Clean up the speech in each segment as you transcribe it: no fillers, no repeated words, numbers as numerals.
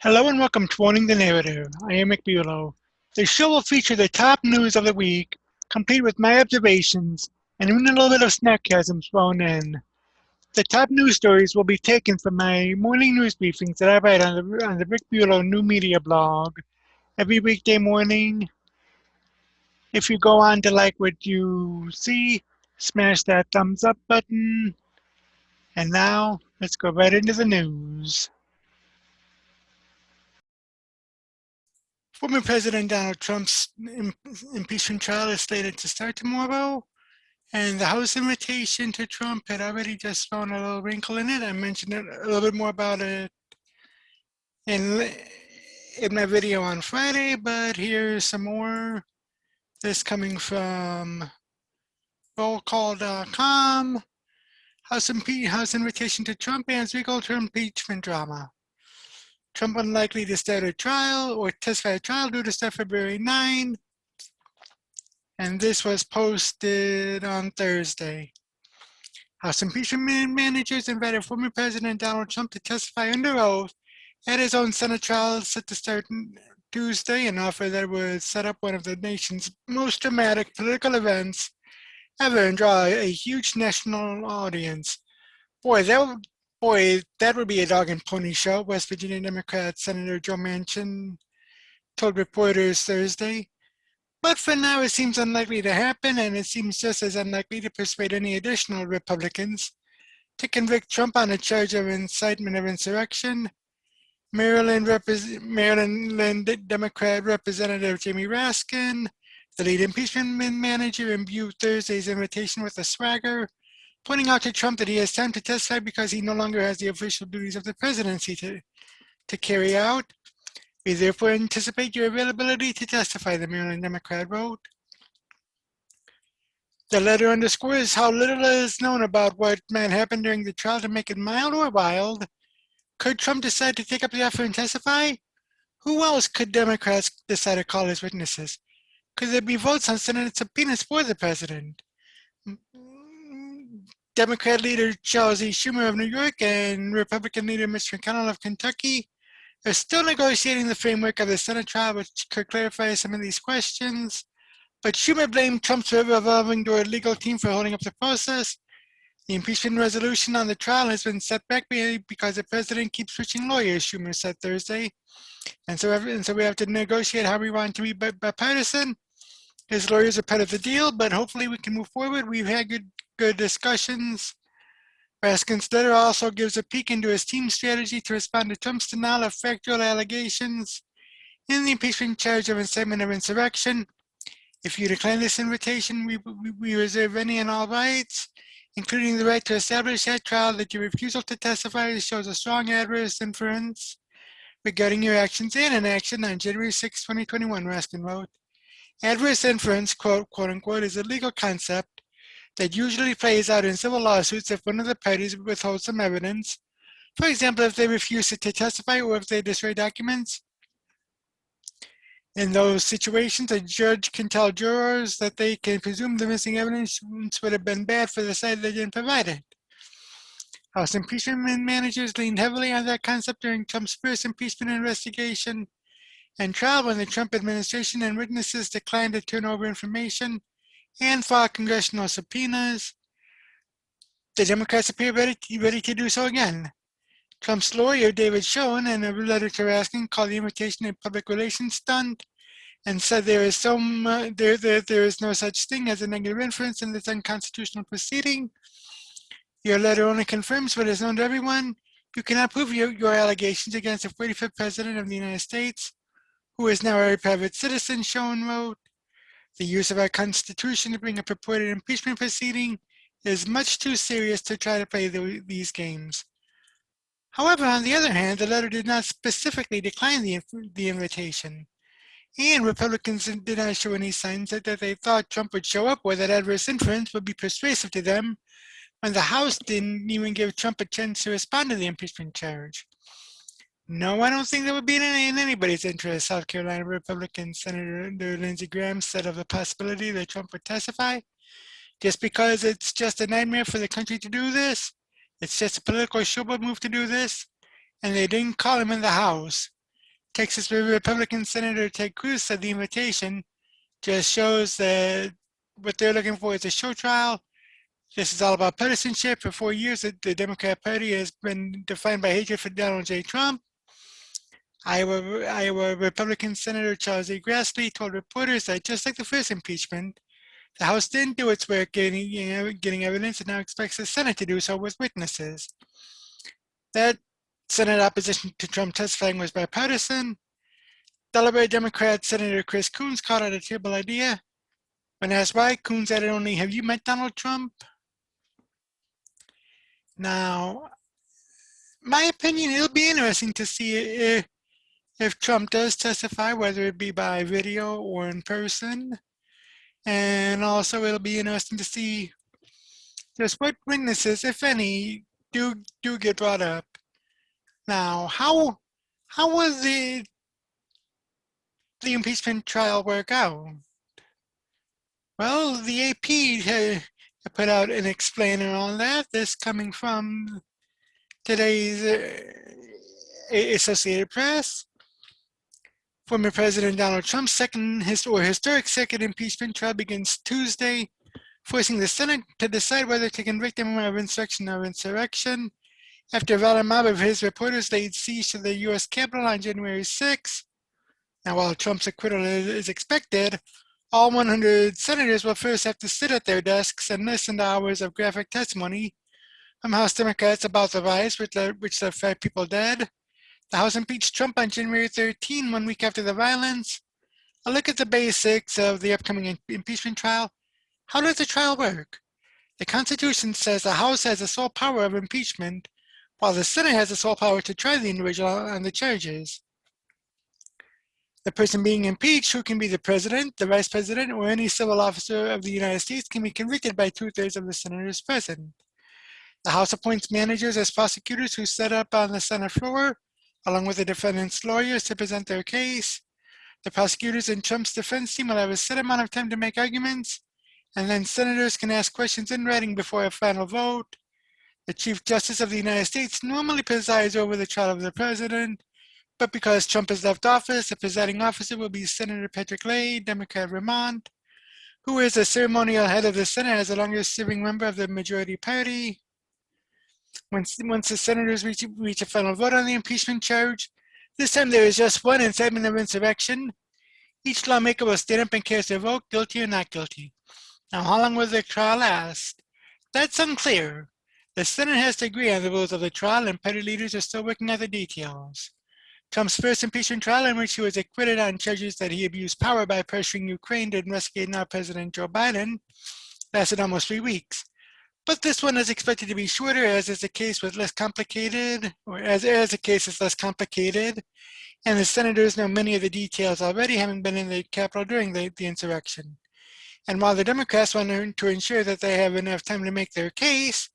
Hello and welcome to Owning the Narrative. I am Bulow. The show will feature the top news of the week, complete with my observations, and even a little bit of sarcasm thrown in. The top news stories will be taken from my morning news briefings that I write on the Rick Bulow New Media blog every weekday morning. If you go on to like what you see, smash that thumbs up button. And now, let's go right into the news. Former President Donald Trump's impeachment trial is slated to start tomorrow, and the House invitation to Trump had already just thrown a little wrinkle in it. I mentioned a little bit more about it in, in my video on Friday, but here's some more. This coming from rollcall.com. House invitation to Trump bans wrinkle to impeachment drama. Trump unlikely to start a trial or testify at trial due to start February 9. And this was posted on Thursday. House impeachment managers invited former President Donald Trump to testify under oath at his own Senate trial set to start Tuesday, an offer that would set up one of the nation's most dramatic political events ever and draw a huge national audience. Boy, that would be a dog and pony show, West Virginia Democrat Senator Joe Manchin told reporters Thursday. But for now, it seems unlikely to happen, and it seems just as unlikely to persuade any additional Republicans to convict Trump on a charge of incitement of insurrection. Maryland Democrat Representative Jamie Raskin, the lead impeachment manager, imbued Thursday's invitation with a swagger, pointing out to Trump that he has time to testify because he no longer has the official duties of the presidency to carry out. We therefore anticipate your availability to testify, the Maryland Democrat wrote. The letter underscores how little is known about what might happen during the trial to make it mild or wild. Could Trump decide to take up the offer and testify? Who else could Democrats decide to call as witnesses? Could there be votes on Senate subpoenas for the president? Democrat leader Charles E. Schumer of New York and Republican leader Mitch McConnell of Kentucky are still negotiating the framework of the Senate trial, which could clarify some of these questions. But Schumer blamed Trump's revolving door legal team for holding up the process. The impeachment resolution on the trial has been set back because the president keeps switching lawyers, Schumer said Thursday. And so we have to negotiate how we want to be bipartisan. His lawyers are part of the deal, but hopefully we can move forward. We've had good discussions. Raskin's letter also gives a peek into his team's strategy to respond to Trump's denial of factual allegations in the impeachment charge of incitement of insurrection. If you decline this invitation, we reserve any and all rights, including the right to establish at trial that your refusal to testify shows a strong adverse inference regarding your actions and inaction on January 6, 2021, Raskin wrote. Adverse inference, quote unquote, is a legal concept that usually plays out in civil lawsuits if one of the parties withholds some evidence. For example, if they refuse to testify or if they destroy documents. In those situations, a judge can tell jurors that they can presume the missing evidence would have been bad for the side that didn't provide it. House impeachment managers leaned heavily on that concept during Trump's first impeachment investigation and trial when the Trump administration and witnesses declined to turn over information and file congressional subpoenas. The Democrats appear ready to do so again. Trump's lawyer, David Schoen, in a letter to Raskin, called the invitation a public relations stunt and said there is no such thing as a negative inference in this unconstitutional proceeding. Your letter only confirms what is known to everyone. You cannot prove your allegations against the 45th President of the United States, who is now a private citizen, Schoen wrote. The use of our Constitution to bring a purported impeachment proceeding is much too serious to try to play these games. However, on the other hand, the letter did not specifically decline the invitation, and Republicans did not show any signs that they thought Trump would show up or that adverse inference would be persuasive to them when the House didn't even give Trump a chance to respond to the impeachment charge. No, I don't think that would be in anybody's interest, South Carolina Republican Senator Lindsey Graham said of the possibility that Trump would testify. Just because it's just a nightmare for the country to do this, it's just a political showboat move to do this, and they didn't call him in the House. Texas Republican Senator Ted Cruz said the invitation just shows that what they're looking for is a show trial. This is all about partisanship. For 4 years, the Democrat Party has been defined by hatred for Donald J. Trump. Iowa Republican Senator Charles E. Grassley told reporters that just like the first impeachment, the House didn't do its work getting evidence and now expects the Senate to do so with witnesses. That Senate opposition to Trump testifying was bipartisan. Delaware Democrat Senator Chris Coons called it a terrible idea. When asked why, Coons added only, "Have you met Donald Trump?" Now, my opinion, it'll be interesting to see if Trump does testify, whether it be by video or in person. And also, it'll be interesting to see just what witnesses, if any, do get brought up. Now, how will the impeachment trial work out? Well, the AP put out an explainer on that. This coming from today's Associated Press. Former President Donald Trump's historic second impeachment trial begins Tuesday, forcing the Senate to decide whether to convict him of obstruction or insurrection. After a violent mob of his reporters laid siege to the U.S. Capitol on January 6. Now, while Trump's acquittal is expected, all 100 senators will first have to sit at their desks and listen to hours of graphic testimony from House Democrats about the riots, which left 5 people dead. The House impeached Trump on January 13, 1 week after the violence. A look at the basics of the upcoming impeachment trial. How does the trial work? The Constitution says the House has the sole power of impeachment, while the Senate has the sole power to try the individual on the charges. The person being impeached, who can be the president, the vice president, or any civil officer of the United States, can be convicted by 2/3 of the senators present. The House appoints managers as prosecutors who set up on the Senate floor, along with the defendant's lawyers to present their case. The prosecutors in Trump's defense team will have a set amount of time to make arguments, and then senators can ask questions in writing before a final vote. The Chief Justice of the United States normally presides over the trial of the president, but because Trump has left office, the presiding officer will be Senator Patrick Leahy, Democrat Vermont, who is the ceremonial head of the Senate as the longest serving member of the majority party. Once the senators reach a final vote on the impeachment charge, this time there is just one incitement of insurrection. Each lawmaker will stand up and cast their vote, guilty or not guilty. Now, how long will the trial last? That's unclear. The Senate has to agree on the rules of the trial, and party leaders are still working out the details. Trump's first impeachment trial, in which he was acquitted on charges that he abused power by pressuring Ukraine to investigate now President Joe Biden, lasted almost 3 weeks. But this one is expected to be shorter, as is the case with less complicated, or as the case is less complicated, and the senators know many of the details already, having been in the Capitol during the insurrection. And while the Democrats want to ensure that they have enough time to make their case,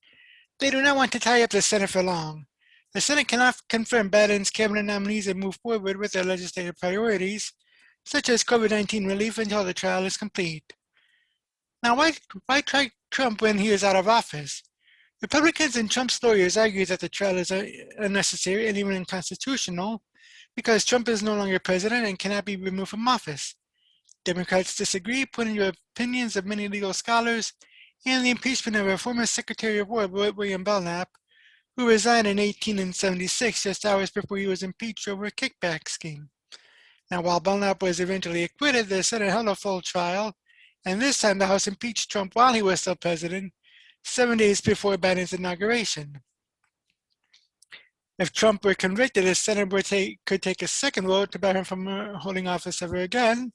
they do not want to tie up the Senate for long. The Senate cannot confirm Biden's cabinet nominees and move forward with their legislative priorities, such as COVID-19 relief, until the trial is complete. Now, why try Trump when he is out of office? Republicans and Trump's lawyers argue that the trial is unnecessary and even unconstitutional because Trump is no longer president and cannot be removed from office. Democrats disagree, pointing to opinions of many legal scholars and the impeachment of a former Secretary of War, William Belknap, who resigned in 1876, just hours before he was impeached over a kickback scheme. Now, while Belknap was eventually acquitted, the Senate held a full trial, and this time the House impeached Trump while he was still president, 7 days before Biden's inauguration. If Trump were convicted, the Senate could take a second vote to bar him from holding office ever again.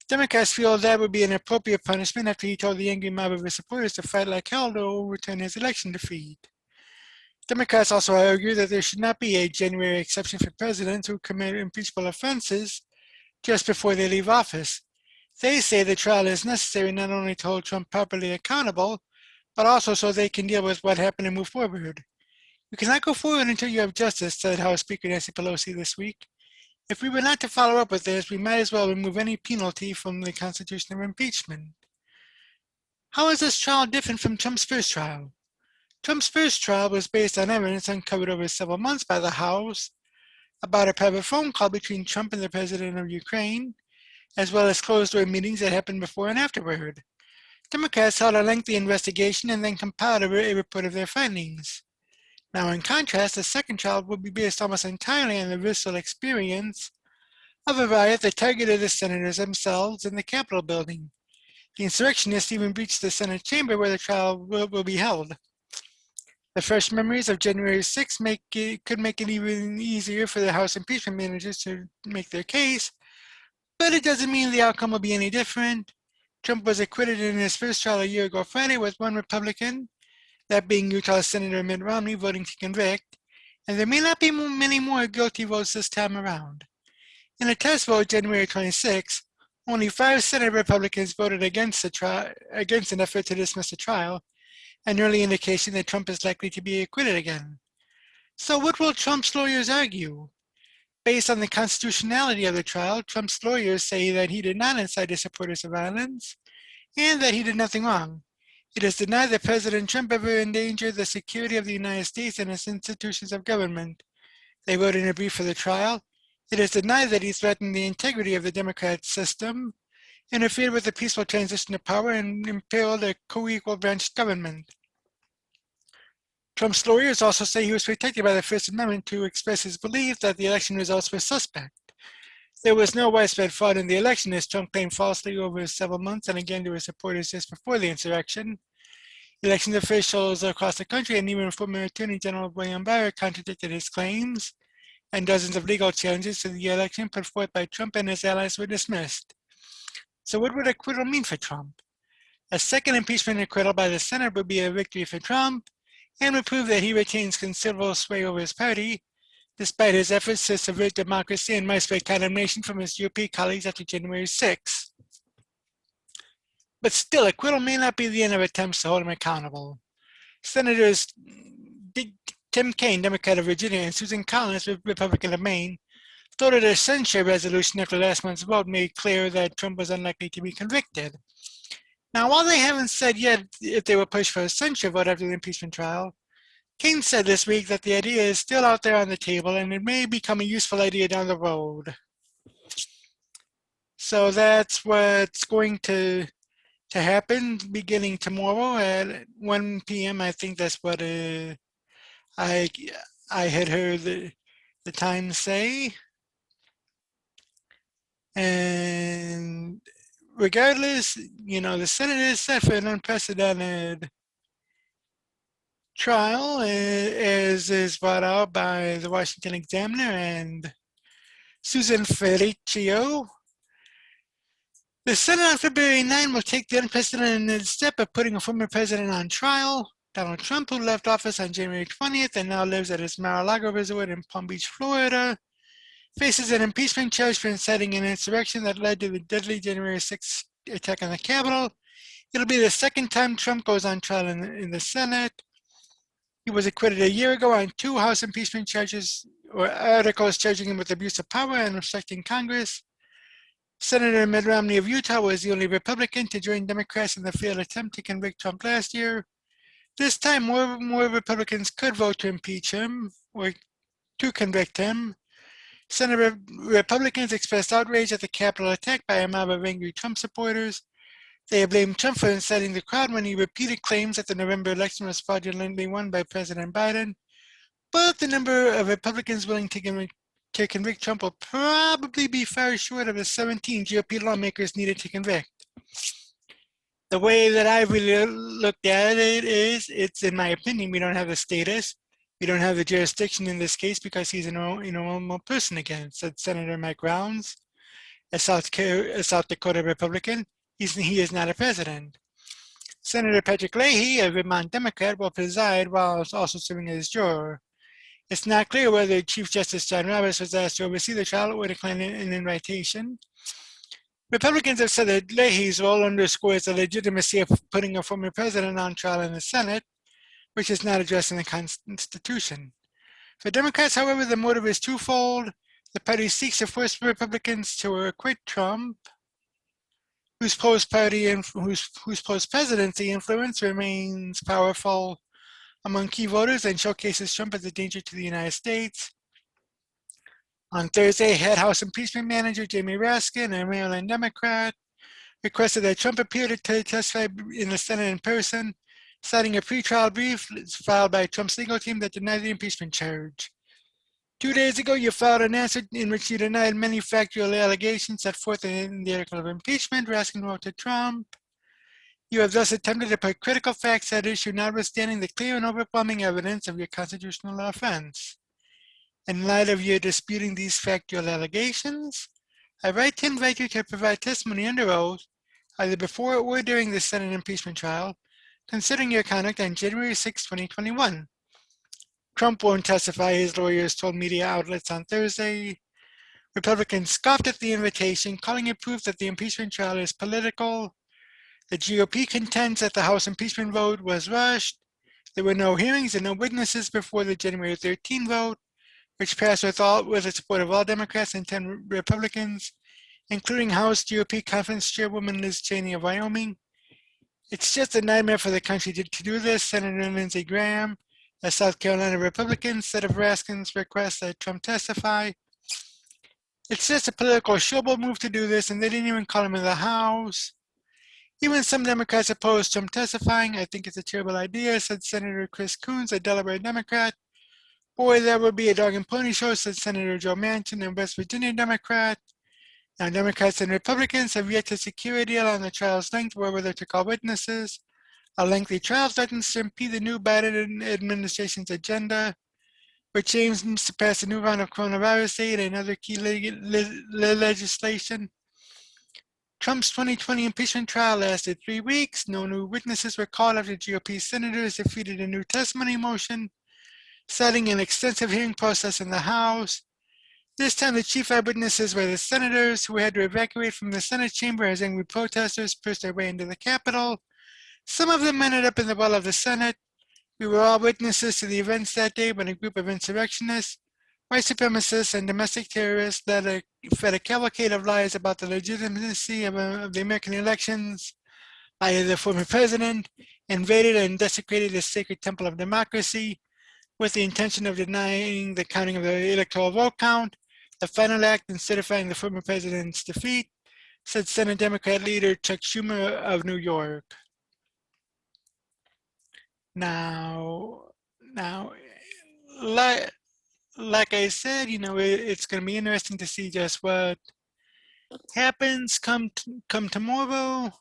Democrats feel that would be an appropriate punishment after he told the angry mob of his supporters to fight like hell to overturn his election defeat. Democrats also argue that there should not be a January exception for presidents who commit impeachable offenses just before they leave office. They say the trial is necessary not only to hold Trump properly accountable, but also so they can deal with what happened and move forward. You cannot go forward until you have justice, said House Speaker Nancy Pelosi this week. If we were not to follow up with this, we might as well remove any penalty from the Constitution of impeachment. How is this trial different from Trump's first trial? Trump's first trial was based on evidence uncovered over several months by the House. about a private phone call between Trump and the president of Ukraine, as well as closed-door meetings that happened before and afterward. Democrats held a lengthy investigation and then compiled a report of their findings. Now, in contrast, the second trial will be based almost entirely on the visceral experience of a riot that targeted the senators themselves in the Capitol building. The insurrectionists even breached the Senate chamber where the trial will be held. The fresh memories of January 6 could make it even easier for the House impeachment managers to make their case, but it doesn't mean the outcome will be any different. Trump was acquitted in his first trial a year ago Friday with one Republican, that being Utah Senator Mitt Romney, voting to convict, and there may not be many more guilty votes this time around. In a test vote January 26, only 5 Senate Republicans voted against an effort to dismiss the trial, an early indication that Trump is likely to be acquitted again. So what will Trump's lawyers argue? Based on the constitutionality of the trial, Trump's lawyers say that he did not incite his supporters to violence and that he did nothing wrong. It is denied that President Trump ever endangered the security of the United States and its institutions of government. They wrote in a brief for the trial. It is denied that he threatened the integrity of the democratic system, interfered with the peaceful transition of power, and imperiled a co-equal branch government. Trump's lawyers also say he was protected by the First Amendment to express his belief that the election results were suspect. There was no widespread fraud in the election, as Trump claimed falsely over several months and again to his supporters just before the insurrection. Election officials across the country and even former Attorney General William Barr contradicted his claims, and dozens of legal challenges to the election put forth by Trump and his allies were dismissed. So what would acquittal mean for Trump? A second impeachment acquittal by the Senate would be a victory for Trump and would prove that he retains considerable sway over his party, despite his efforts to subvert democracy and might spread condemnation from his GOP colleagues after January 6. But still, acquittal may not be the end of attempts to hold him accountable. Senators Tim Kaine, Democrat of Virginia, and Susan Collins, Republican of Maine, voted a censure resolution after last month's vote made clear that Trump was unlikely to be convicted. Now, while they haven't said yet if they will push for a censure vote after the impeachment trial, Kaine said this week that the idea is still out there on the table and it may become a useful idea down the road. So that's what's going to happen beginning tomorrow at 1 p.m. I think that's what I had heard the Times say. And regardless, the Senate is set for an unprecedented trial, as is brought out by the Washington Examiner and Susan Ferricchio. The Senate on February 9 will take the unprecedented step of putting a former president on trial. Donald Trump, who left office on January 20th and now lives at his Mar-a-Lago resort in Palm Beach, Florida, faces an impeachment charge for inciting an insurrection that led to the deadly January 6th attack on the Capitol. It'll be the second time Trump goes on trial in the Senate. He was acquitted a year ago on 2 House impeachment charges or articles charging him with abuse of power and obstructing Congress. Senator Mitt Romney of Utah was the only Republican to join Democrats in the failed attempt to convict Trump last year. This time, more Republicans could vote to impeach him or to convict him. Senate Republicans expressed outrage at the Capitol attack by a mob of angry Trump supporters. They have blamed Trump for inciting the crowd when he repeated claims that the November election was fraudulently won by President Biden. But the number of Republicans willing to convict Trump will probably be far short of the 17 GOP lawmakers needed to convict. The way that I really looked at it is, it's in my opinion, we don't have the status, we don't have the jurisdiction in this case because he's a normal person again, said Senator Mike Rounds, a South Dakota Republican. He is not a president. Senator Patrick Leahy, a Vermont Democrat, will preside while also serving as juror. It's not clear whether Chief Justice John Roberts was asked to oversee the trial or decline an invitation. Republicans have said that Leahy's role underscores the legitimacy of putting a former president on trial in the Senate, which is not addressed in the Constitution. For Democrats, however, the motive is twofold. The party seeks to force Republicans to acquit Trump, whose post-presidency influence remains powerful among key voters and showcases Trump as a danger to the United States. On Thursday, head House impeachment manager Jamie Raskin, a Maryland Democrat, requested that Trump appear to testify in the Senate in person, citing a pretrial brief filed by Trump's legal team that denied the impeachment charge. 2 days ago, you filed an answer in which you denied many factual allegations set forth in the article of impeachment, Raskin wrote to Trump. You have thus attempted to put critical facts at issue, notwithstanding the clear and overwhelming evidence of your constitutional offense. In light of your disputing these factual allegations, I write to invite you to provide testimony under oath, either before or during the Senate impeachment trial, considering your conduct on January 6, 2021. Trump won't testify, his lawyers told media outlets on Thursday. Republicans scoffed at the invitation, calling it proof that the impeachment trial is political. The GOP contends that the House impeachment vote was rushed. There were no hearings and no witnesses before the January 13 vote, which passed with the support of all Democrats and 10 Republicans, including House GOP Conference Chairwoman Liz Cheney of Wyoming. It's just a nightmare for the country to do this, Senator Lindsey Graham, a South Carolina Republican, said of Raskin's request that Trump testify. It's just a political showboat move to do this, and they didn't even call him in the House. Even some Democrats opposed Trump testifying. I think it's a terrible idea, said Senator Chris Coons, a Delaware Democrat. Boy, that would be a dog and pony show, said Senator Joe Manchin, a West Virginia Democrat. Now, Democrats and Republicans have yet to secure a deal on the trial's length or whether to call witnesses. A lengthy trial threatens to impede the new Biden administration's agenda, which aims to pass a new round of coronavirus aid and other key legislation. Trump's 2020 impeachment trial lasted 3 weeks. No new witnesses were called after GOP senators defeated a new testimony motion, citing an extensive hearing process in the House. This time, the chief eyewitnesses were the senators who had to evacuate from the Senate chamber as angry protesters pushed their way into the Capitol. Some of them ended up in the well of the Senate. We were all witnesses to the events that day when a group of insurrectionists, white supremacists, and domestic terrorists fed a cavalcade of lies about the legitimacy of the American elections by the former president, invaded and desecrated the sacred temple of democracy with the intention of denying the counting of the electoral vote count, the final act in certifying the former president's defeat, said Senate Democrat leader Chuck Schumer of New York. Now, like I said, it's going to be interesting to see just what happens come tomorrow.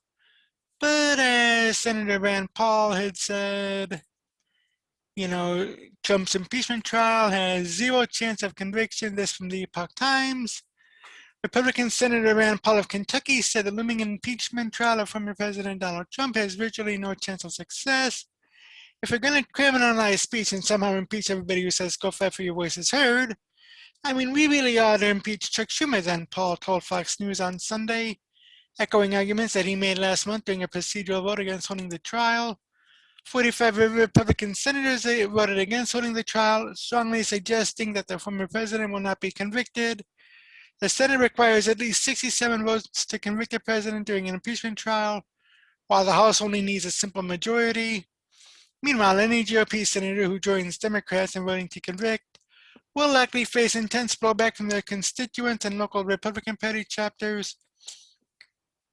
But as Senator Rand Paul had said, Trump's impeachment trial has zero chance of conviction. This from the Epoch Times. Republican Senator Rand Paul of Kentucky said the looming impeachment trial of former President Donald Trump has virtually no chance of success. If we're going to criminalize speech and somehow impeach everybody who says go fight for your voice is heard, we really ought to impeach Chuck Schumer then, Paul told Fox News on Sunday, echoing arguments that he made last month during a procedural vote against holding the trial. 45 Republican senators voted against holding the trial, strongly suggesting that the former president will not be convicted. The Senate requires at least 67 votes to convict the president during an impeachment trial, while the House only needs a simple majority. Meanwhile, any GOP senator who joins Democrats in voting to convict will likely face intense blowback from their constituents and local Republican Party chapters.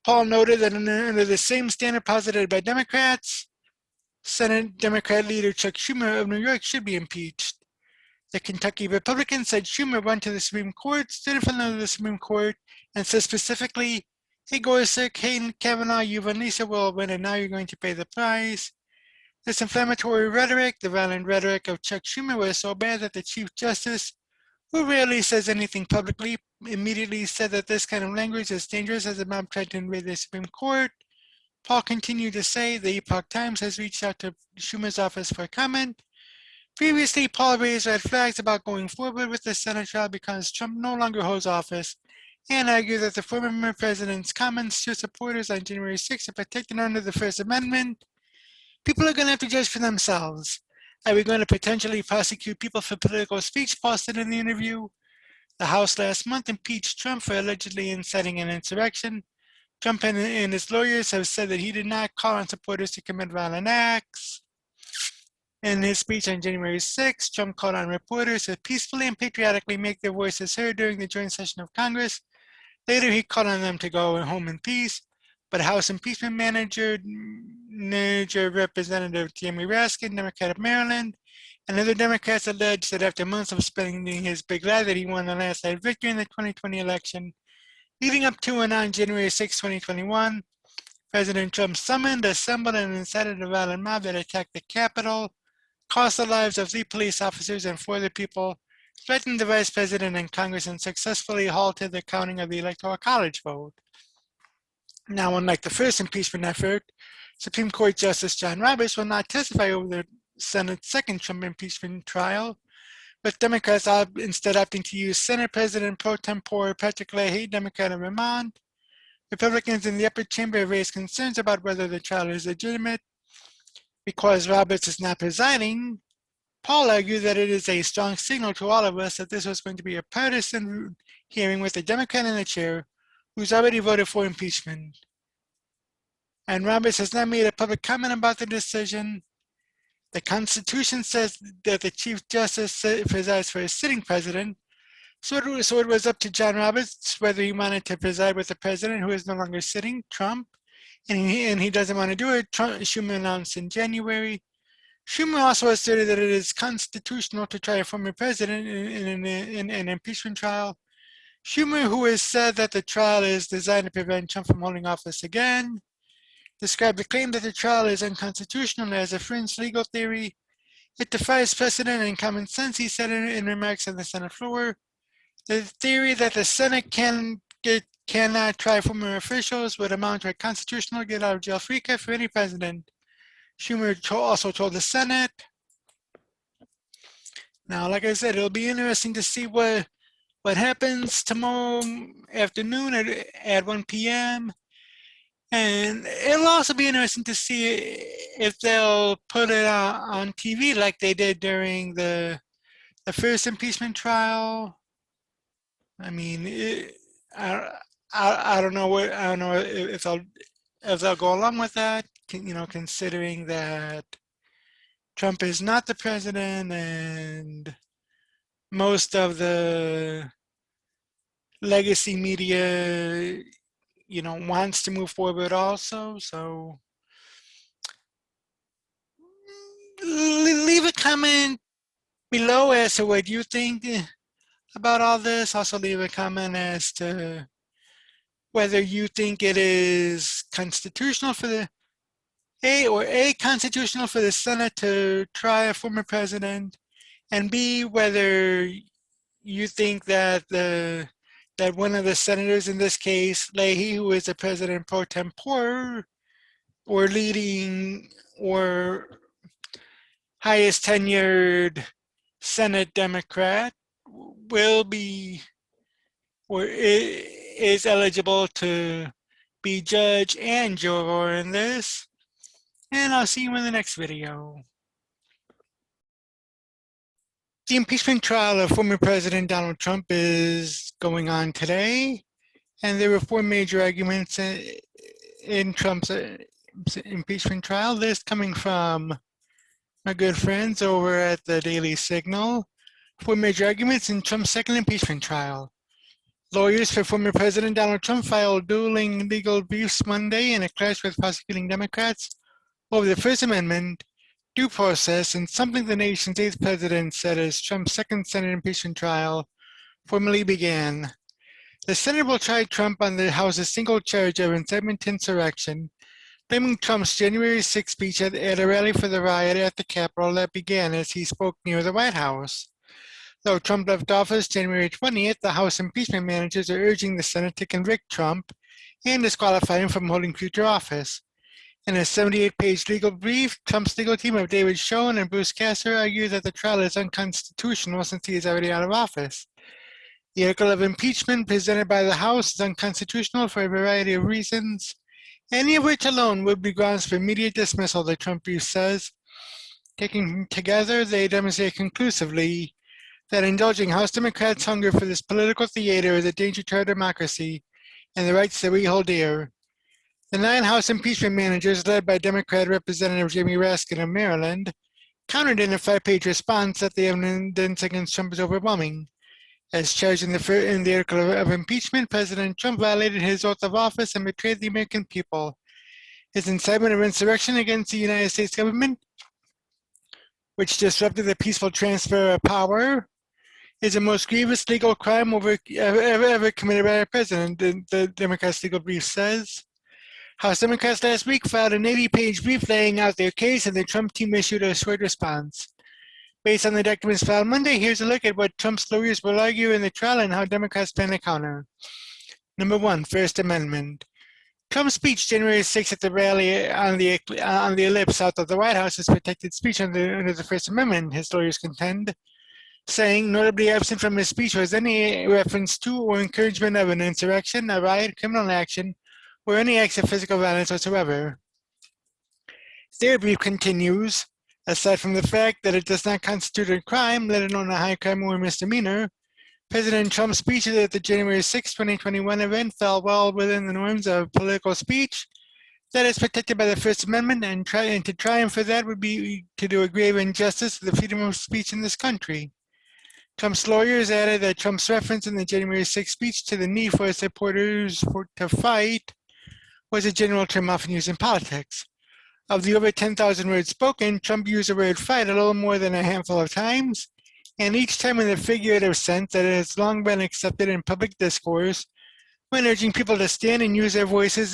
Paul noted that under the same standard posited by Democrats, Senate Democrat leader Chuck Schumer of New York should be impeached. The Kentucky Republican said Schumer went to the Supreme Court, stood in front of the Supreme Court, and said specifically, "Hey Gorsuch, hey Kavanaugh, you've won Lisa will win, and now you're going to pay the price." This inflammatory rhetoric, the violent rhetoric of Chuck Schumer, was so bad that the Chief Justice, who rarely says anything publicly, immediately said that this kind of language is dangerous as the mob tried to invade the Supreme Court. Paul continued to say the Epoch Times has reached out to Schumer's office for comment. Previously, Paul raised red flags about going forward with the Senate trial because Trump no longer holds office, and argued that the former president's comments to supporters on January 6th are protected under the First Amendment. People are going to have to judge for themselves. Are we going to potentially prosecute people for political speech? Paul said in the interview. The House last month impeached Trump for allegedly inciting an insurrection. Trump and his lawyers have said that he did not call on supporters to commit violent acts. In his speech on January 6, Trump called on reporters to peacefully and patriotically make their voices heard during the joint session of Congress. Later, he called on them to go home in peace, but House Impeachment Manager Representative Jamie Raskin, Democrat of Maryland, and other Democrats alleged that after months of spending his big lie that he won the landslide victory in the 2020 election, leading up to and on January 6, 2021, President Trump summoned, assembled, and incited a violent mob that attacked the Capitol, cost the lives of 3 police officers and 4 other people, threatened the Vice President and Congress, and successfully halted the counting of the Electoral College vote. Now, unlike the first impeachment effort, Supreme Court Justice John Roberts will not testify over the Senate's second Trump impeachment trial, with Democrats instead opting to use Senate President pro tempore Patrick Leahy, Democrat of Vermont. Republicans in the upper chamber have raised concerns about whether the trial is legitimate. Because Roberts is not presiding, Paul argued that it is a strong signal to all of us that this was going to be a partisan hearing with a Democrat in the chair who's already voted for impeachment. And Roberts has not made a public comment about the decision. The Constitution says that the Chief Justice presides for a sitting president, so it was up to John Roberts whether he wanted to preside with the president who is no longer sitting, Trump, and he doesn't want to do it. Schumer announced in January. Schumer also asserted that it is constitutional to try a former president in an impeachment trial. Schumer, who has said that the trial is designed to prevent Trump from holding office again, described the claim that the trial is unconstitutional as a fringe legal theory. It defies precedent and common sense, he said in remarks on the Senate floor. The theory that the Senate cannot try former officials would amount to a constitutional get-out-of-jail-free card for any president. Schumer also told the Senate. Now, like I said, it'll be interesting to see what happens tomorrow afternoon at 1 p.m. And it'll also be interesting to see if they'll put it on TV like they did during the first impeachment trial. I mean, I don't know if they'll go along with that. Considering that Trump is not the president and most of the legacy media, wants to move forward also. So leave a comment below as to what you think about all this. Also leave a comment as to whether you think it is constitutional for the constitutional for the Senate to try a former president, and B, whether you think that that one of the senators, in this case Leahy, who is the president pro tempore or leading or highest tenured Senate Democrat, will be or is eligible to be judge and juror in this. And I'll see you in the next video. The impeachment trial of former President Donald Trump is going on today, and there were 4 major arguments in Trump's impeachment trial. This coming from my good friends over at the Daily Signal. 4 major arguments in Trump's second impeachment trial. Lawyers for former President Donald Trump filed dueling legal briefs Monday in a clash with prosecuting Democrats over the First Amendment, due process, and something the nation's 8th president said as Trump's second Senate impeachment trial formally began. The Senate will try Trump on the House's single charge of incitement to insurrection, blaming Trump's January 6 speech at a rally for the riot at the Capitol that began as he spoke near the White House. Though Trump left office January 20th, the House impeachment managers are urging the Senate to convict Trump and disqualify him from holding future office. In a 78-page legal brief, Trump's legal team of David Schoen and Bruce Castor argue that the trial is unconstitutional since he is already out of office. The article of impeachment presented by the House is unconstitutional for a variety of reasons, any of which alone would be grounds for immediate dismissal, the Trump brief says. Taken together, they demonstrate conclusively that indulging House Democrats' hunger for this political theater is a danger to our democracy and the rights that we hold dear. The 9 House impeachment managers, led by Democrat Representative Jamie Raskin of Maryland, countered in a 5-page response that the evidence against Trump is overwhelming. As charged in the article of impeachment, President Trump violated his oath of office and betrayed the American people. His incitement of insurrection against the United States government, which disrupted the peaceful transfer of power, is the most grievous legal crime ever committed by a president, the Democrats' legal brief says. House Democrats last week filed an 80-page brief laying out their case, and the Trump team issued a short response. Based on the documents filed Monday, here's a look at what Trump's lawyers will argue in the trial and how Democrats plan to counter. Number 1, First Amendment. Trump's speech January 6th at the rally on the ellipse south of the White House is protected speech under the First Amendment, his lawyers contend, saying notably absent from his speech was any reference to or encouragement of an insurrection, a riot, criminal action, or any acts of physical violence whatsoever. Their brief continues, aside from the fact that it does not constitute a crime, let alone a high crime or misdemeanor, President Trump's speech at the January 6, 2021 event fell well within the norms of political speech that is protected by the First Amendment, and to triumph for that would be to do a grave injustice to the freedom of speech in this country. Trump's lawyers added that Trump's reference in the January 6 speech to the need for supporters to fight was a general term often used in politics. Of the over 10,000 words spoken, Trump used the word fight a little more than a handful of times, and each time in the figurative sense that it has long been accepted in public discourse when urging people to stand and use their voices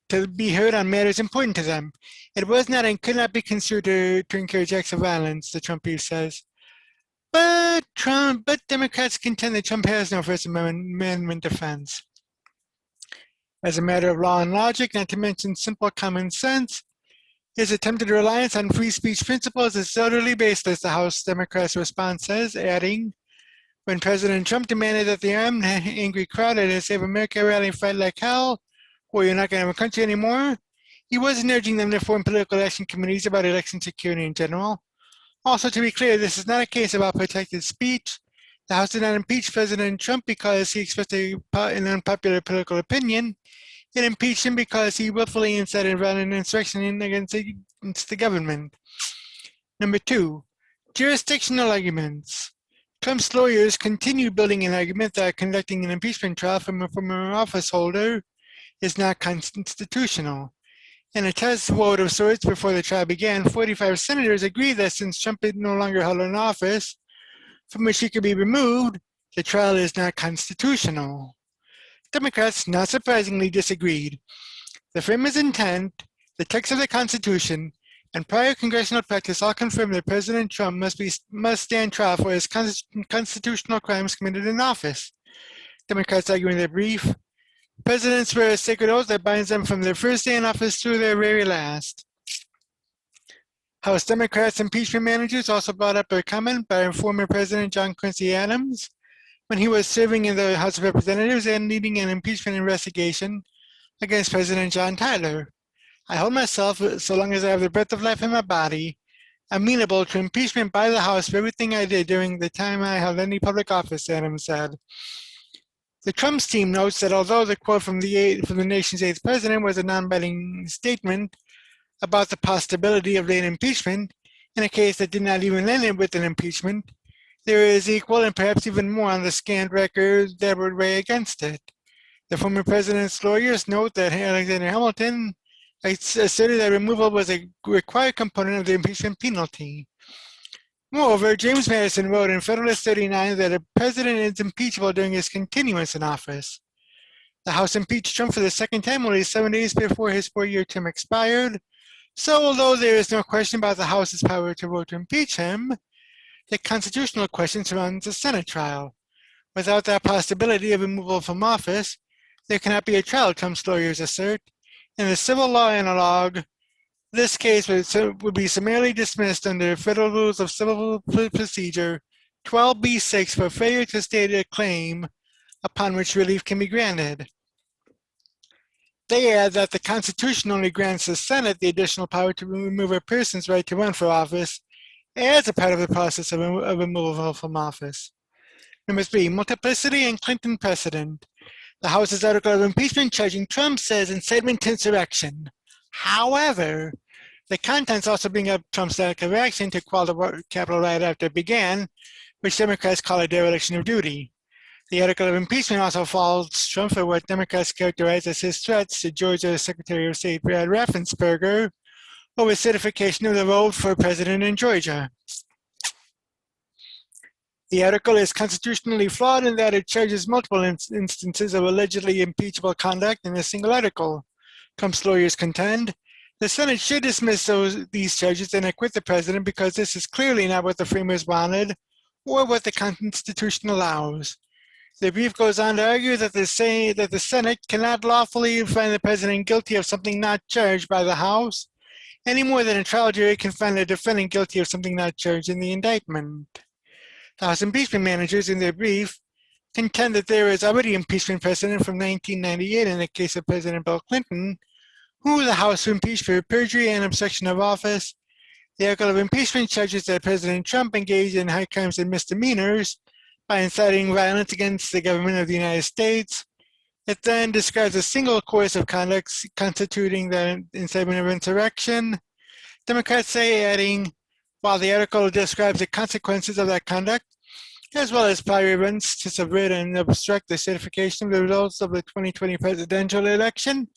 to be heard on matters important to them. It was not and could not be construed to encourage acts of violence, the Trump brief says. But Democrats contend that Trump has no First Amendment defense. As a matter of law and logic, not to mention simple common sense, his attempted reliance on free speech principles is utterly baseless, the House Democrats' response says, adding, when President Trump demanded that the armed, angry crowd at his Save America rally fight like hell, or you're not going to have a country anymore, he wasn't urging them to form political action committees about election security in general. Also, to be clear, this is not a case about protected speech. The House did not impeach President Trump because he expressed an unpopular political opinion. It impeached him because he willfully incited violent insurrection against the government. Number 2, jurisdictional arguments. Trump's lawyers continue building an argument that conducting an impeachment trial from a former office holder is not constitutional. In a test vote of sorts before the trial began, 45 senators agreed that since Trump no longer held an office from which he could be removed, the trial is not constitutional. Democrats, not surprisingly, disagreed. The framers' intent, the text of the Constitution, and prior congressional practice all confirm that President Trump must stand trial for his constitutional crimes committed in office. Democrats argue in their brief, presidents wear a sacred oath that binds them from their first day in office through their very last. House Democrats impeachment managers also brought up a comment by former President John Quincy Adams when he was serving in the House of Representatives and leading an impeachment investigation against President John Tyler. I hold myself, so long as I have the breath of life in my body, amenable to impeachment by the House for everything I did during the time I held any public office, Adams said. The Trump's team notes that although the quote from the nation's 8th president was a non-binding statement about the possibility of late impeachment, in a case that did not even end with an impeachment, there is equal and perhaps even more on the scant record that would weigh against it. The former president's lawyers note that Alexander Hamilton asserted that removal was a required component of the impeachment penalty. Moreover, James Madison wrote in Federalist 39 that a president is impeachable during his continuance in office. The House impeached Trump for the second time only 7 days before his 4-year term expired, so although there is no question about the House's power to vote to impeach him, the constitutional question surrounds the Senate trial. Without that possibility of removal from office, there cannot be a trial, Trump's lawyers assert. In the civil law analog, this case would be summarily dismissed under Federal Rules of Civil Procedure 12b-6 for failure to state a claim upon which relief can be granted. They add that the Constitution only grants the Senate the additional power to remove a person's right to run for office as a part of the process of removal from office. Number 3, multiplicity and Clinton precedent. The House's article of impeachment charging Trump says incitement to insurrection. However, The contents also bring up Trump's lack of action to quell the Capitol riot after it began, which Democrats call a dereliction of duty. The article of impeachment also faults Trump for what Democrats characterize as his threats to Georgia Secretary of State Brad Raffensperger over certification of the vote for president in Georgia. The article is constitutionally flawed in that it charges multiple instances of allegedly impeachable conduct in a single article. Trump's lawyers contend the Senate should dismiss these charges and acquit the president because this is clearly not what the framers wanted or what the Constitution allows. The brief goes on to argue that the Senate cannot lawfully find the president guilty of something not charged by the House, any more than a trial jury can find the defendant guilty of something not charged in the indictment. The House impeachment managers, in their brief, contend that there is already impeachment precedent from 1998 in the case of President Bill Clinton, who the House impeached for perjury and obstruction of office. The article of impeachment charges that President Trump engaged in high crimes and misdemeanors by inciting violence against the government of the United States. It then describes a single course of conduct constituting the incitement of insurrection. Democrats say, adding, while the article describes the consequences of that conduct, as well as prior events to subvert and obstruct the certification of the results of the 2020 presidential election,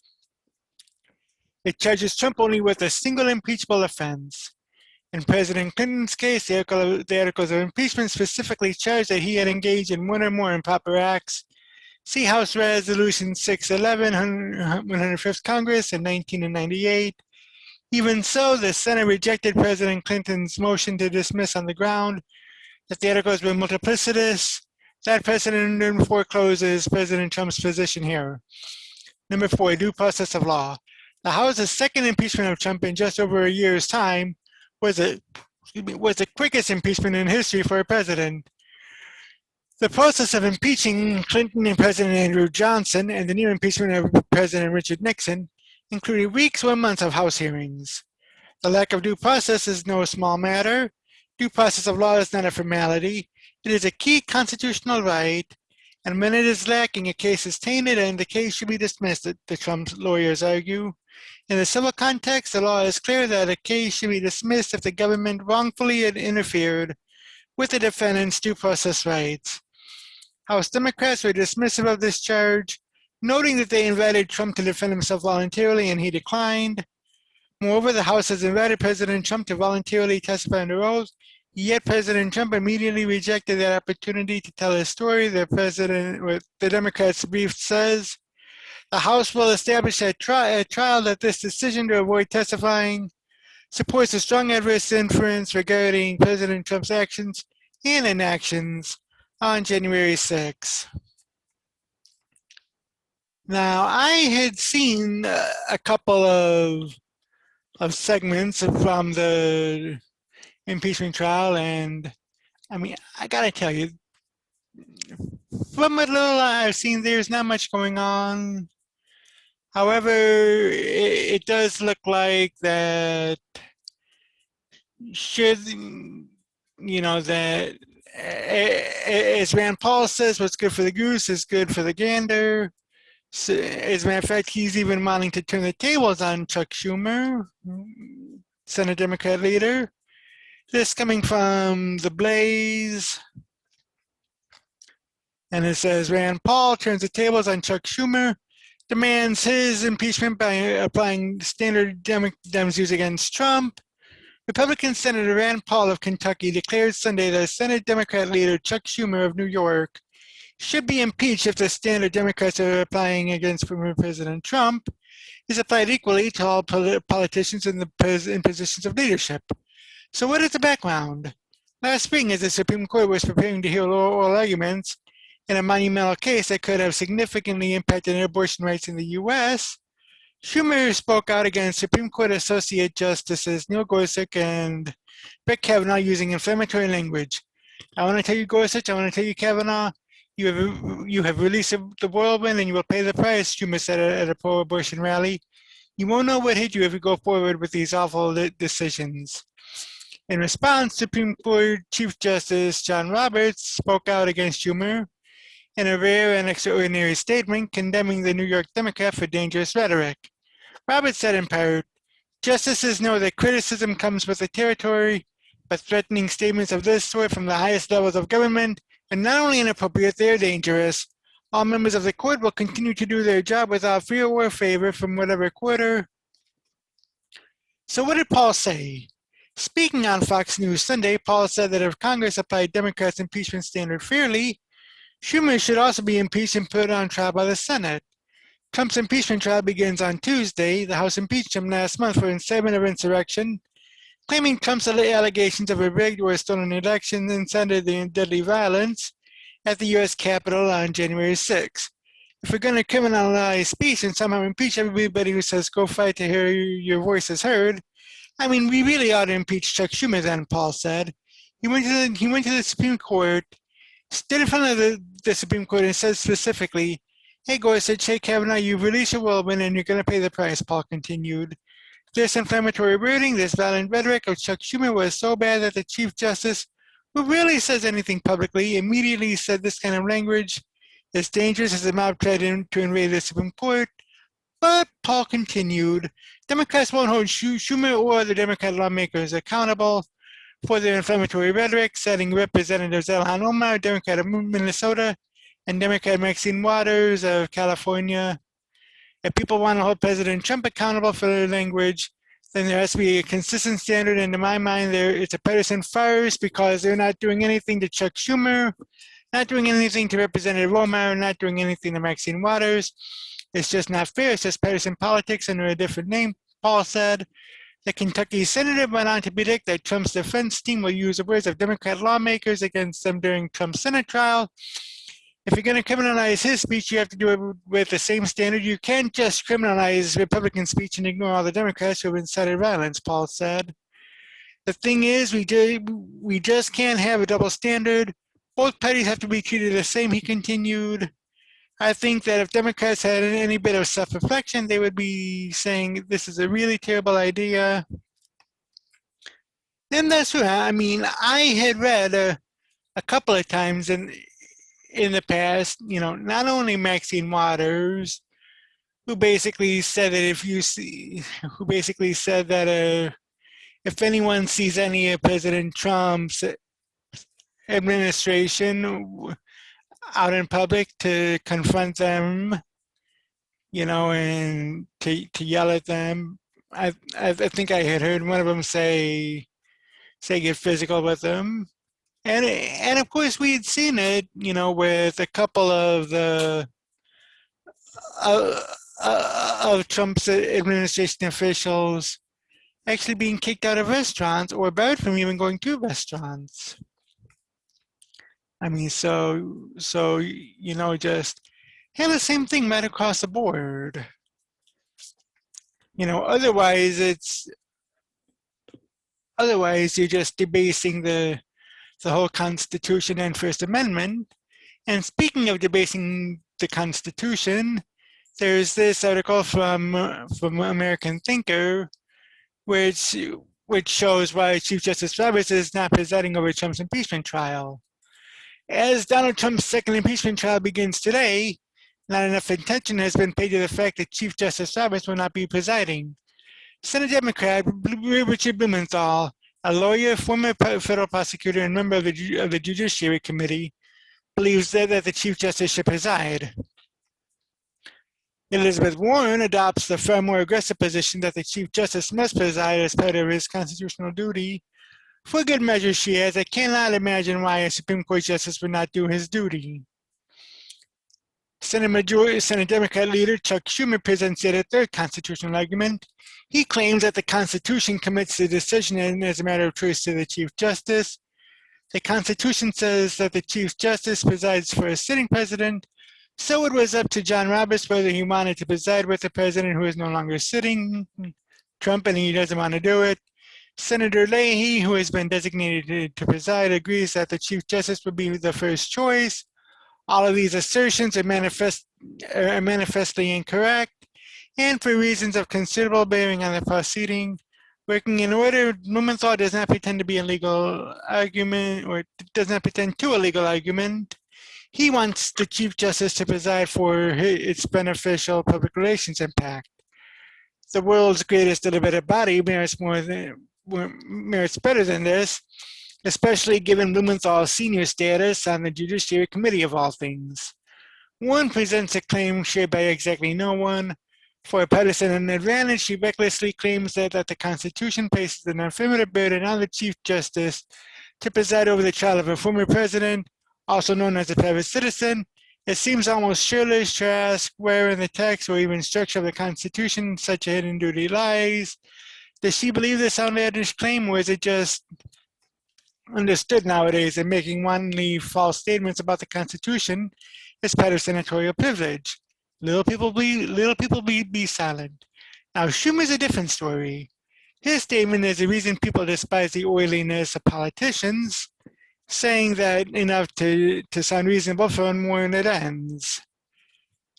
it charges Trump only with a single impeachable offense. In President Clinton's case, the articles of impeachment specifically charge that he had engaged in one or more improper acts. See House Resolution 611, 105th Congress in 1998. Even so, the Senate rejected President Clinton's motion to dismiss on the ground that the articles were multiplicitous. That precedent forecloses President Trump's position here. Number 4, due process of law. The House's second impeachment of Trump in just over a year's time was the quickest impeachment in history for a president. The process of impeaching Clinton and President Andrew Johnson and the near impeachment of President Richard Nixon included weeks or months of House hearings. The lack of due process is no small matter. Due process of law is not a formality. It is a key constitutional right, and when it is lacking, a case is tainted and the case should be dismissed, the Trump lawyers argue. In the civil context, the law is clear that a case should be dismissed if the government wrongfully interfered with the defendant's due process rights. House Democrats were dismissive of this charge, noting that they invited Trump to defend himself voluntarily and he declined. Moreover, the House has invited President Trump to voluntarily testify under oath, yet President Trump immediately rejected that opportunity to tell his story. The Democrats' brief says, the House will establish at trial that this decision to avoid testifying supports a strong adverse inference regarding President Trump's actions and inactions on January 6. Now, I had seen a couple of segments from the impeachment trial, and I mean, I gotta tell you, from what little I've seen, there's not much going on. However, it does look like that should, that as Rand Paul says, what's good for the goose is good for the gander. So, as a matter of fact, he's even wanting to turn the tables on Chuck Schumer, Senate Democrat leader. This coming from The Blaze. And it says, Rand Paul turns the tables on Chuck Schumer, demands his impeachment by applying standard Dems use against Trump. Republican Senator Rand Paul of Kentucky declared Sunday that Senate Democrat leader Chuck Schumer of New York should be impeached if the standard Democrats are applying against former President Trump is applied equally to all politicians in positions of leadership. So what is the background? Last spring, as the Supreme Court was preparing to hear oral arguments in a monumental case that could have significantly impacted abortion rights in the U.S., Schumer spoke out against Supreme Court Associate Justices Neil Gorsuch and Brett Kavanaugh using inflammatory language. I want to tell you, Gorsuch, I want to tell you, Kavanaugh, you have released the whirlwind and you will pay the price, Schumer said at a pro-abortion rally. You won't know what hit you if you go forward with these awful decisions. In response, Supreme Court Chief Justice John Roberts spoke out against Schumer in a rare and extraordinary statement condemning the New York Democrat for dangerous rhetoric. Roberts said in part, Justices know that criticism comes with the territory, but threatening statements of this sort from the highest levels of government are not only inappropriate, they are dangerous. All members of the court will continue to do their job without fear or favor from whatever quarter. So what did Paul say? Speaking on Fox News Sunday, Paul said that if Congress applied Democrats' impeachment standard fairly, Schumer should also be impeached and put on trial by the Senate. Trump's impeachment trial begins on Tuesday. The House impeached him last month for incitement of insurrection, claiming Trump's allegations of a rigged or stolen election incited the deadly violence at the U.S. Capitol on January 6. If we're going to criminalize speech and somehow impeach everybody who says go fight to hear your voice is heard, I mean, we really ought to impeach Chuck Schumer then, Paul said. He went to the Supreme Court, stood in front of the Supreme Court and said specifically, "Hey, Gorsuch, hey, Kavanaugh, you've released your whirlwind and you're going to pay the price," Paul continued. This inflammatory wording, this violent rhetoric of Chuck Schumer was so bad that the Chief Justice, who rarely says anything publicly, immediately said this kind of language is dangerous as the mob tried to invade the Supreme Court. But Paul continued, Democrats won't hold Schumer or the Democrat lawmakers accountable for their inflammatory rhetoric, citing Representatives Ilhan Omar, Democrat of Minnesota, and Democrat Maxine Waters of California. If people want to hold President Trump accountable for their language, then there has to be a consistent standard. And in my mind, it's a partisan farce because they're not doing anything to Chuck Schumer, not doing anything to Representative Omar, not doing anything to Maxine Waters. It's just not fair. It's just partisan politics under a different name, Paul said. The Kentucky senator went on to predict that Trump's defense team will use the words of Democrat lawmakers against them during Trump's Senate trial. If you're going to criminalize his speech, you have to do it with the same standard. You can't just criminalize Republican speech and ignore all the Democrats who have incited violence, Paul said. The thing is, we just can't have a double standard. Both parties have to be treated the same, he continued. I think that if Democrats had any bit of self-reflection, they would be saying this is a really terrible idea. And that's what I mean. I had read a couple of times in the past, not only Maxine Waters, who basically said that if anyone sees any of President Trump's administration out in public, to confront them, and to yell at them. I think I had heard one of them say get physical with them, and of course we had seen it, with a couple of the of Trump's administration officials actually being kicked out of restaurants or barred from even going to restaurants. I mean, so just have the same thing right across the board. Otherwise you're just debasing the whole Constitution and First Amendment. And speaking of debasing the Constitution, there's this article from American Thinker, which shows why Chief Justice Roberts is not presiding over Trump's impeachment trial. As Donald Trump's second impeachment trial begins today, not enough attention has been paid to the fact that Chief Justice Roberts will not be presiding. Senate Democrat Richard Blumenthal, a lawyer, former federal prosecutor, and member of the Judiciary Committee, believes that the Chief Justice should preside. Elizabeth Warren adopts the far more aggressive position that the Chief Justice must preside as part of his constitutional duty. For good measure, she adds, I cannot imagine why a Supreme Court Justice would not do his duty. Senate Democrat leader Chuck Schumer presents yet a third constitutional argument. He claims that the Constitution commits the decision as a matter of choice to the Chief Justice. The Constitution says that the Chief Justice presides for a sitting president, so it was up to John Roberts whether he wanted to preside with the president who is no longer sitting. Trump, and he doesn't want to do it. Senator Leahy, who has been designated to preside, agrees that the Chief Justice would be the first choice. All of these assertions are manifestly incorrect, and for reasons of considerable bearing on the proceeding, working in order, Blumenthal does not pretend to be a legal argument, or does not pretend to a legal argument. He wants the Chief Justice to preside for its beneficial public relations impact. The world's greatest deliberative body merits better than this, especially given Blumenthal's senior status on the Judiciary Committee of all things. One presents a claim shared by exactly no one. For a partisan advantage, she recklessly claims that the Constitution places an affirmative burden on the Chief Justice to preside over the trial of a former president, also known as a private citizen. It seems almost churlish to ask where in the text or even structure of the Constitution such a hidden duty lies. Does she believe this outlandish claim, or is it just understood nowadays that making wantonly false statements about the Constitution is part of senatorial privilege? Little people be silent. Now, Schumer's a different story. His statement is the reason people despise the oiliness of politicians, saying that enough to sound reasonable for one more than it ends.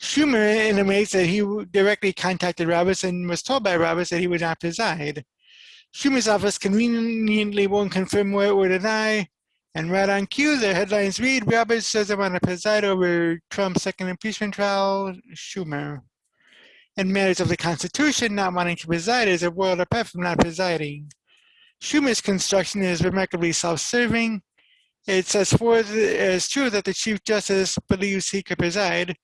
Schumer intimates that he directly contacted Roberts and was told by Roberts that he would not preside. Schumer's office conveniently won't confirm or deny, and right on cue, the headlines read, Roberts says they want to preside over Trump's second impeachment trial, Schumer. In matters of the Constitution, not wanting to preside is a world apart from not presiding. Schumer's construction is remarkably self-serving. It sets forth as true that the Chief Justice believes he could preside,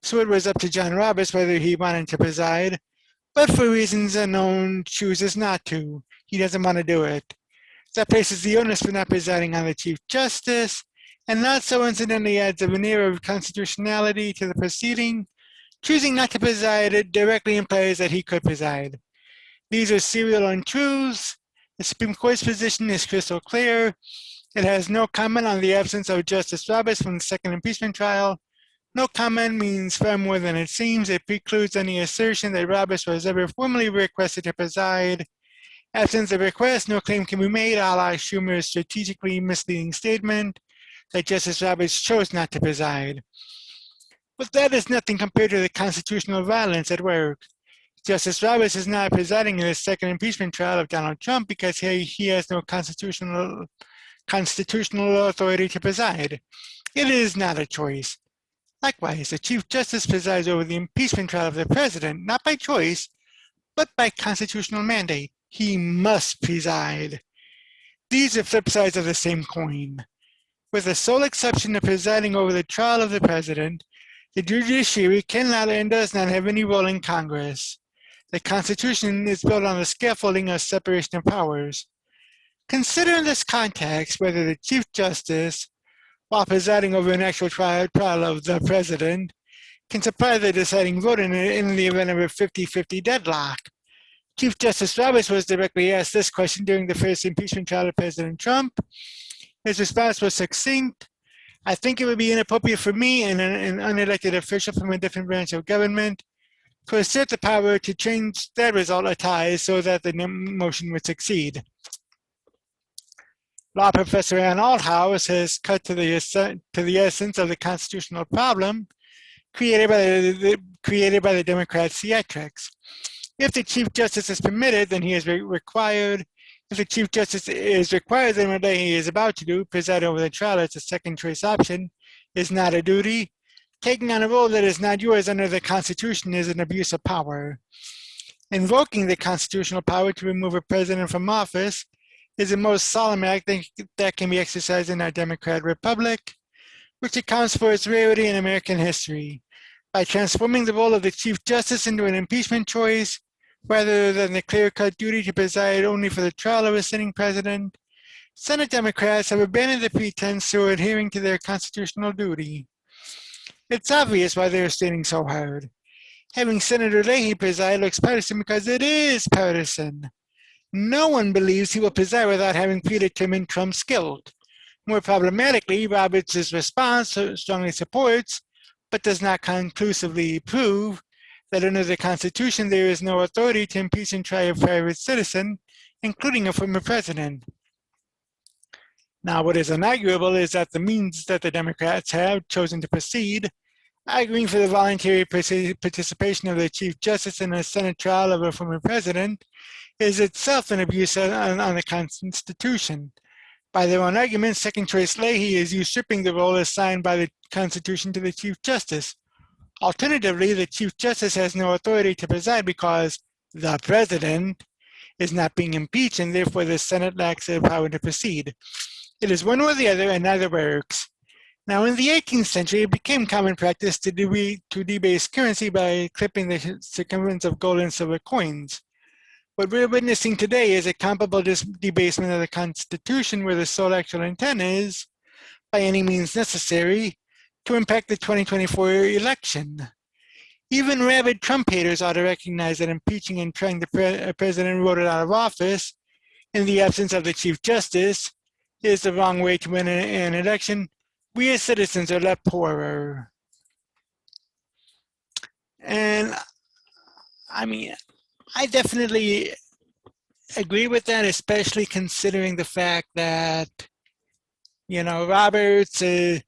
so it was up to John Roberts whether he wanted to preside, but for reasons unknown, chooses not to. He doesn't want to do it. That places the onus for not presiding on the Chief Justice, and not so incidentally adds a veneer of constitutionality to the proceeding. Choosing not to preside, it directly implies that he could preside. These are serial untruths. The Supreme Court's position is crystal clear. It has no comment on the absence of Justice Roberts from the second impeachment trial. No comment means far more than it seems. It precludes any assertion that Roberts was ever formally requested to preside. Absent the request, no claim can be made, a la Schumer's strategically misleading statement that Justice Roberts chose not to preside. But that is nothing compared to the constitutional violence at work. Justice Roberts is not presiding in the second impeachment trial of Donald Trump because he has no constitutional authority to preside. It is not a choice. Likewise, the Chief Justice presides over the impeachment trial of the president, not by choice, but by constitutional mandate. He must preside. These are flip sides of the same coin. With the sole exception of presiding over the trial of the president, the judiciary cannot and does not have any role in Congress. The Constitution is built on the scaffolding of separation of powers. Consider in this context whether the Chief Justice, while presiding over an actual trial of the president, can supply the deciding vote in the event of a 50-50 deadlock. Chief Justice Roberts was directly asked this question during the first impeachment trial of President Trump. His response was succinct. I think it would be inappropriate for me, an unelected official from a different branch of government, to assert the power to change that result a tie so that the motion would succeed. Law professor Ann Althouse has cut to the essence of the constitutional problem created by the Democrats' theatrics. If the Chief Justice is permitted, then he is required. If the Chief Justice is required, then what he is about to do, preside over the trial as a second choice option, is not a duty. Taking on a role that is not yours under the Constitution is an abuse of power. Invoking the constitutional power to remove a president from office is the most solemn act that can be exercised in our democratic republic, which accounts for its rarity in American history. By transforming the role of the Chief Justice into an impeachment choice, rather than the clear-cut duty to preside only for the trial of a sitting president, Senate Democrats have abandoned the pretense to adhering to their constitutional duty. It's obvious why they're standing so hard. Having Senator Leahy preside looks partisan because it is partisan. No one believes he will preside without having predetermined Trump's guilt. More problematically, Roberts' response strongly supports, but does not conclusively prove, that under the Constitution there is no authority to impeach and try a private citizen, including a former president. Now, what is unarguable is that the means that the Democrats have chosen to proceed, arguing for the voluntary participation of the Chief Justice in a Senate trial of a former president, is itself an abuse on the Constitution. By their own argument, second choice Leahy is usurping the role assigned by the Constitution to the Chief Justice. Alternatively, the Chief Justice has no authority to preside because the president is not being impeached, and therefore the Senate lacks the power to proceed. It is one or the other, and neither works. Now, in the 18th century, it became common practice to debase currency by clipping the circumference of gold and silver coins. What we're witnessing today is a comparable debasement of the Constitution, where the sole actual intent is, by any means necessary, to impact the 2024 election. Even rabid Trump haters ought to recognize that impeaching and trying the president voted out of office in the absence of the Chief Justice is the wrong way to win an election. We as citizens are left poorer. And I mean, I definitely agree with that, especially considering the fact that, Roberts, I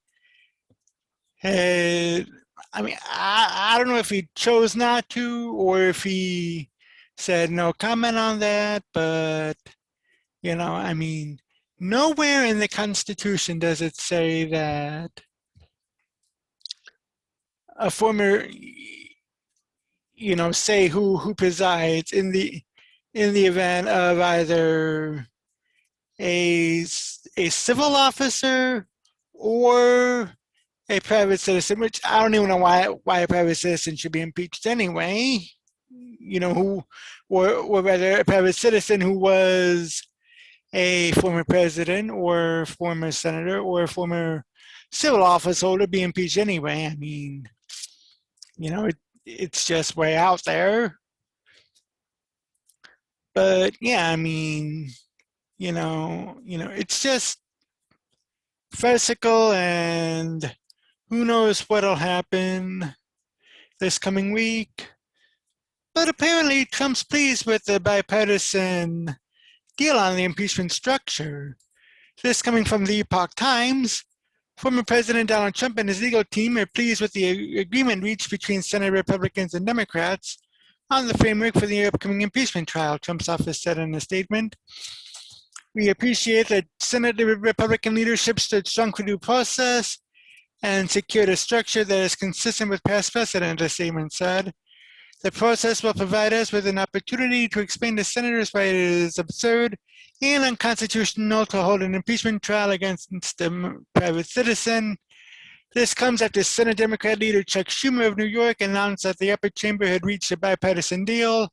don't know if he chose not to or if he said no comment on that, but, nowhere in the Constitution does it say that a former, say who presides in the event of either a civil officer or a private citizen, which I don't even know why a private citizen should be impeached anyway. Or rather a private citizen who was a former president or former senator or former civil office holder be impeached anyway. I mean, it's just way out there. But yeah, I mean, it's just farcical, and who knows what'll happen this coming week. But apparently Trump's pleased with the bipartisan deal on the impeachment structure. This coming from the Epoch Times. Former President Donald Trump and his legal team are pleased with the agreement reached between Senate Republicans and Democrats on the framework for the upcoming impeachment trial, Trump's office said in a statement. We appreciate that Senate Republican leadership stood strong for due process and secured a structure that is consistent with past precedent, the statement said. The process will provide us with an opportunity to explain to senators why it is absurd and unconstitutional to hold an impeachment trial against a private citizen. This comes after Senate Democrat leader Chuck Schumer of New York announced that the upper chamber had reached a bipartisan deal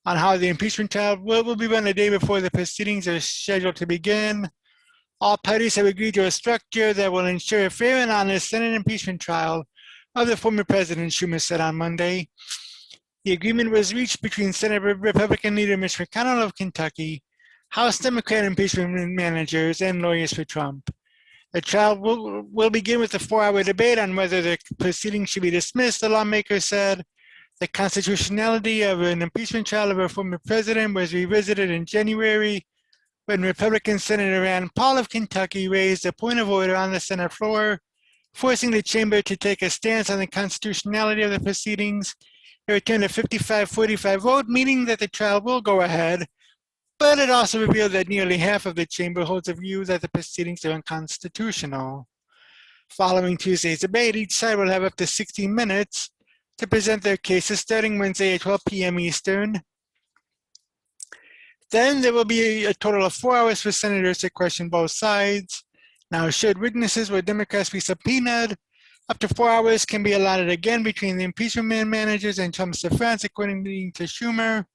on how the impeachment trial will be run a day before the proceedings are scheduled to begin. All parties have agreed to a structure that will ensure a fair and honest Senate impeachment trial of the former president, Schumer said on Monday. The agreement was reached between Senate Republican leader Mitch McConnell of Kentucky, House Democrat impeachment managers, and lawyers for Trump. The trial will begin with a 4-hour debate on whether the proceedings should be dismissed, the lawmakers said. The constitutionality of an impeachment trial of a former president was revisited in January when Republican Senator Rand Paul of Kentucky raised a point of order on the Senate floor, forcing the chamber to take a stance on the constitutionality of the proceedings. It returned a 55-45 vote, meaning that the trial will go ahead, but it also revealed that nearly half of the chamber holds a view that the proceedings are unconstitutional. Following Tuesday's debate, each side will have up to 60 minutes to present their cases starting Wednesday at 12 p.m. Eastern. Then there will be a total of 4 hours for senators to question both sides. Now, should witnesses or Democrats be subpoenaed, up to 4 hours can be allotted again between the impeachment managers and Trump's defense, according to Schumer.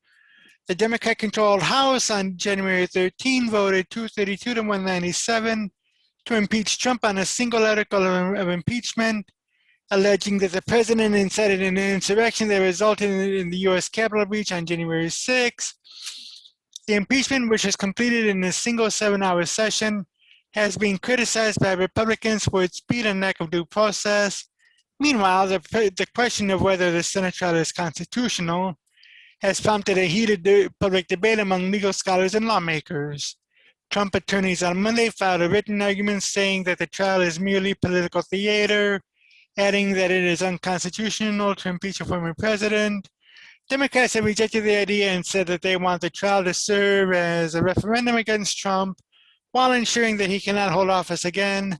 The Democrat-controlled House on January 13 voted 232 to 197 to impeach Trump on a single article of impeachment, alleging that the president incited an insurrection that resulted in the U.S. Capitol breach on January 6. The impeachment, which was completed in a single 7-hour session, has been criticized by Republicans for its speed and lack of due process. Meanwhile, the question of whether the Senate trial is constitutional has prompted a heated public debate among legal scholars and lawmakers. Trump attorneys on Monday filed a written argument saying that the trial is merely political theater, adding that it is unconstitutional to impeach a former president. Democrats have rejected the idea and said that they want the trial to serve as a referendum against Trump while ensuring that he cannot hold office again.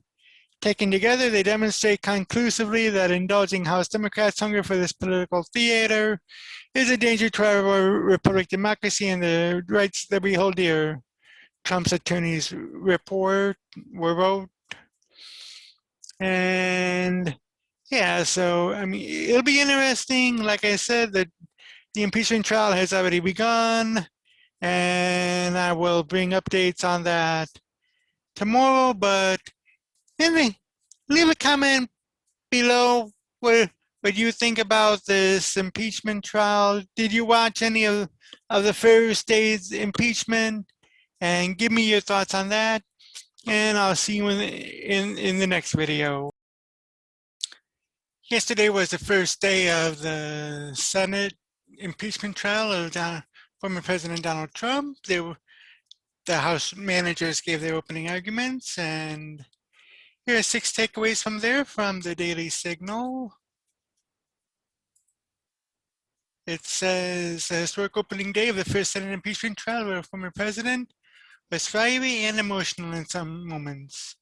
Taken together, they demonstrate conclusively that indulging House Democrats' hunger for this political theater is a danger to our republic democracy and the rights that we hold dear. Trump's attorneys wrote. And yeah, so I mean, it'll be interesting. Like I said, that the impeachment trial has already begun, and I will bring updates on that tomorrow. But anyway, leave a comment below what you think about this impeachment trial. Did you watch any of the first day's impeachment? And give me your thoughts on that. And I'll see you in the next video. Yesterday was the first day of the Senate impeachment trial of former President Donald Trump. The House managers gave their opening arguments, and here are 6 takeaways from there from the Daily Signal. It says the historic opening day of the first Senate impeachment trial of a former president was fiery and emotional in some moments.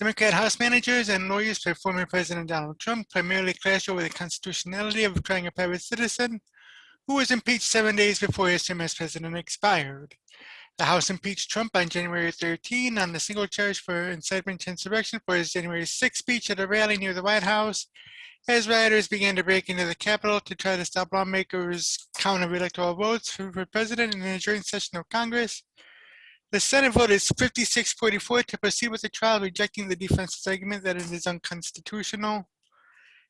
Democrat House managers and lawyers for former President Donald Trump primarily clashed over the constitutionality of trying a private citizen who was impeached 7 days before his term as president expired. The House impeached Trump on January 13 on the single charge for incitement to insurrection for his January 6 speech at a rally near the White House, as rioters began to break into the Capitol to try to stop lawmakers' count of electoral votes for president in a joint session of Congress. The Senate voted 56-44 to proceed with the trial, rejecting the defense's argument that it is unconstitutional.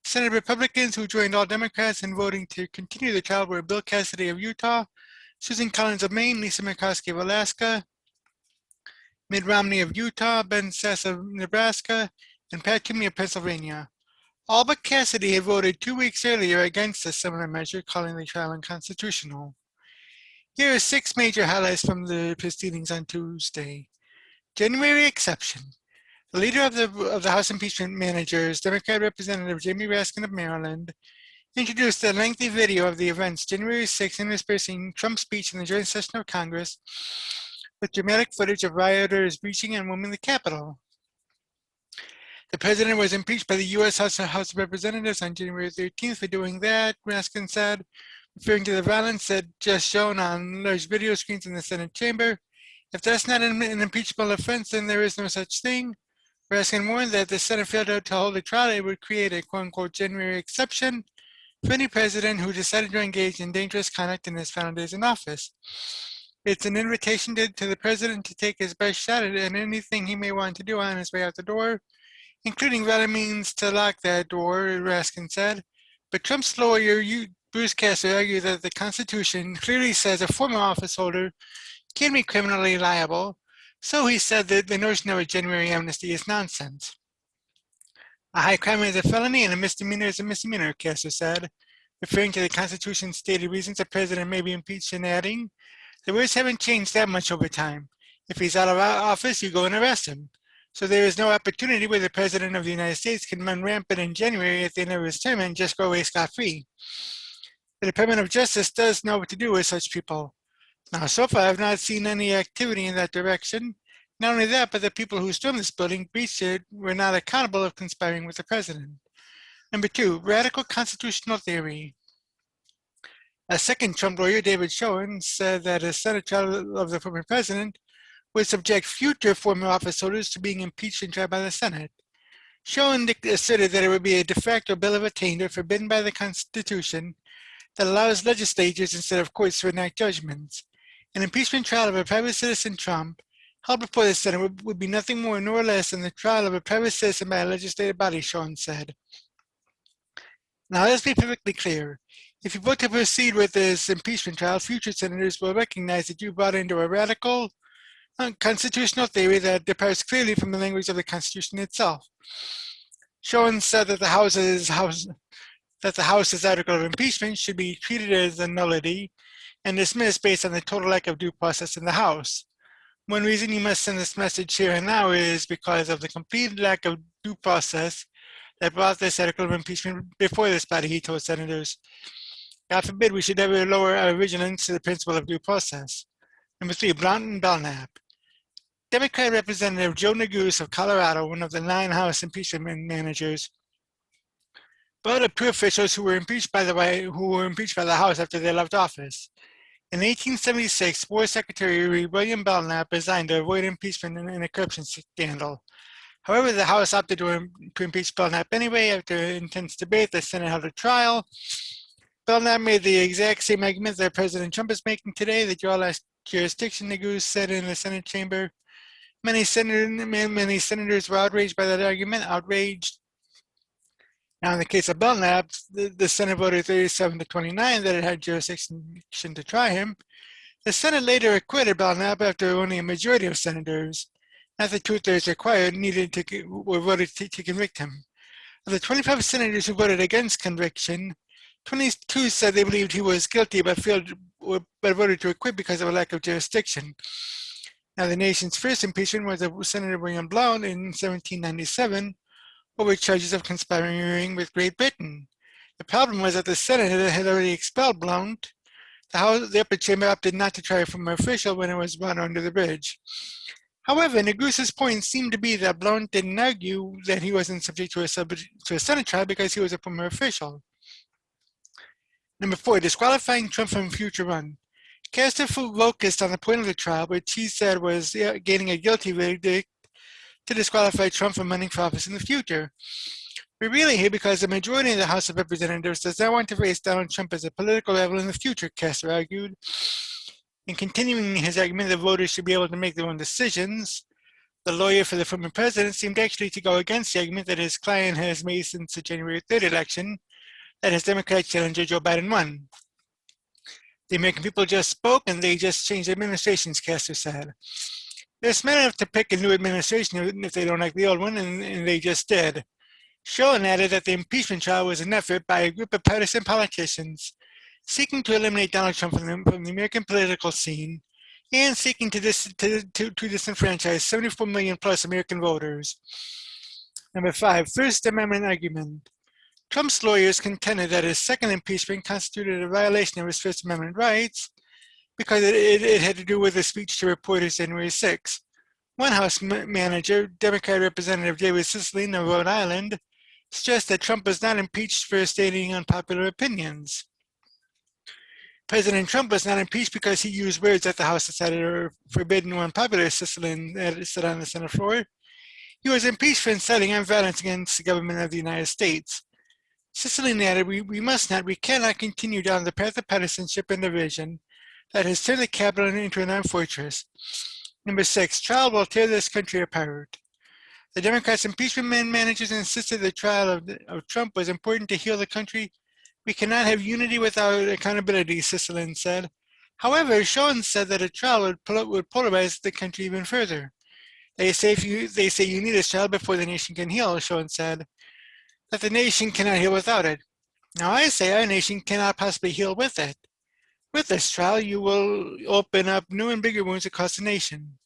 Senate Republicans who joined all Democrats in voting to continue the trial were Bill Cassidy of Utah, Susan Collins of Maine, Lisa Murkowski of Alaska, Mitt Romney of Utah, Ben Sasse of Nebraska, and Pat Toomey of Pennsylvania. All but Cassidy had voted 2 weeks earlier against a similar measure, calling the trial unconstitutional. Here are 6 major highlights from the proceedings on Tuesday. January exception. The leader of the House impeachment managers, Democrat Representative Jamie Raskin of Maryland, introduced a lengthy video of the events January 6 interspersing Trump's speech in the joint session of Congress with dramatic footage of rioters breaching and warming the Capitol. The president was impeached by the U.S. House of Representatives on January 13th for doing that, Raskin said, referring to the violence that just shown on large video screens in the Senate chamber. If that's not an impeachable offense, then there is no such thing. Raskin warned that if the Senate failed to hold a trial, it would create a quote-unquote January exception for any president who decided to engage in dangerous conduct in his final days in office. It's an invitation to the president to take his best shot at anything he may want to do on his way out the door, including violent means to lock that door, Raskin said. But Trump's lawyer, Bruce Castor, argued that the Constitution clearly says a former office holder can be criminally liable, so he said that the notion of a January amnesty is nonsense. A high crime is a felony and a misdemeanor is a misdemeanor, Castor said, referring to the Constitution's stated reasons a president may be impeached and adding, the words haven't changed that much over time. If he's out of office, you go and arrest him. So there is no opportunity where the President of the United States can run rampant in January at the end of his term and just go away scot-free. The Department of Justice does know what to do with such people. Now, so far, I've not seen any activity in that direction. Not only that, but the people who stormed this building, breached it, were not accountable of conspiring with the president. Number 2, radical constitutional theory. A second Trump lawyer, David Schoen, said that a Senate trial of the former president would subject future former office holders to being impeached and tried by the Senate. Schoen asserted that it would be a de facto bill of attainder forbidden by the Constitution that allows legislatures instead of courts to enact judgments. An impeachment trial of a private citizen, Trump, held before the Senate would be nothing more nor less than the trial of a private citizen by a legislative body, Schoen said. Now let's be perfectly clear. If you vote to proceed with this impeachment trial, future senators will recognize that you brought into a radical constitutional theory that departs clearly from the language of the Constitution itself. Schoen said that the House's article of impeachment should be treated as a nullity and dismissed based on the total lack of due process in the House. One reason you must send this message here and now is because of the complete lack of due process that brought this article of impeachment before this body, he told senators. God forbid we should ever lower our vigilance to the principle of due process. Number 3, Blount and Belknap. Democrat Representative Joe Neguse of Colorado, one of the 9 House impeachment managers, brought up 2 officials who were impeached by the House after they left office. In 1876, War Secretary William Belknap resigned to avoid impeachment in a corruption scandal. However, the House opted to impeach Belknap anyway. After intense debate, the Senate held a trial. Belknap made the exact same argument that President Trump is making today, that you all last jurisdiction, Neguse said in the Senate chamber. Many senators were outraged by that argument, Now, in the case of Belknap, the Senate voted 37 to 29 that it had jurisdiction to try him. The Senate later acquitted Belknap after only a majority of senators, not the 2/3 required, were voted to convict him. Of the 25 senators who voted against conviction, 22 said they believed he was guilty but voted to acquit because of a lack of jurisdiction. Now, the nation's first impeachment was of Senator William Bulow in 1797 over charges of conspiring with Great Britain. The problem was that the Senate had already expelled Bulow. The upper chamber opted not to try a former official when it was brought under the bridge. However, Neguse's point seemed to be that Blount didn't argue that he wasn't subject to a Senate trial because he was a former official. Number 4, disqualifying Trump from future run. Castor focused on the point of the trial, which he said was gaining a guilty verdict to disqualify Trump from running for office in the future. We're really here because the majority of the House of Representatives does not want to face Donald Trump as a political rival in the future, Castor argued. In continuing his argument that voters should be able to make their own decisions, the lawyer for the former president seemed actually to go against the argument that his client has made since the January 3rd election, that his Democrat challenger Joe Biden won. The American people just spoke and they just changed administrations, Castor said. They're smart enough to pick a new administration if they don't like the old one, and they just did. Schoen added that the impeachment trial was an effort by a group of partisan politicians seeking to eliminate Donald Trump from the American political scene and seeking to disenfranchise 74 million plus American voters. Number 5, First Amendment argument. Trump's lawyers contended that his second impeachment constituted a violation of his First Amendment rights because it had to do with a speech to reporters January 6. One House manager, Democrat Representative David Cicilline of Rhode Island, stressed that Trump was not impeached for stating unpopular opinions. President Trump was not impeached because he used words that the House decided are forbidden or unpopular, Cicilline said on the Senate floor. He was impeached for inciting violence against the government of the United States. Cicilline added, we cannot continue down the path of partisanship and division that has turned the Capitol into an armed fortress. Number 6, trial will tear this country apart. The Democrats' impeachment managers insisted the trial of Trump was important to heal the country. We cannot have unity without accountability, Cicilline said. However, Schoen said that a trial would polarize the country even further. They say you need a trial before the nation can heal, Schoen said. That the nation cannot heal without it. Now I say our nation cannot possibly heal with it. With this trial, you will open up new and bigger wounds across the nation.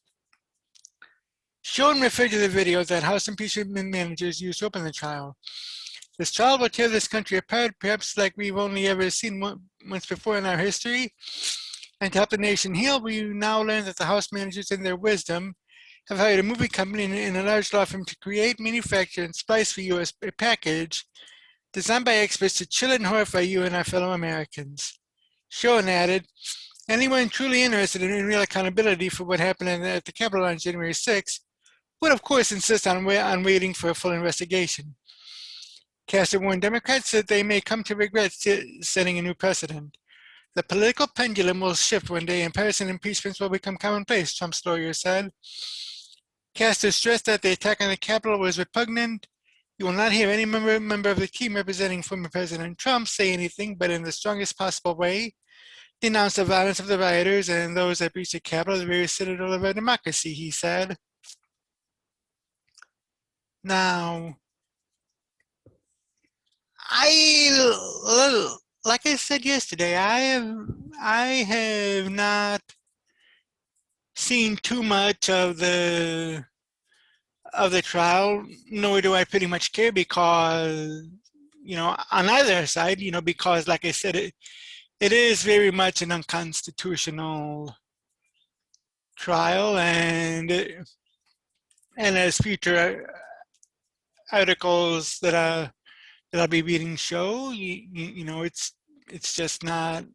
Schoen referred to the video that House impeachment managers used to open the trial. This trial will tear this country apart, perhaps like we've only ever seen once before in our history. And to help the nation heal, we now learn that the House managers, in their wisdom, have hired a movie company and a large law firm to create, manufacture, and splice for you a package designed by experts to chill and horrify you and our fellow Americans. Schoen added, anyone truly interested in real accountability for what happened at the Capitol on January 6th would, of course, insist on waiting for a full investigation. Castor warned Democrats that they may come to regret setting a new precedent. The political pendulum will shift one day and partisan impeachments will become commonplace, Trump's lawyer said. Castor stressed that the attack on the Capitol was repugnant. You will not hear any member of the team representing former President Trump say anything but in the strongest possible way denounce the violence of the rioters and those that breached the Capitol, the very citadel of our democracy, he said. Now, like I said yesterday, I have not seen too much of the trial, nor do I pretty much care because, on either side, because like I said, it is very much an unconstitutional trial, and as future articles that I'll be reading show, you know, it's just not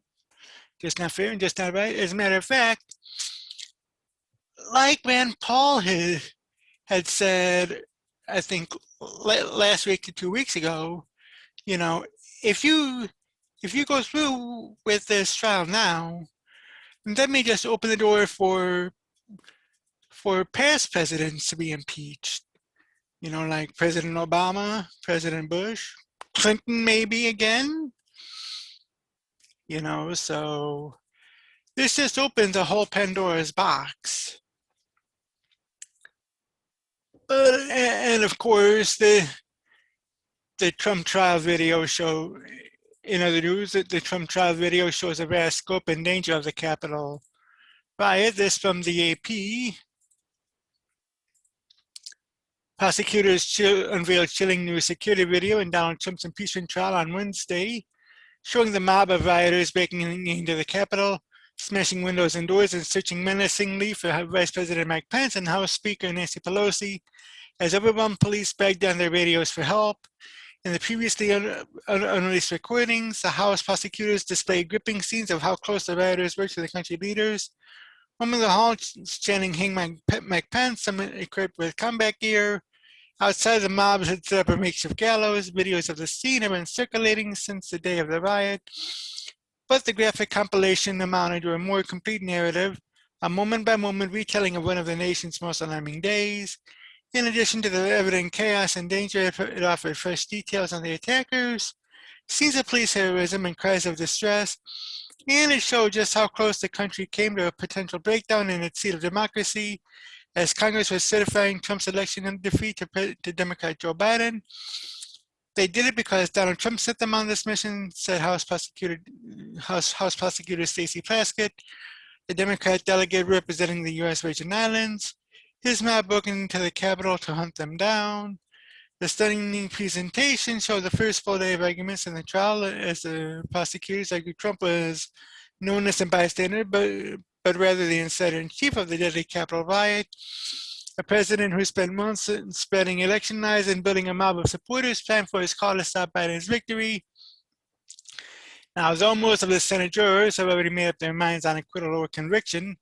fair and just not right. As a matter of fact, like Rand Paul had said, I think last week or 2 weeks ago, you know, if you go through with this trial now, that may just open the door for past presidents to be impeached. You know, like President Obama, President Bush, Clinton maybe again. You know, so this just opens a whole Pandora's box. And of course, the Trump trial video show, in other news, the Trump trial video shows a vast scope and danger of the Capitol riot. This from the AP. Prosecutors unveiled chilling new security video in Donald Trump's impeachment trial on Wednesday, showing the mob of rioters breaking into the Capitol, smashing windows and doors, and searching menacingly for Vice President Mike Pence and House Speaker Nancy Pelosi, as overwhelmed police begged on their radios for help. In the previously unreleased recordings, the House prosecutors displayed gripping scenes of how close the rioters were to the country leaders. One in the hall chanting "Hang Mike Pence," some equipped with combat gear. Outside, the mob had set up a makeshift gallows. Videos of the scene have been circulating since the day of the riot. But the graphic compilation amounted to a more complete narrative, a moment-by-moment retelling of one of the nation's most alarming days. In addition to the evident chaos and danger, it offered fresh details on the attackers, scenes of police heroism and cries of distress, and it showed just how close the country came to a potential breakdown in its seat of democracy, as Congress was certifying Trump's election defeat to Democrat Joe Biden. They did it because Donald Trump sent them on this mission, said House Prosecutor Stacey Plaskett, the Democrat delegate representing the U.S. Virgin Islands. His mob broke into the Capitol to hunt them down. The stunning presentation showed the first full day of arguments in the trial, as the prosecutors argued Trump was no innocent bystander, but rather the insider-in-chief of the deadly Capitol riot, a president who spent months spreading election lies and building a mob of supporters planned for his call to stop Biden's victory. Now, though most of the Senate jurors have already made up their minds on acquittal or conviction,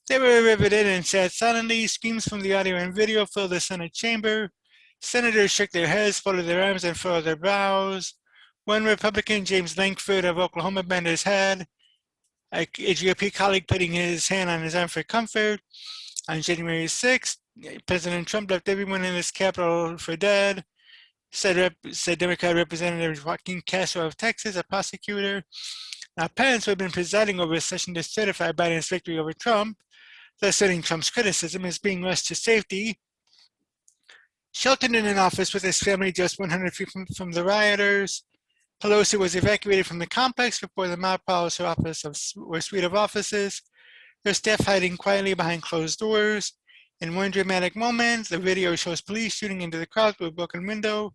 they were riveted and sat silently. Screams from the audio and video filled the Senate chamber. Senators shook their heads, folded their arms, and furrowed their brows. One Republican, James Lankford of Oklahoma, bent his head, a GOP colleague putting his hand on his arm for comfort. On January 6th, President Trump left everyone in his Capitol for dead, said Democrat Representative Joaquin Castro of Texas, a prosecutor. Now, Pence, who had been presiding over a session to certify Biden's victory over Trump, thus citing Trump's criticism, is being rushed to safety, sheltered in an office with his family just 100 feet from the rioters. Pelosi was evacuated from the complex before the mob prowls her office or suite of offices, her staff hiding quietly behind closed doors. In one dramatic moment, the video shows police shooting into the crowd through a broken window,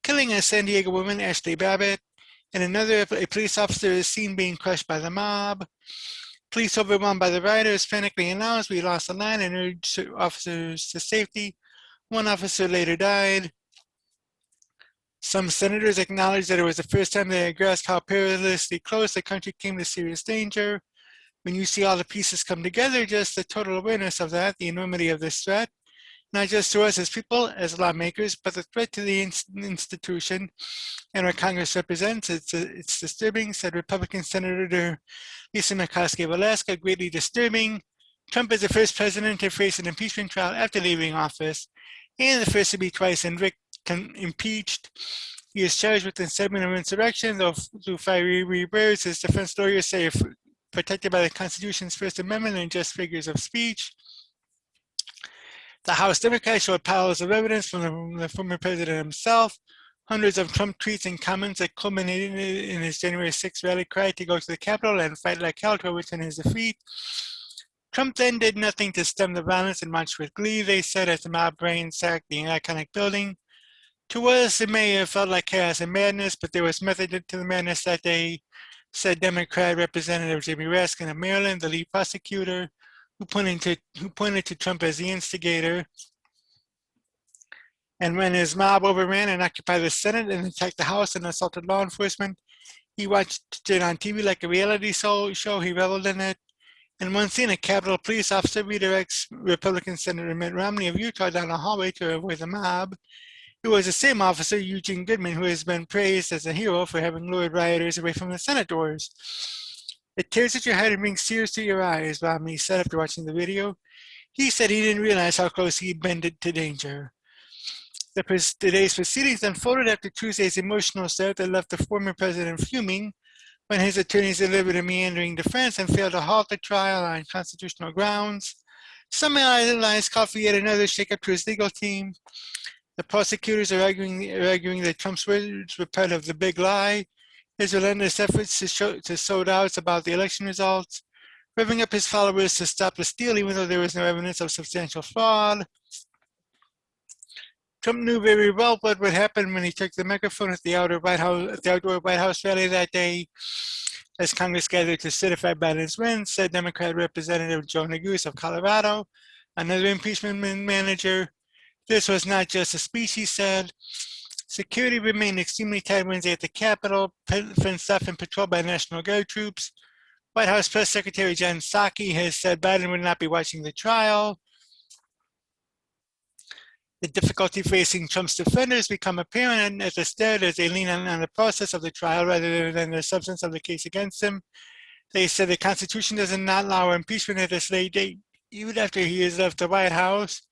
killing a San Diego woman, Ashley Babbitt. In another, a police officer is seen being crushed by the mob. Police, overwhelmed by the rioters, frantically announced, "We lost the line," and urged officers to safety. One officer later died. Some senators acknowledged that it was the first time they had grasped how perilously close the country came to serious danger. When you see all the pieces come together, just the total awareness of that, the enormity of this threat, not just to us as people, as lawmakers, but the threat to the institution and what Congress represents, it's disturbing, said Republican Senator Lisa Murkowski of Alaska, greatly disturbing. Trump is the first president to face an impeachment trial after leaving office, and the first to be twice impeached. He is charged with incitement of insurrection, though through fiery words, his defense lawyers say protected by the Constitution's First Amendment and just figures of speech. The House Democrats showed piles of evidence from the former president himself, hundreds of Trump tweets and comments that culminated in his January 6th rally cry to go to the Capitol and fight like hell to overturn his defeat. Trump then did nothing to stem the violence and marched with glee, they said, as the mob ransacked the iconic building. To us, it may have felt like chaos and madness, but there was method to the madness that day, said Democrat Representative Jamie Raskin of Maryland, the lead prosecutor, who pointed to Trump as the instigator. And when his mob overran and occupied the Senate and attacked the House and assaulted law enforcement, he watched it on TV like a reality show. He reveled in it. In one scene, a Capitol police officer redirects Republican Senator Mitt Romney of Utah down a hallway to avoid the mob. It was the same officer, Eugene Goodman, who has been praised as a hero for having lured rioters away from the Senate doors. "It tears at your head and brings tears to your eyes," Romney said after watching the video. He said he didn't realize how close he'd been to danger. Today's proceedings unfolded after Tuesday's emotional start that left the former president fuming when his attorneys delivered a meandering defense and failed to halt the trial on constitutional grounds. Some allies called for yet another shakeup to his legal team. The prosecutors are arguing that Trump's words were part of the big lie, his relentless efforts to sow doubts about the election results, revving up his followers to stop the steal even though there was no evidence of substantial fraud. Trump knew very well what would happen when he took the microphone at the outdoor White House rally that day. As Congress gathered to certify Biden's win, said Democrat Representative Joe Neguse of Colorado, another impeachment manager. This was not just a speech, he said. Security remained extremely tight Wednesday at the Capitol, fenced off and patrolled by National Guard troops. White House Press Secretary Jen Psaki has said Biden would not be watching the trial. The difficulty facing Trump's defenders become apparent at the start as they lean on the process of the trial rather than the substance of the case against him. They said the Constitution does not allow impeachment at this late date, even after he has left the White House.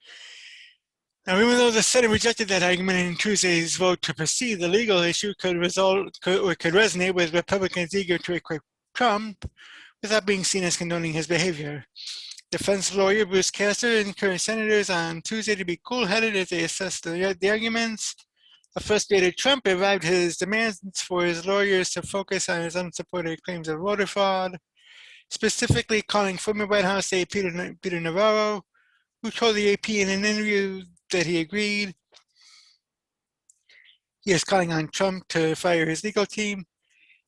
Now, even though the Senate rejected that argument in Tuesday's vote to proceed, the legal issue could resonate with Republicans eager to acquit Trump without being seen as condoning his behavior. Defense lawyer Bruce Castor encouraged senators on Tuesday to be cool-headed as they assessed the arguments. A frustrated Trump revived his demands for his lawyers to focus on his unsupported claims of voter fraud, specifically calling former White House aide Peter Navarro, who told the AP in an interview that he agreed. He is calling on Trump to fire his legal team.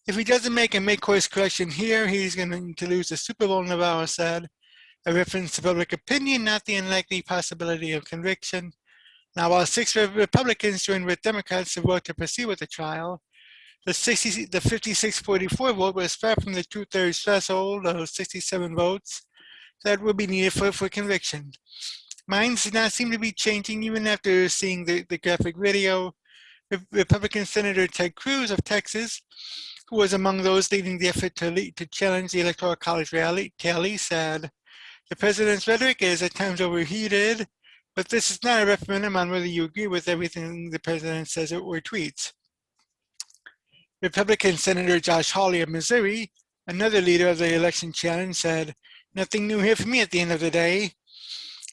If he doesn't make a course correction here, he's going to lose the Super Bowl, Navarro said. A reference to public opinion, not the unlikely possibility of conviction. Now, while 6 Republicans joined with Democrats to vote to proceed with the trial, the 56-44 vote was far from the 2/3 threshold of 67 votes that would be needed for conviction. Minds did not seem to be changing even after seeing the graphic video. Republican Senator Ted Cruz of Texas, who was among those leading the effort to challenge the Electoral College tally, said, "The president's rhetoric is at times overheated, but this is not a referendum on whether you agree with everything the president says or tweets." Republican Senator Josh Hawley of Missouri, another leader of the election challenge, said, "Nothing new here for me at the end of the day.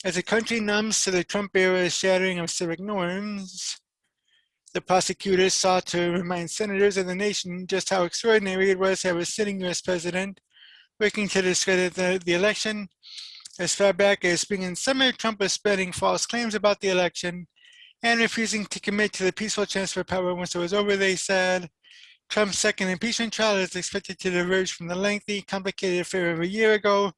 As the country numbs to the Trump era shattering of civic norms, the prosecutors sought to remind senators and the nation just how extraordinary it was to have a sitting U.S. president working to discredit the election. As far back as spring and summer, Trump was spreading false claims about the election and refusing to commit to the peaceful transfer of power once it was over," they said. Trump's second impeachment trial is expected to diverge from the lengthy, complicated affair of a year ago.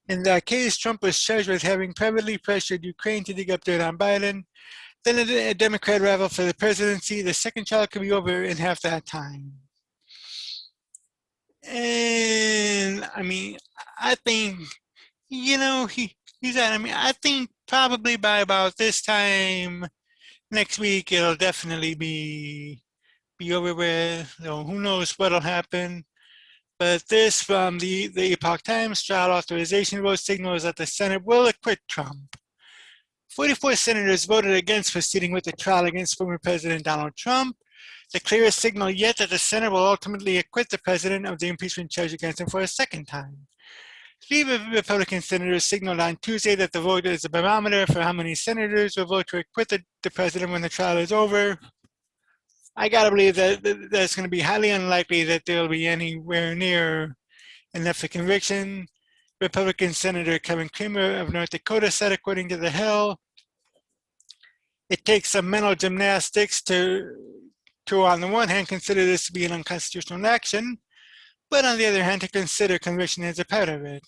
In that case, Trump was charged with having privately pressured Ukraine to dig up dirt on Biden. Then a Democrat rival for the presidency. The second trial could be over in half that time. And I mean, I think, I think probably by about this time next week, it'll definitely be over with. Who knows what'll happen. But this from the Epoch Times, trial authorization vote signals that the Senate will acquit Trump. 44 senators voted against proceeding with the trial against former President Donald Trump, the clearest signal yet that the Senate will ultimately acquit the president of the impeachment charge against him for a second time. 3 Republican senators signaled on Tuesday that the vote is a barometer for how many senators will vote to acquit the president when the trial is over. I gotta believe that it's going to be highly unlikely that there will be anywhere near enough for conviction. Republican Senator Kevin Cramer of North Dakota said, according to The Hill, "It takes some mental gymnastics to on the one hand, consider this to be an unconstitutional action, but on the other hand, to consider conviction as a part of it.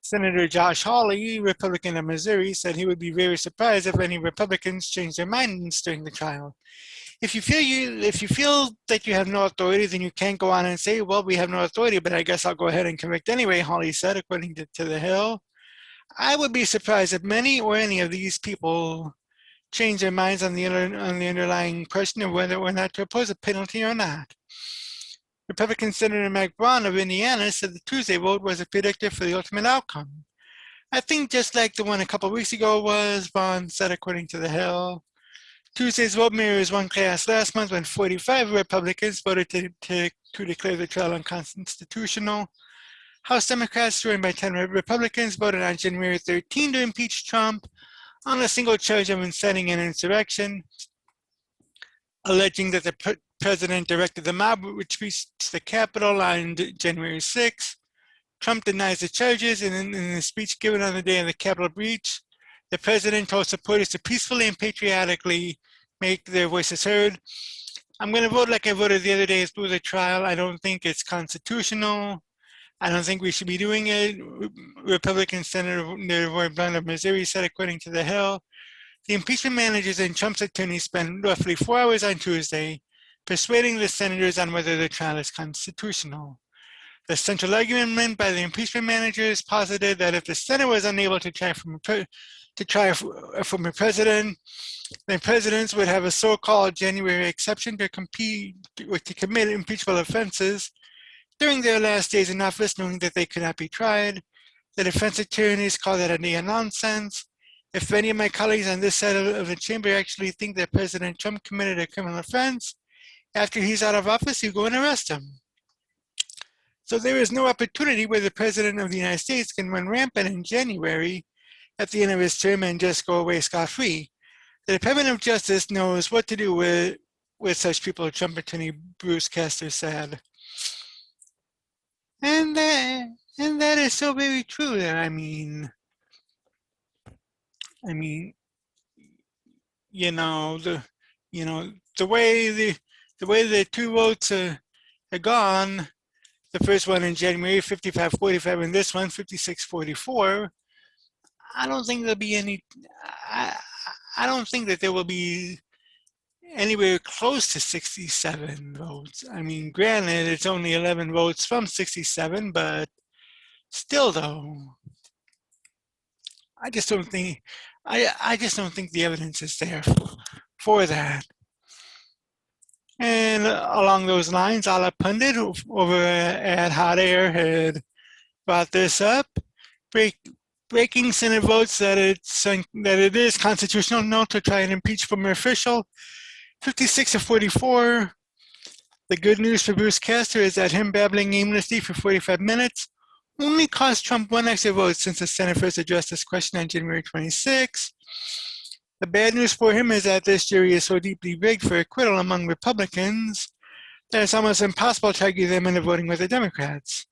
Senator Josh Hawley, Republican of Missouri, said he would be very surprised if any Republicans changed their minds during the trial. If you feel that you have no authority, then you can't go on and say, well, we have no authority, but I guess I'll go ahead and convict anyway, Hawley said, according to The Hill. I would be surprised if many or any of these people change their minds on the underlying question of whether or not to oppose a penalty or not. Republican Senator Mike Braun of Indiana said the Tuesday vote was a predictor for the ultimate outcome. I think just like the one a couple of weeks ago was, Braun said, according to The Hill. Tuesday's vote mirrors one cast last month when 45 Republicans voted to declare the trial unconstitutional. House Democrats, joined by 10 Republicans, voted on January 13 to impeach Trump on a single charge of inciting an insurrection, alleging that the president directed the mob which reached the Capitol on January 6. Trump denies the charges, and in a speech given on the day of the Capitol breach, the president told supporters to peacefully and patriotically make their voices heard. I'm going to vote like I voted the other day through the trial. I don't think it's constitutional. I don't think we should be doing it. Republican Senator Roy Blunt of Missouri said, according to The Hill. The impeachment managers and Trump's attorneys spent roughly 4 hours on Tuesday persuading the senators on whether the trial is constitutional. The central argument by the impeachment managers posited that if the Senate was unable to try from a president, then presidents would have a so-called January exception to commit impeachable offenses during their last days in office, knowing that they could not be tried. The defense attorneys call that a nonsense. If any of my colleagues on this side of the chamber actually think that President Trump committed a criminal offense, after he's out of office, you go and arrest him. So there is no opportunity where the President of the United States can run rampant in January at the end of his term and just go away scot-free. The Department of Justice knows what to do with such people, Trump attorney Bruce Castor said. And that is so very true. That I mean, the way the two votes are gone, the first one in January 55-45, and this one 56-44. I don't think there'll be any. I don't think that there will be anywhere close to 67 votes. I mean, granted, it's only 11 votes from 67, but still, though, I just don't think the evidence is there for that. And along those lines, Ala Pundit over at Hot Air had brought this up. Breaking Senate votes that it is constitutional to try and impeach former official. 56-44. The good news for Bruce Castor is that him babbling aimlessly for 45 minutes only cost Trump 1 extra vote since the Senate first addressed this question on January 26. The bad news for him is that this jury is so deeply rigged for acquittal among Republicans that it's almost impossible to argue them into voting with the Democrats.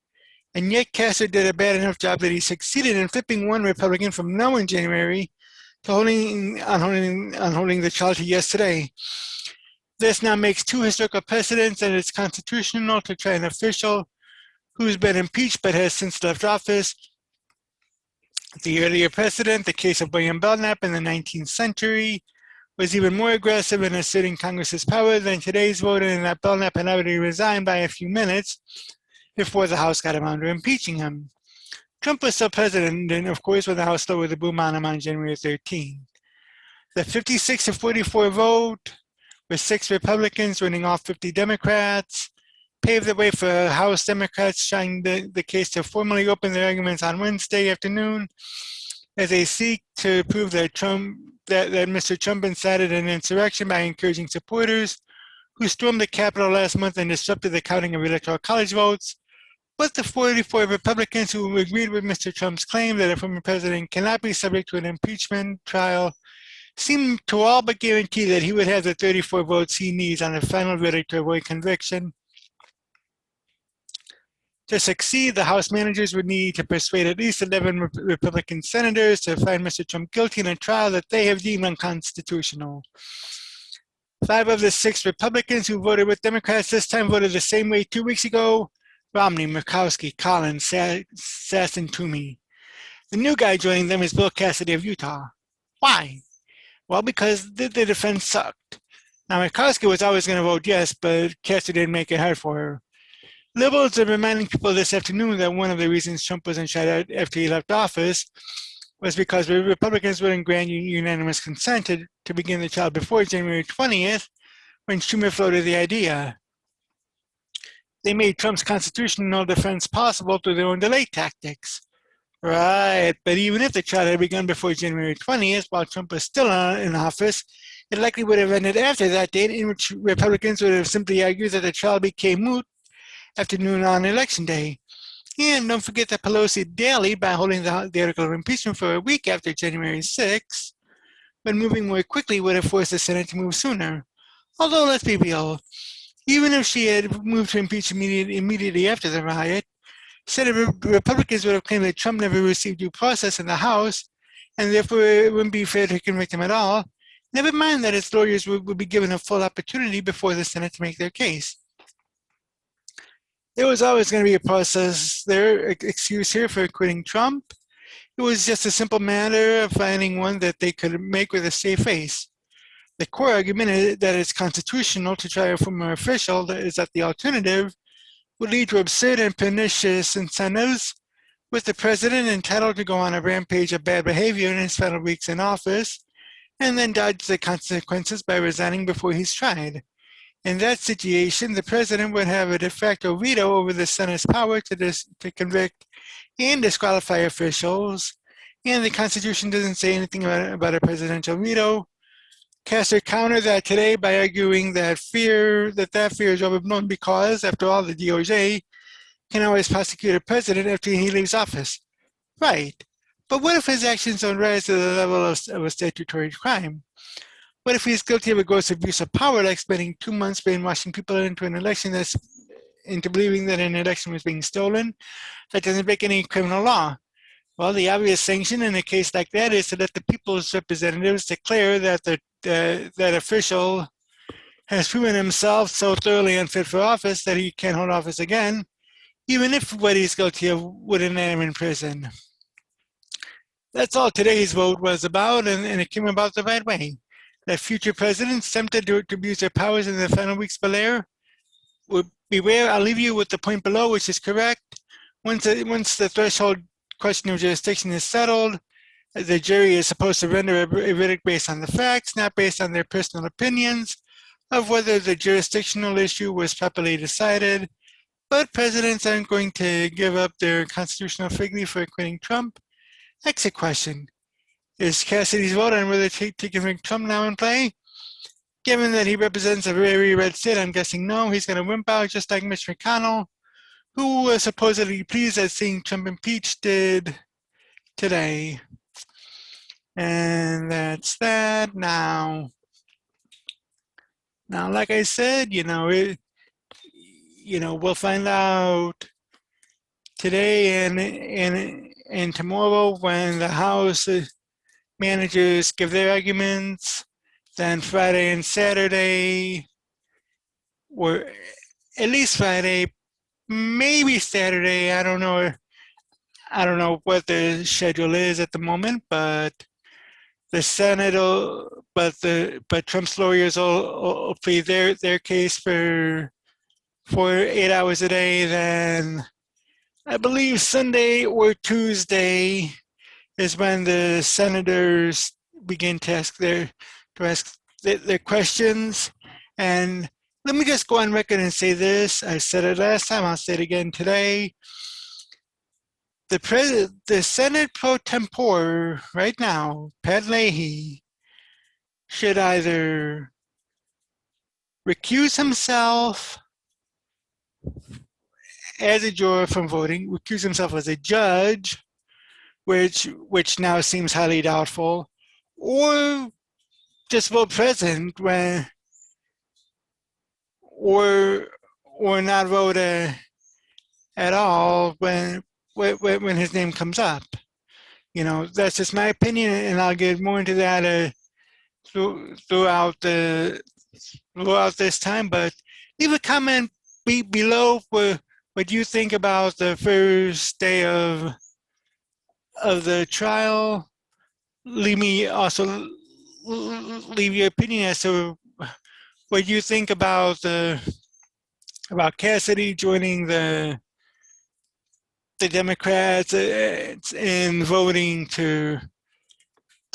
And yet Castor did a bad enough job that he succeeded in flipping one Republican from no in January to holding the trial to yes today. This now makes 2 historical precedents that it's constitutional to try an official who's been impeached but has since left office. The earlier precedent, the case of William Belknap in the 19th century, was even more aggressive in asserting Congress's power than today's vote, in that Belknap had already resigned by a few minutes before the House got around to impeaching him. Trump was still president, and of course, when the House lowered the boom on him on January 13. The 56-44 vote, with 6 Republicans winning off 50 Democrats, paved the way for House Democrats trying the case to formally open their arguments on Wednesday afternoon as they seek to prove that Mr. Trump incited an insurrection by encouraging supporters who stormed the Capitol last month and disrupted the counting of Electoral College votes. But the 44 Republicans who agreed with Mr. Trump's claim that a former president cannot be subject to an impeachment trial seem to all but guarantee that he would have the 34 votes he needs on the final verdict to avoid conviction. To succeed, the House managers would need to persuade at least 11 Republican senators to find Mr. Trump guilty in a trial that they have deemed unconstitutional. 5 of the 6 Republicans who voted with Democrats this time voted the same way 2 weeks ago. Romney, Murkowski, Collins, Sass, and Toomey. The new guy joining them is Bill Cassidy of Utah. Why? Well, because the defense sucked. Now, Murkowski was always going to vote yes, but Cassidy didn't make it hard for her. Liberals are reminding people this afternoon that one of the reasons Trump was in trial after he left office was because the Republicans wouldn't grant unanimous consent to begin the trial before January 20th, when Schumer floated the idea. They made Trump's constitutional defense possible through their own delay tactics. Right, but even if the trial had begun before January 20th, while Trump was still in office, it likely would have ended after that date, in which Republicans would have simply argued that the trial became moot after noon on Election Day. And don't forget that Pelosi daily, by holding the article of impeachment for a week after January 6th, when moving more quickly, would have forced the Senate to move sooner. Although, let's be real, even if she had moved to impeach immediately after the riot, Senate Republicans would have claimed that Trump never received due process in the House, and therefore it wouldn't be fair to convict him at all. Never mind that its lawyers would be given a full opportunity before the Senate to make their case. There was always going to be a process there, excuse here for acquitting Trump. It was just a simple matter of finding one that they could make with a safe face. The core argument is that it's constitutional to try a former official, is that the alternative would lead to absurd and pernicious incentives, with the president entitled to go on a rampage of bad behavior in his final weeks in office, and then dodge the consequences by resigning before he's tried. In that situation, the president would have a de facto veto over the Senate's power to convict and disqualify officials, and the Constitution doesn't say anything about a presidential veto. Castor countered that today by arguing that fear is overblown because, after all, the DOJ can always prosecute a president after he leaves office. Right. But what if his actions don't rise to the level of a statutory crime? What if he's guilty of a gross abuse of power, like spending 2 months brainwashing people into believing that an election was being stolen? That doesn't break any criminal law. Well, the obvious sanction in a case like that is to let the people's representatives declare that that official has proven himself so thoroughly unfit for office that he can't hold office again, even if what he's guilty of would end him in prison. That's all today's vote was about, and it came about the right way. That future presidents tempted to abuse their powers in the final weeks below, beware, I'll leave you with the point below, which is correct. Once the threshold question of jurisdiction is settled, the jury is supposed to render a verdict based on the facts, not based on their personal opinions of whether the jurisdictional issue was properly decided. But presidents aren't going to give up their constitutional fig leaf for acquitting Trump. Exit question. Is Cassidy's vote on whether to convict Trump now in play? Given that he represents a very red state, I'm guessing no. He's going to wimp out just like Mitch McConnell, who was supposedly pleased at seeing Trump impeached did today. And that's that. Now, like I said, we'll find out today and tomorrow when the House managers give their arguments. Then Friday and Saturday, or at least Friday, maybe Saturday. I don't know what the schedule is at the moment, but the Senate, but Trump's lawyers will plead their case for 8 hours a day. Then I believe Sunday or Tuesday is when the senators begin to ask their questions. And let me just go on record and say this. I said it last time, I'll say it again today. The Senate pro tempore right now, Pat Leahy, should either recuse himself as a juror from voting, recuse himself as a judge, which now seems highly doubtful, or just vote present or not vote at all when his name comes up. That's just my opinion, and I'll get more into that throughout this time. But leave a comment below what do you think about the first day of the trial? Leave your opinion as to what you think about Cassidy joining the Democrats in voting to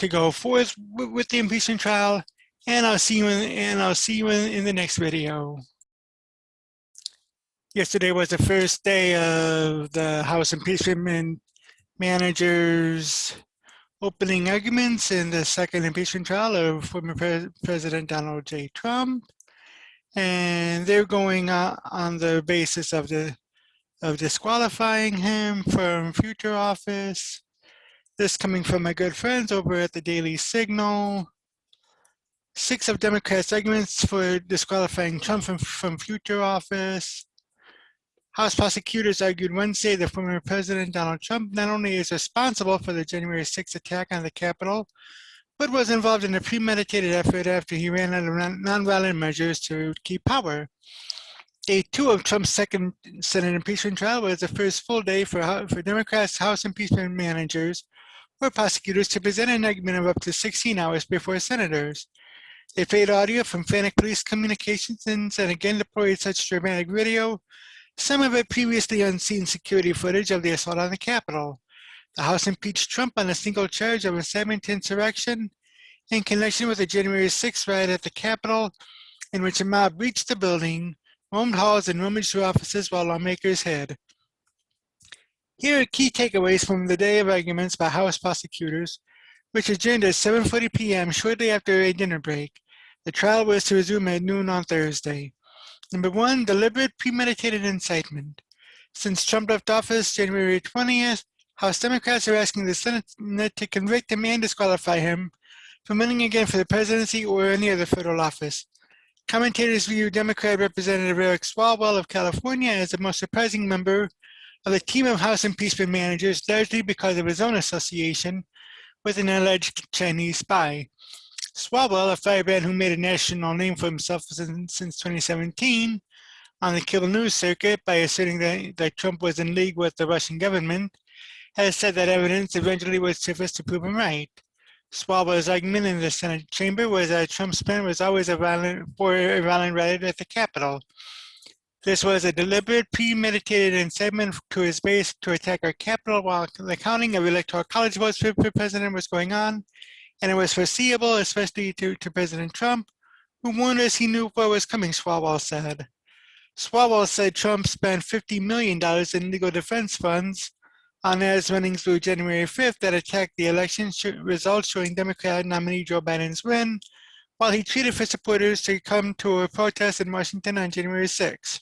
go forth with the impeachment trial. And I'll see you in the next video. Yesterday was the first day of the House impeachment managers opening arguments in the second impeachment trial of former President Donald J. Trump, and they're going on the basis of disqualifying him from future office. This coming from my good friends over at the Daily Signal. 6 of Democrats' arguments for disqualifying Trump from future office. House prosecutors argued Wednesday that former President Donald Trump not only is responsible for the January 6th attack on the Capitol, but was involved in a premeditated effort after he ran out of nonviolent measures to keep power. Day 2 of Trump's second Senate impeachment trial was the first full day for Democrats' House impeachment managers or prosecutors to present an argument of up to 16 hours before senators. They played audio from frantic police communications and again deployed such dramatic video, some of it previously unseen security footage of the assault on the Capitol. The House impeached Trump on a single charge of incitement to insurrection in connection with the January 6th riot at the Capitol, in which a mob breached the building, roamed halls, and rummaged through offices while lawmakers hid. Here are key takeaways from the day of arguments by House prosecutors, which adjourned at 7:40 p.m. shortly after a dinner break. The trial was to resume at noon on Thursday. Number 1, deliberate premeditated incitement. Since Trump left office January 20th, House Democrats are asking the Senate to convict him and disqualify him from running again for the presidency or any other federal office. Commentators view Democrat Representative Eric Swalwell of California as the most surprising member of the team of House impeachment managers, largely because of his own association with an alleged Chinese spy. Swalwell, a firebrand who made a national name for himself since 2017 on the cable news circuit by asserting that Trump was in league with the Russian government, has said that evidence eventually would surface to prove him right. Swalwell's argument in the Senate chamber was that Trump's plan was always a violent riot at the Capitol. This was a deliberate, premeditated incitement to his base to attack our Capitol while the counting of electoral college votes for president was going on, and it was foreseeable, especially to President Trump, who warned us he knew what was coming, Swalwell said. Swalwell said Trump spent $50 million in legal defense funds on ads running through January 5th that attacked the election results showing Democrat nominee Joe Biden's win, while he tweeted for supporters to come to a protest in Washington on January 6th.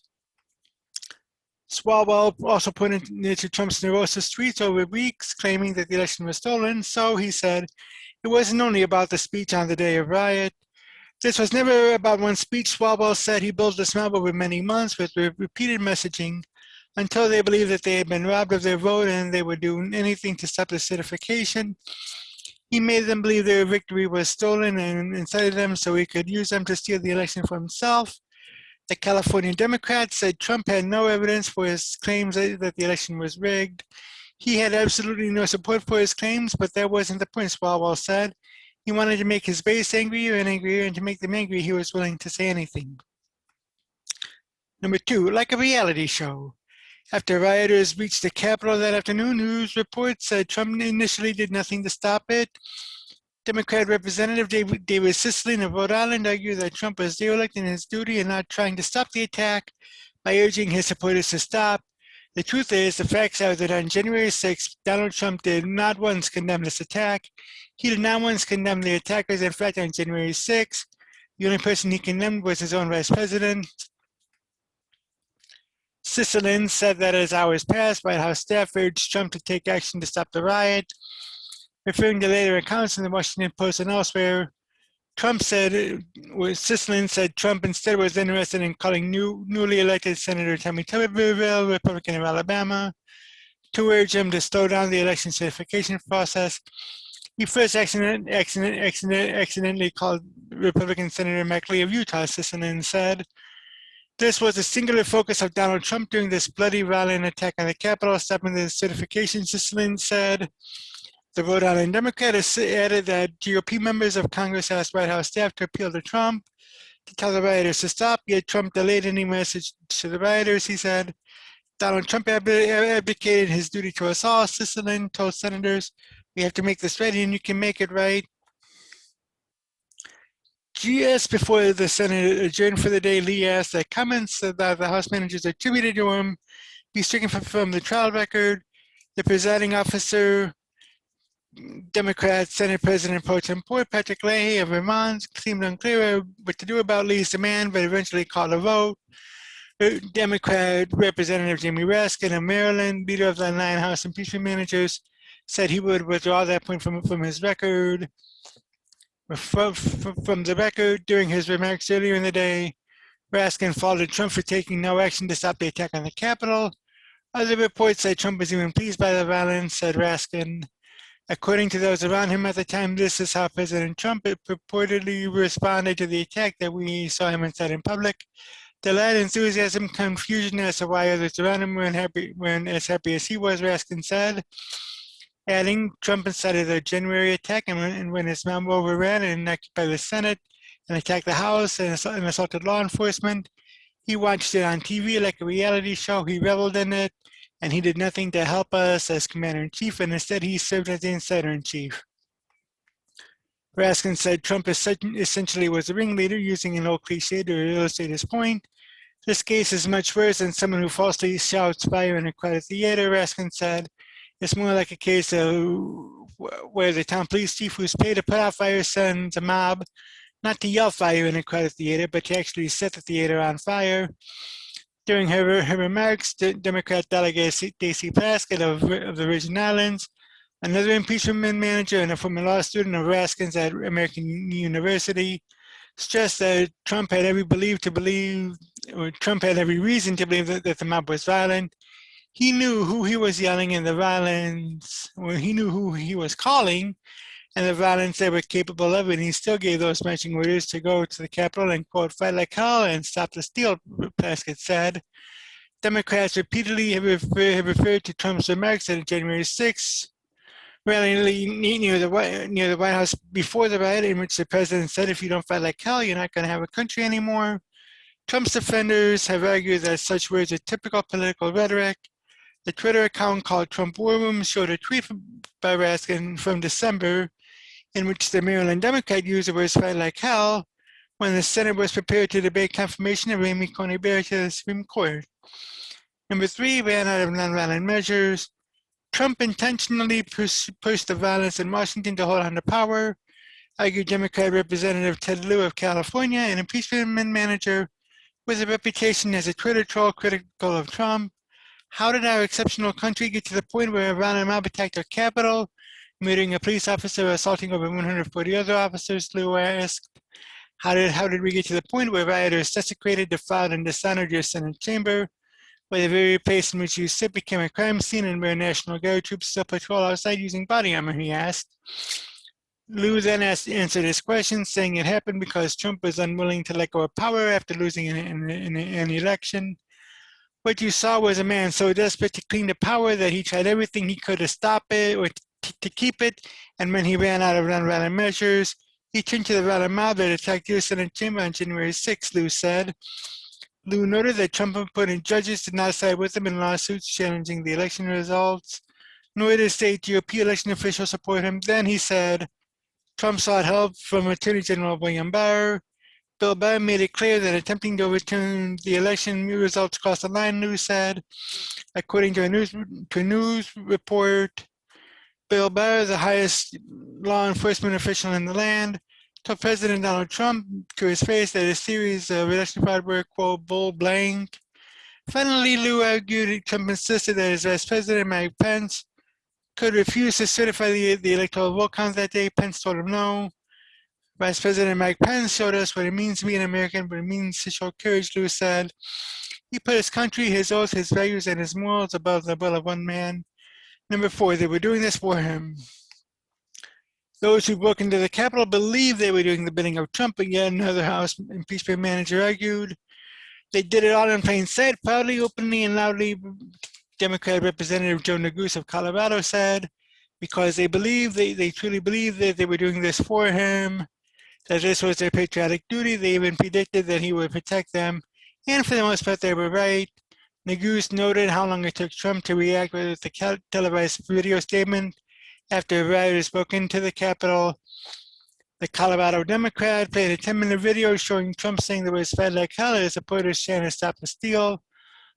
Swalwell also pointed to Trump's neurosis tweets over weeks, claiming that the election was stolen, so he said, it wasn't only about the speech on the day of riot. This was never about one speech, Swalwell said. He built this mob over many months with repeated messaging until they believed that they had been robbed of their vote and they would do anything to stop the certification. He made them believe their victory was stolen and incited them so he could use them to steal the election for himself. The California Democrats said Trump had no evidence for his claims that the election was rigged. He had absolutely no support for his claims, but that wasn't the point, Swalwell said. He wanted to make his base angrier, and to make them angry, he was willing to say anything. Number 2, like a reality show. After rioters reached the Capitol that afternoon, news reports said Trump initially did nothing to stop it. Democrat Representative David Cicilline of Rhode Island argued that Trump was derelict in his duty and not trying to stop the attack by urging his supporters to stop. The truth is, the facts are that on January 6th, Donald Trump did not once condemn this attack. He did not once condemn the attackers. In fact, on January 6th, the only person he condemned was his own vice president. Cicilline said that as hours passed, White House staff urged Trump to take action to stop the riot. Referring to later accounts in the Washington Post and elsewhere, Cicilline said Trump instead was interested in calling newly elected Senator Tommy Tuberville, Republican of Alabama, to urge him to slow down the election certification process. He first accidentally called Republican Senator McLeod of Utah, Cicilline said. This was the singular focus of Donald Trump during this bloody, violent attack on the Capitol, stopping the certification system, said. The Rhode Island Democrat added that GOP members of Congress asked White House staff to appeal to Trump to tell the rioters to stop, yet Trump delayed any message to the rioters, he said. Donald Trump abdicated his duty to us all. Sisselin told senators, we have to make this right and you can make it right. GS before the Senate adjourned for the day, Lee asked that comments that the House managers attributed to him be stricken from the trial record. The presiding officer, Democrat Senate President Pro Tempore Patrick Leahy of Vermont, seemed unclear what to do about Lee's demand, but eventually called a vote. Democrat Representative Jamie Raskin of Maryland, leader of the 9 House impeachment managers, said he would withdraw that point from his record. From the record, during his remarks earlier in the day, Raskin faulted Trump for taking no action to stop the attack on the Capitol. Other reports said Trump was even pleased by the violence, said Raskin. According to those around him at the time, this is how President Trump purportedly responded to the attack that we saw him incite in public. Delight, enthusiasm, confusion as to why others around him weren't as happy as he was, Raskin said. Adding, Trump incited the January attack, and when his mob overran and occupied the Senate and attacked the House and assaulted law enforcement, he watched it on TV like a reality show. He reveled in it, and he did nothing to help us as commander-in-chief, and instead he served as the insider-in-chief. Raskin said Trump essentially was a ringleader, using an old cliche to illustrate his point. This case is much worse than someone who falsely shouts fire in a crowded theater, Raskin said. It's more like a case of where the town police chief who's paid to put out fire sends a mob not to yell fire in a crowded theater, but to actually set the theater on fire. During her remarks, Democrat Delegate Stacey Plaskett of the Virgin Islands, another impeachment manager and a former law student of Raskin's at American University, stressed that Trump had every reason to believe that the mob was violent. He knew who he was yelling and the violence, well, he knew who he was calling and the violence they were capable of, and he still gave those marching orders to go to the Capitol and, quote, fight like hell and stop the steal, Plaskett said. Democrats repeatedly have referred to Trump's remarks at January 6th rally near the White House before the riot, in which the president said, if you don't fight like hell, you're not going to have a country anymore. Trump's defenders have argued that such words are typical political rhetoric. The Twitter account called Trump War Room showed a tweet by Raskin from December in which the Maryland Democrat used the words fight like hell when the Senate was prepared to debate confirmation of Amy Coney Barrett to the Supreme Court. Number 3, ran out of nonviolent measures. Trump intentionally pushed the violence in Washington to hold on to power, argued Democrat Representative Ted Lieu of California, an impeachment manager with a reputation as a Twitter troll critical of Trump. How did our exceptional country get to the point where a violent mob attacked our Capitol, murdering a police officer, assaulting over 140 other officers, Lieu asked. How did we get to the point where rioters desecrated, defiled, and dishonored your Senate chamber, where the very place in which you sit became a crime scene and where National Guard troops still patrol outside using body armor, he asked. Lieu then answered his question, saying it happened because Trump was unwilling to let go of power after losing an election. What you saw was a man so desperate to cling to power that he tried everything he could to stop it or to keep it, and when he ran out of nonviolent measures, he turned to the violent mob that attacked your Senate chamber on January 6th, Lieu said. Lieu noted that Trump appointed judges did not side with him in lawsuits challenging the election results, nor did state GOP election officials support him. Then he said, Trump sought help from Attorney General William Barr. Bill Barr made it clear that attempting to overturn the election results crossed the line, Lieu said. According to a news report, Bill Barr, the highest law enforcement official in the land, told President Donald Trump to his face that a series of election fraud were, quote, bull blank. Finally, Lieu argued Trump insisted that his Vice President, Mike Pence, could refuse to certify the electoral vote count that day. Pence told him no. Vice President Mike Pence showed us what it means to be an American, what it means to show courage, Lieu said. He put his country, his oath, his values, and his morals above the will of one man. Number 4, they were doing this for him. Those who broke into the Capitol believed they were doing the bidding of Trump, but yet another House impeachment manager argued. They did it all in plain sight, proudly, openly, and loudly, Democrat Representative Joe Neguse of Colorado said, because they truly believe that they were doing this for him, that this was their patriotic duty. They even predicted that he would protect them, and for the most part, they were right. Neguse noted how long it took Trump to react with the televised video statement after rioters broke into the Capitol. The Colorado Democrat played a 10-minute video showing Trump saying there was fight like hell as supporters chanting "Stop the Steal,"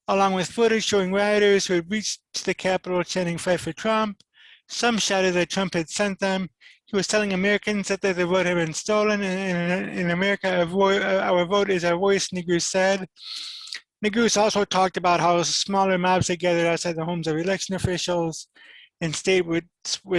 along with footage showing rioters who had reached the Capitol chanting "Fight for Trump." Some shouted that Trump had sent them. He was telling Americans that their vote had been stolen. In America, our vote is our voice, Neguse said. Neguse also talked about how smaller mobs had gathered outside the homes of election officials and state with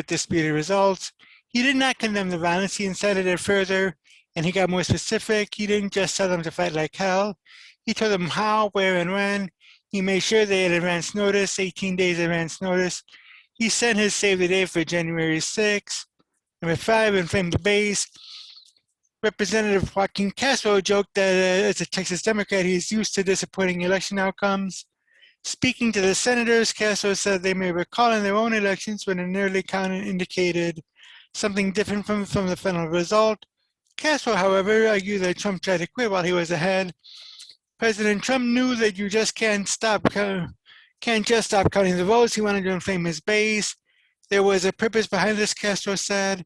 disputed results. He did not condemn the violence. He incited it further, and he got more specific. He didn't just tell them to fight like hell. He told them how, where, and when. He made sure they had advance notice, 18 days advance notice. He sent his save the day for January 6th. Number 5, inflamed the base. Representative Joaquin Castro joked that as a Texas Democrat, he's used to disappointing election outcomes. Speaking to the senators, Castro said they may recall in their own elections when an early count indicated something different from the final result. Castro, however, argued that Trump tried to quit while he was ahead. President Trump knew that you just can't just stop counting the votes. He wanted to inflame his base. There was a purpose behind this, Castro said.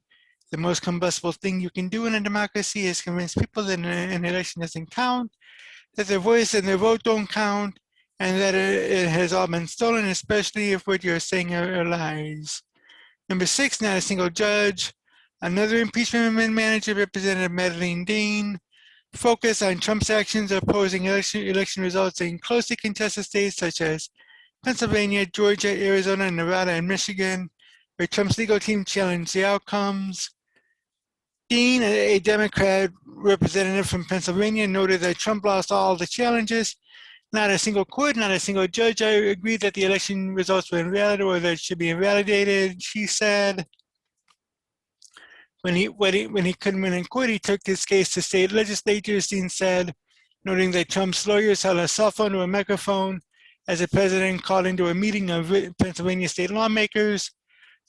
The most combustible thing you can do in a democracy is convince people that an election doesn't count, that their voice and their vote don't count, and that it has all been stolen, especially if what you're saying are lies. Number 6, not a single judge. Another impeachment manager, Representative Madeleine Dean, focused on Trump's actions opposing election results in closely contested states such as Pennsylvania, Georgia, Arizona, Nevada, and Michigan, where Trump's legal team challenged the outcomes. Dean, a Democrat representative from Pennsylvania, noted that Trump lost all the challenges. Not a single court, not a single judge agreed that the election results were invalid or that it should be invalidated. She said when he couldn't win in court, he took this case to state legislatures, Dean said, noting that Trump's lawyers held a cell phone or a microphone as the president called into a meeting of Pennsylvania state lawmakers.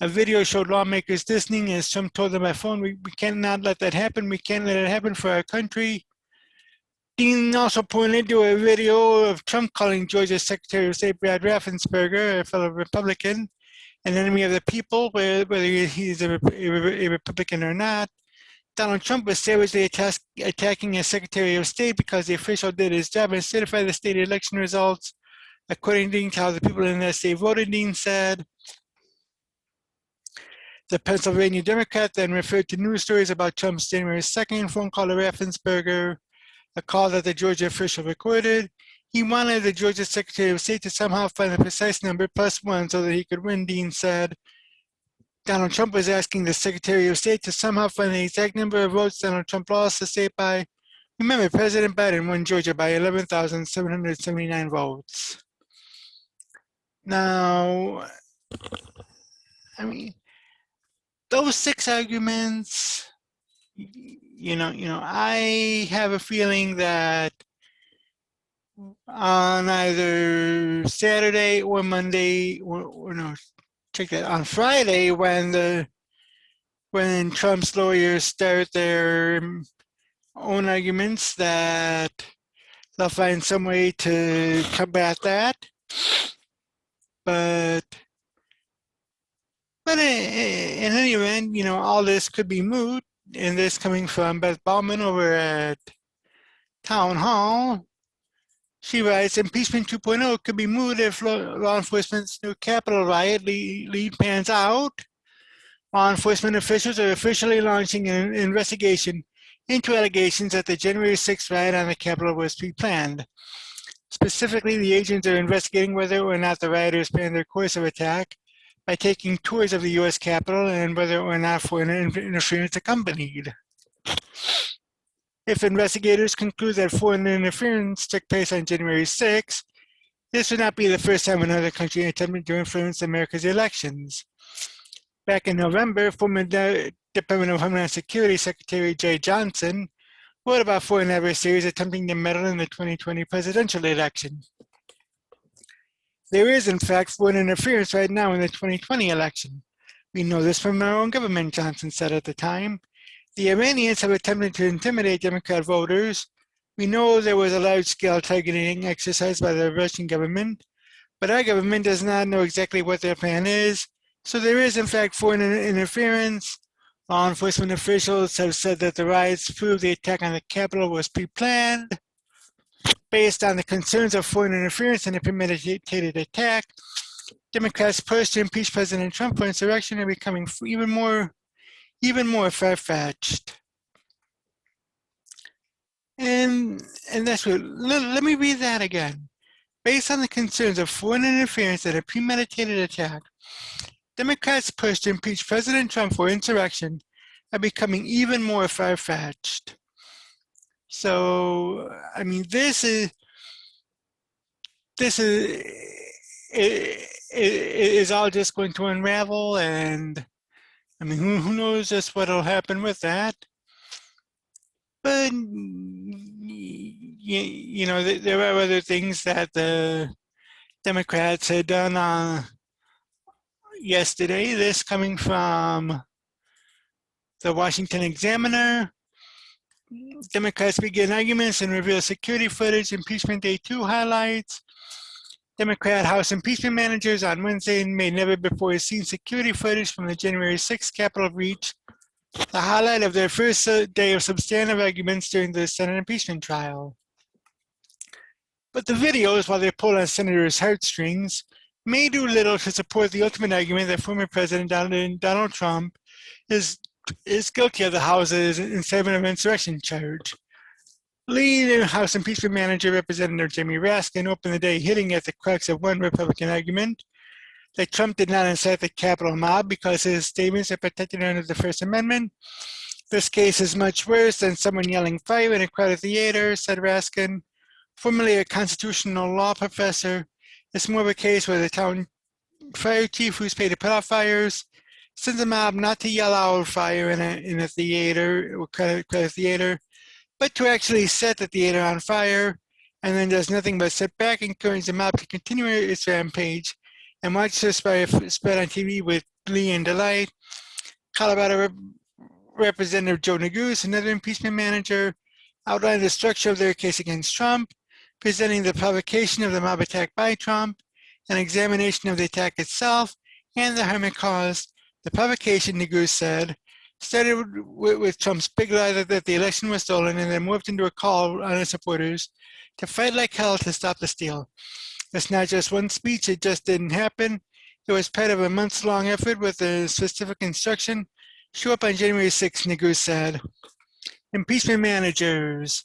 A video showed lawmakers listening as Trump told them by phone, we cannot let that happen. We can't let it happen for our country. Dean also pointed to a video of Trump calling Georgia's Secretary of State Brad Raffensperger, a fellow Republican, an enemy of the people, whether he's a Republican or not. Donald Trump was savagely attacking his Secretary of State because the official did his job and certified the state election results according to how the people in that state voted, Dean said. The Pennsylvania Democrat then referred to news stories about Trump's January 2nd phone call to Raffensperger, a call that the Georgia official recorded. He wanted the Georgia Secretary of State to somehow find the precise number +1 so that he could win, Dean said. Donald Trump was asking the Secretary of State to somehow find the exact number of votes Donald Trump lost the state by. Remember, President Biden won Georgia by 11,779 votes. Now, I mean, those 6 arguments, I have a feeling that on either Saturday or Monday, on Friday when Trump's lawyers start their own arguments, that they'll find some way to combat that. But in any event, all this could be moot, and this coming from Beth Bauman over at Town Hall. She writes, Impeachment 2.0 could be moot if law enforcement's new Capitol riot lead pans out. Law enforcement officials are officially launching an investigation into allegations that the January 6th riot on the Capitol was pre-planned. Specifically, the agents are investigating whether or not the rioters planned their course of attack by taking tours of the U.S. Capitol and whether or not foreign interference accompanied. If investigators conclude that foreign interference took place on January 6, this would not be the first time another country attempted to influence America's elections. Back in November, former Department of Homeland Security Secretary Jay Johnson What about foreign adversaries attempting to meddle in the 2020 presidential election? There is, in fact, foreign interference right now in the 2020 election. We know this from our own government, Johnson said at the time. The Iranians have attempted to intimidate Democrat voters. We know there was a large-scale targeting exercise by the Russian government, but our government does not know exactly what their plan is. So there is, in fact, foreign interference. Law enforcement officials have said that the riots prove the attack on the Capitol was pre-planned. Based on the concerns of foreign interference and a premeditated attack, Democrats' push to impeach President Trump for insurrection are becoming even more far-fetched. And that's what, let me read that again. Based on the concerns of foreign interference and a premeditated attack, Democrats' push to impeach President Trump for insurrection are becoming even more far-fetched. So, I mean, this is all just going to unravel, and I mean, who knows just what'll happen with that? But you know, there are other things that the Democrats had done yesterday. This coming from the Washington Examiner. Democrats begin arguments and reveal security footage. Impeachment Day Two highlights. Democrat House impeachment managers on Wednesday made never before seen security footage from the January 6th Capitol breach, the highlight of their first day of substantive arguments during the Senate impeachment trial. But the videos, while they pull on senators' heartstrings, may do little to support the ultimate argument that former President Donald Trump is guilty of the House's incitement of insurrection charge. Lead House impeachment manager Representative Jamie Raskin opened the day hitting at the crux of one Republican argument that Trump did not incite the Capitol mob because his statements are protected under the First Amendment. This case is much worse than someone yelling fire in a crowded theater, said Raskin, formerly a constitutional law professor. It's more of a case where the town fire chief who's paid to put out fires sends a mob not to yell out fire in a theater or crowded theater, but to actually set the theater on fire, and then does nothing but sit back and encourage the mob to continue its rampage and watch this fire spread on TV with glee and delight. Colorado Representative Joe Neguse, another impeachment manager, outlined the structure of their case against Trump, presenting the provocation of the mob attack by Trump, an examination of the attack itself, and the harm it caused. The provocation, Neguse said, started with Trump's big lie that the election was stolen, and then moved into a call on his supporters to fight like hell to stop the steal. It's not just one speech, it just didn't happen. It was part of a months-long effort with a specific instruction. Show up on January 6th, Neguse said. Impeachment managers.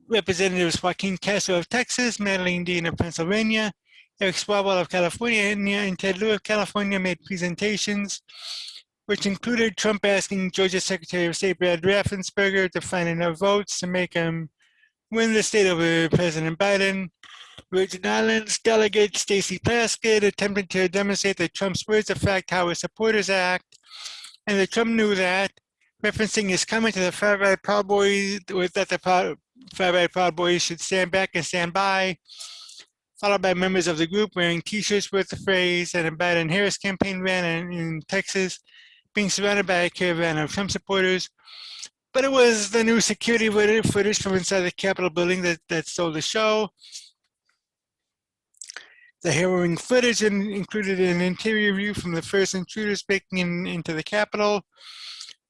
Representatives Joaquin Castro of Texas, Madeline Dean of Pennsylvania, Eric Swalwell of California, and Ted Lieu of California made presentations, which included Trump asking Georgia Secretary of State Brad Raffensperger to find enough votes to make him win the state over President Biden. Virgin Islands delegate Stacey Plaskett attempted to demonstrate that Trump's words affect how his supporters act, and that Trump knew that, referencing his comment to the far-right Proud Boys that the far-right Proud Boys should stand back and stand by, followed by members of the group wearing T-shirts with the phrase, and a Biden-Harris campaign van in Texas, being surrounded by a caravan of Trump supporters. But it was the new security footage from inside the Capitol building that stole the show. The harrowing footage included an interior view from the first intruders breaking into the Capitol,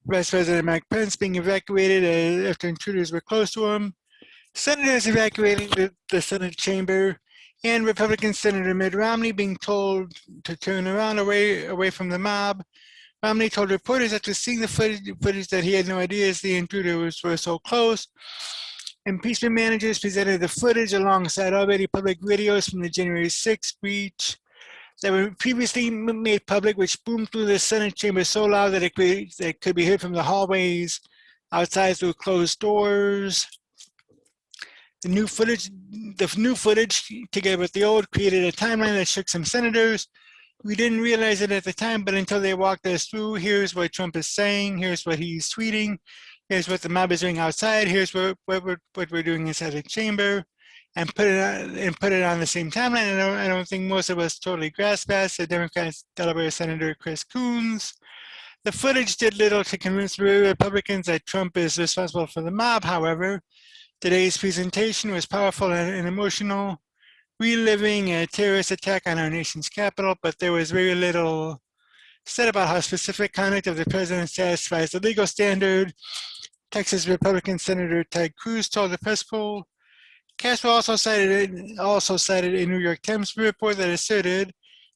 Vice President Mike Pence being evacuated after intruders were close to him, senators evacuating the Senate chamber, and Republican Senator Mitt Romney being told to turn around away from the mob. Romney told reporters after seeing the footage that he had no idea as the intruders were so close. Impeachment managers presented the footage alongside already public videos from the January 6th breach that were previously made public, which boomed through the Senate chamber so loud that it could be heard from the hallways outside through closed doors. The new footage, together with the old, created a timeline that shook some senators. We didn't realize it at the time, but until they walked us through, here's what Trump is saying, here's what he's tweeting, Here's what the mob is doing outside. Here's what we're doing inside the chamber, and put it on the same timeline. I don't think most of us totally grasp that. So Democrats, Delaware Senator Chris Coons. The footage did little to convince Republicans that Trump is responsible for the mob. However, today's presentation was powerful and emotional, reliving a terrorist attack on our nation's capital, but there was very little said about how specific conduct of the president satisfies the legal standard. Texas Republican Senator Ted Cruz told the press pool. Castro also cited a New York Times report that asserted,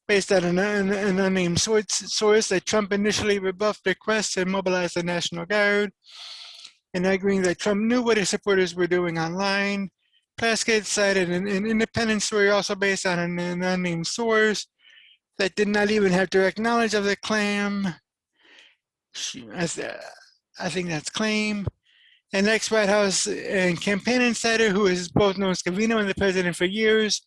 based on an unnamed source, that Trump initially rebuffed requests to mobilize the National Guard, and arguing that Trump knew what his supporters were doing online. Plaskett cited an independent story also based on an unnamed source that did not even have direct knowledge of the claim. I think that's claim. An ex-White House and campaign insider who has both known Scavino and the president for years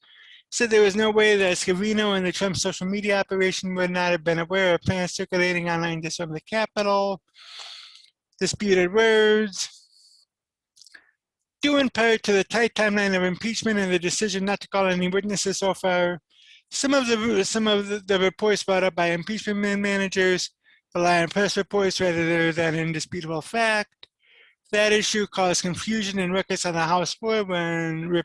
said there was no way that Scavino and the Trump social media operation would not have been aware of plans circulating online to storm the Capitol. Disputed words. Due in part to the tight timeline of impeachment and the decision not to call any witnesses so far, some of the reports brought up by impeachment managers rely on press reports rather than indisputable fact. That issue caused confusion and ruckus on the House floor when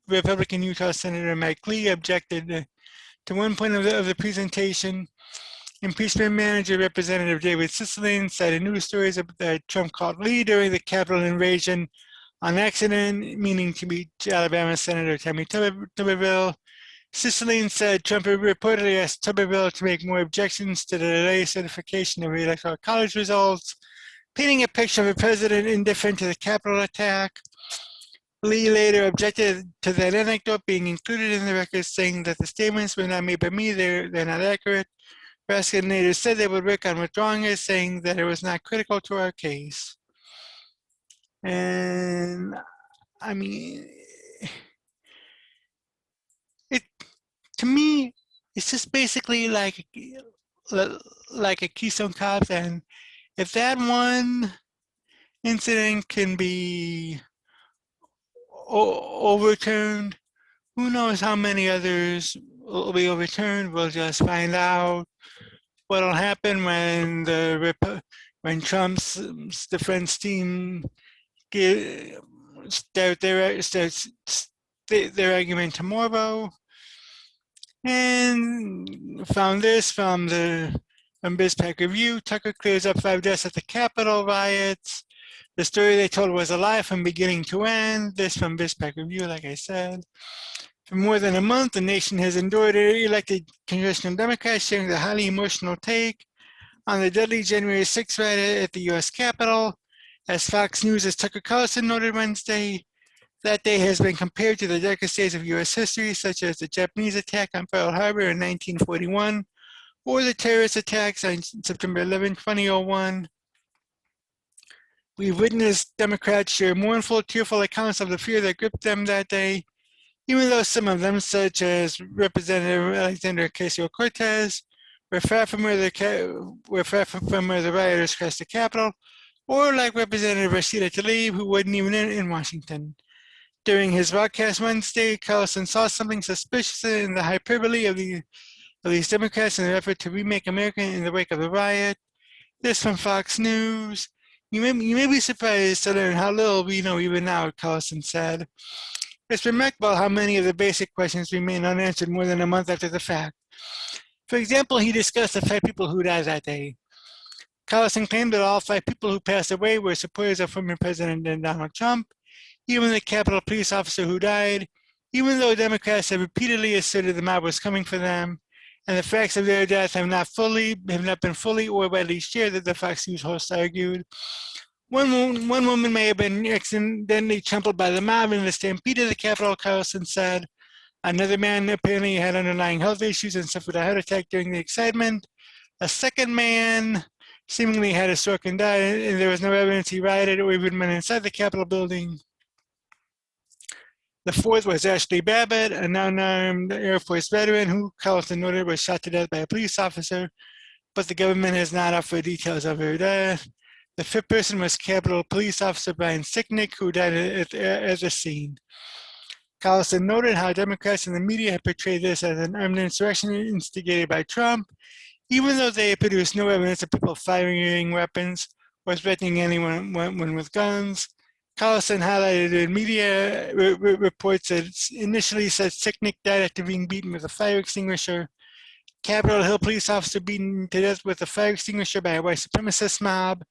Republican Utah Senator Mike Lee objected to one point of the presentation. Impeachment manager Representative David Cicilline cited news stories that Trump called Lee during the Capitol invasion on accident, meaning to be Alabama Senator Tammy Tuberville. Cicilline said Trump reportedly asked Tuberville to make more objections to the delayed certification of the Electoral College results, painting a picture of a president indifferent to the Capitol attack. Lee later objected to that anecdote being included in the record, saying that the statements were not made by me, they're not accurate. Raskin later said they would work on withdrawing it, saying that it was not critical to our case. And I mean, to me, it's just basically like a Keystone Cops, and if that one incident can be overturned, who knows how many others will be overturned. We'll just find out what'll happen when Trump's defense team start their argument tomorrow. And found this from BizPac Review. Tucker clears up 5 deaths at the Capitol riots. The story they told was a lie from beginning to end. This from BizPac Review, like I said. For more than a month, the nation has endured elected congressional Democrats sharing the highly emotional take on the deadly January 6th riot at the U.S. Capitol. As Fox News' Tucker Carlson noted Wednesday, that day has been compared to the darkest days of U.S. history, such as the Japanese attack on Pearl Harbor in 1941, or the terrorist attacks on September 11, 2001. We've witnessed Democrats share mournful, tearful accounts of the fear that gripped them that day, even though some of them, such as Representative Alexandria Ocasio-Cortez, were far from where the rioters crossed the Capitol, or like Representative Rashida Tlaib, who wasn't even in Washington. During his broadcast Wednesday, Carlson saw something suspicious in the hyperbole of these Democrats in their effort to remake America in the wake of the riot. This from Fox News. You may be surprised to learn how little we know even now, Carlson said. It's remarkable how many of the basic questions remain unanswered more than a month after the fact. For example, he discussed the 5 people who died that day. Carlson claimed that all 5 people who passed away were supporters of former President Donald Trump, even the Capitol police officer who died, even though Democrats have repeatedly asserted the mob was coming for them, and the facts of their death have not been fully or widely shared, that the Fox News host argued. One woman may have been accidentally trampled by the mob in the stampede to the Capitol, Carlson said. Another man apparently had underlying health issues and suffered a heart attack during the excitement. A second man seemingly had a stroke and died, and there was no evidence he rioted or even went inside the Capitol building. The 4th was Ashley Babbitt, a now-named Air Force veteran who Carlson noted was shot to death by a police officer, but the government has not offered details of her death. The fifth person was Capitol Police Officer Brian Sicknick, who died at the scene. Carlson noted how Democrats and the media have portrayed this as an armed insurrection instigated by Trump, even though they produced no evidence of people firing weapons or threatening anyone with guns. Carlson highlighted the media reports that initially said Sicknick died after being beaten with a fire extinguisher. Capitol Hill police officer beaten to death with a fire extinguisher by a white supremacist mob.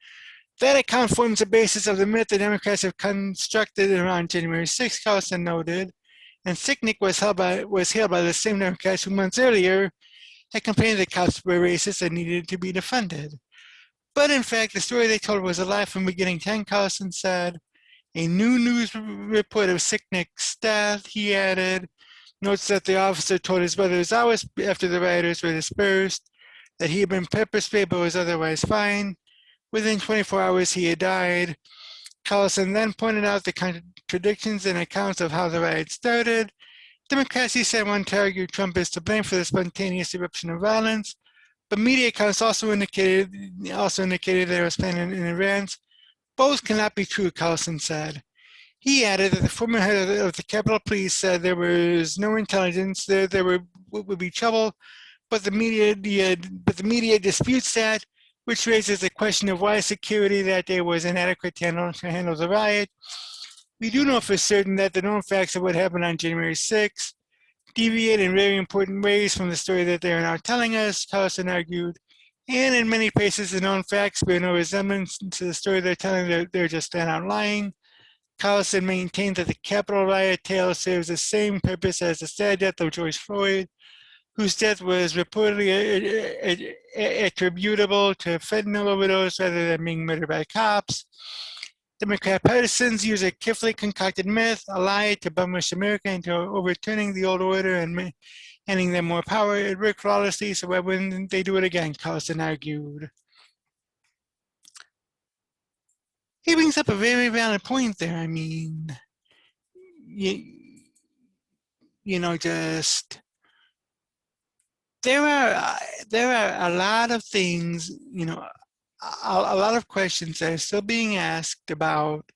That account forms the basis of the myth the Democrats have constructed around January 6th, Carlson noted. And Sicknick was hailed by the same Democrats who months earlier had complained that cops were racist and needed to be defunded. But in fact, the story they told was a lie from beginning to end, Carlson said. A new news report of Sicknick's death, he added, notes that the officer told his brothers hours after the rioters were dispersed that he had been pepper sprayed but was otherwise fine. Within 24 hours, he had died. Carlson then pointed out the contradictions in accounts of how the riot started. Democrats, he said, want to argue Trump is to blame for the spontaneous eruption of violence, but media accounts also indicated there was planning in advance. Both cannot be true, Carlson said. He added that the former head of the Capitol Police said there was no intelligence, there would be trouble, but the media disputes that, which raises the question of why security that day was inadequate to handle the riot. We do know for certain that the known facts of what happened on January 6th deviate in very important ways from the story that they are now telling us, Carlson argued. And in many cases, the known facts bear no resemblance to the story they're telling, they're just flat out lying. Carlson maintained that the Capitol riot tale serves the same purpose as the sad death of George Floyd, whose death was reportedly attributable to fentanyl overdose rather than being murdered by cops. Democrat partisans use a carefully concocted myth, a lie, to bumrush America into overturning the old order and handing them more power. It worked flawlessly, so why wouldn't they do it again, Carlson argued. He brings up a very valid point there. I mean, just there are a lot of things, a lot of questions that are still being asked about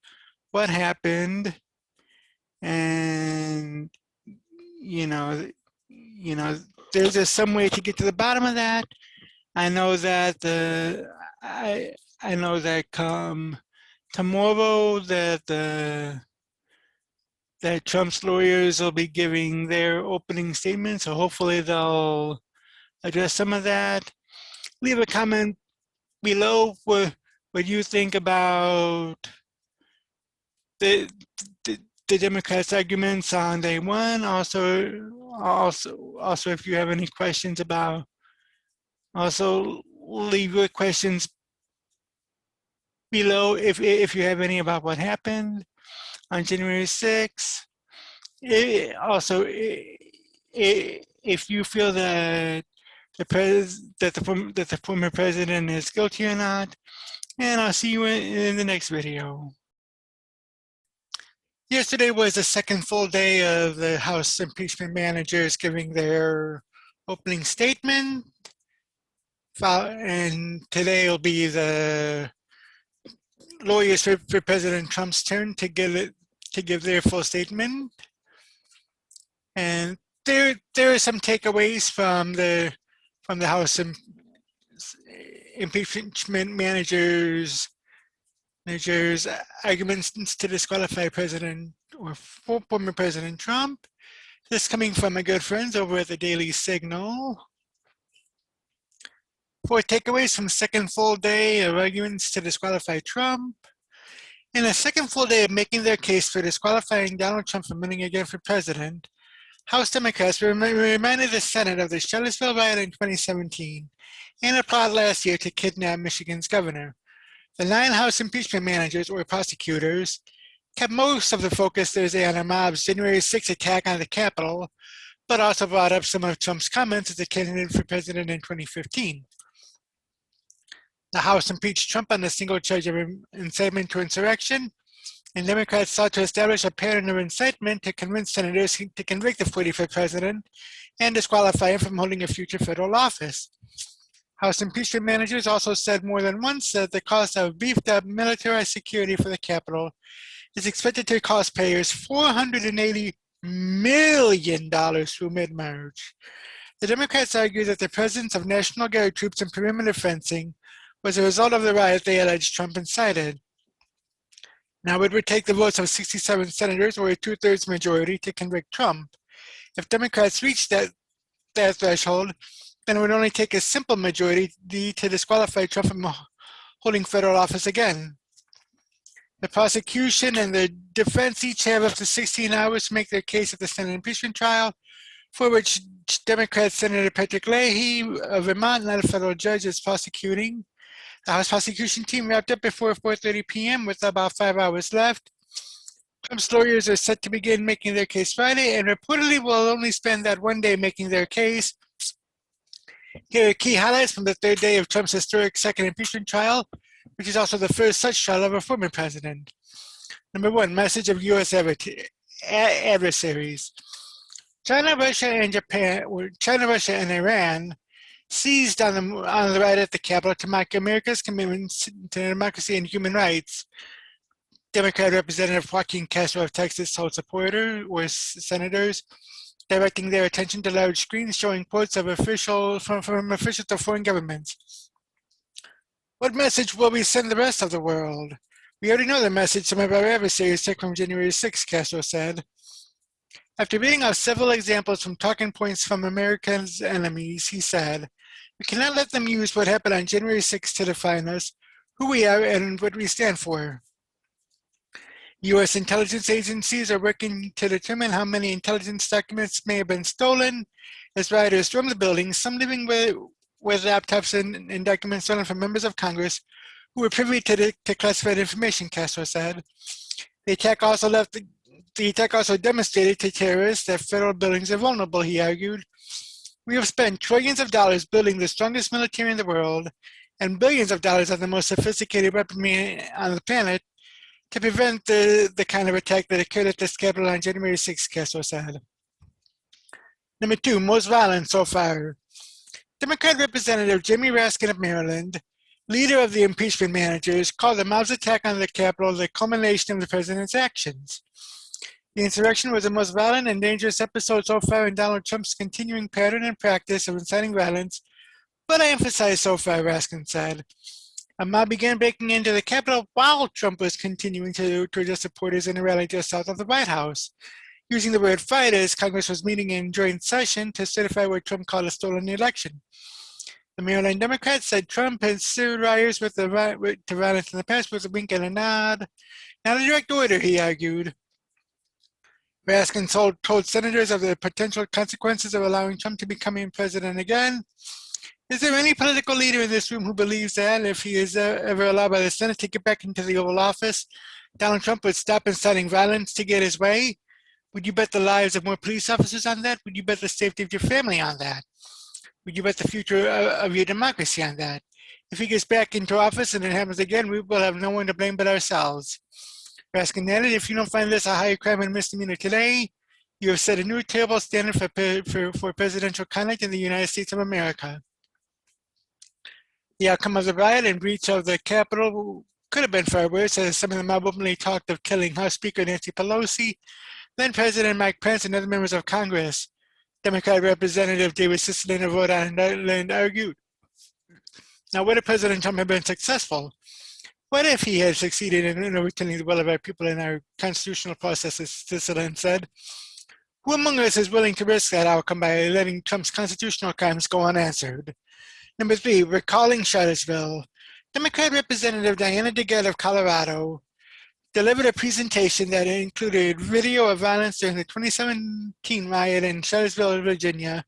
what happened, and there's just some way to get to the bottom of that. I know that I know that come tomorrow that Trump's lawyers will be giving their opening statement, so hopefully they'll address some of that. Leave a comment below what you think about the Democrats' arguments on day one. Also, if you have any questions about, also leave your questions below if you have any about what happened on January 6th. Also, if you feel that the former president is guilty or not, and I'll see you in the next video. Yesterday was the second full day of the House impeachment managers giving their opening statement, and today will be the lawyers for President Trump's turn to give their full statement. And there are some takeaways from the House impeachment managers arguments to disqualify President or former President Trump. This coming from my good friends over at the Daily Signal. 4 takeaways from second full day of arguments to disqualify Trump. In a second full day of making their case for disqualifying Donald Trump from running again for president, House Democrats reminded the Senate of the Charlottesville riot in 2017 and a plot last year to kidnap Michigan's governor. The 9 House impeachment managers, or prosecutors, kept most of the focus Thursday on the mob's January 6th attack on the Capitol, but also brought up some of Trump's comments as a candidate for president in 2015. The House impeached Trump on a single charge of incitement to insurrection, and Democrats sought to establish a pattern of incitement to convince senators to convict the 45th president and disqualify him from holding a future federal office. House impeachment managers also said more than once that the cost of beefed up militarized security for the Capitol is expected to cost payers $480 million through mid-March. The Democrats argue that the presence of National Guard troops and perimeter fencing was a result of the riot they alleged Trump incited. Now, it would take the votes of 67 senators or a two-thirds majority to convict Trump. If Democrats reach that threshold, then it would only take a simple majority to disqualify Trump from holding federal office again. The prosecution and the defense each have up to 16 hours to make their case at the Senate impeachment trial, for which Democrat Senator Patrick Leahy of Vermont, not a federal judge, is prosecuting. The House prosecution team wrapped up before 4:30 p.m. with about 5 hours left. Trump's lawyers are set to begin making their case Friday and reportedly will only spend that one day making their case. Here are key highlights from the third day of Trump's historic second impeachment trial, which is also the first such trial of a former president. Number one, message of U.S. adversaries. China, Russia, and Iran seized on the right at the Capitol to mark America's commitments to democracy and human rights. Democrat Representative Joaquin Castro of Texas told supporters or senators, directing their attention to large screens showing quotes of from officials of foreign governments. What message will we send the rest of the world? We already know the message some of our adversaries took from January 6, Castro said. After reading off several examples from talking points from America's enemies, he said, we cannot let them use what happened on January 6 to define us, who we are, and what we stand for. U.S. intelligence agencies are working to determine how many intelligence documents may have been stolen as rioters stormed the building, some leaving with laptops and documents stolen from members of Congress who were privy to classified information, Castro said. The attack also demonstrated to terrorists that federal buildings are vulnerable, he argued. We have spent trillions of dollars building the strongest military in the world and billions of dollars on the most sophisticated weaponry on the planet to prevent the kind of attack that occurred at this Capitol on January 6, Castro said. Number two, most violent so far. Democrat Representative Jimmy Raskin of Maryland, leader of the impeachment managers, called the mob's attack on the Capitol the culmination of the president's actions. The insurrection was the most violent and dangerous episode so far in Donald Trump's continuing pattern and practice of inciting violence, but I emphasize so far, Raskin said. A mob began breaking into the Capitol while Trump was continuing to address supporters in a rally just south of the White House, using the word Friday as Congress was meeting in joint session to certify what Trump called a stolen election. The Maryland Democrats said Trump has sued rioters to violence in the past with a wink and a nod. Not a direct order, he argued. Raskin told senators of the potential consequences of allowing Trump to become president again. Is there any political leader in this room who believes that if he is ever allowed by the Senate to get back into the Oval Office, Donald Trump would stop inciting violence to get his way? Would you bet the lives of more police officers on that? Would you bet the safety of your family on that? Would you bet the future of your democracy on that? If he gets back into office and it happens again, we will have no one to blame but ourselves. Raskin added, if you don't find this a high crime and misdemeanor today, you have set a new terrible standard for presidential conduct in the United States of America. The outcome of the riot and breach of the Capitol could have been far worse, as some of the mob openly talked of killing House Speaker Nancy Pelosi, then President Mike Pence, and other members of Congress. Democrat Representative David Cicilline of Rhode Island argued. Now, what if President Trump had been successful? What if he had succeeded in overturning the will of our people in our constitutional processes, Cicilline said. Who among us is willing to risk that outcome by letting Trump's constitutional crimes go unanswered? Number three, recalling Charlottesville. Democrat Representative Diana DeGette of Colorado delivered a presentation that included video of violence during the 2017 riot in Charlottesville, Virginia,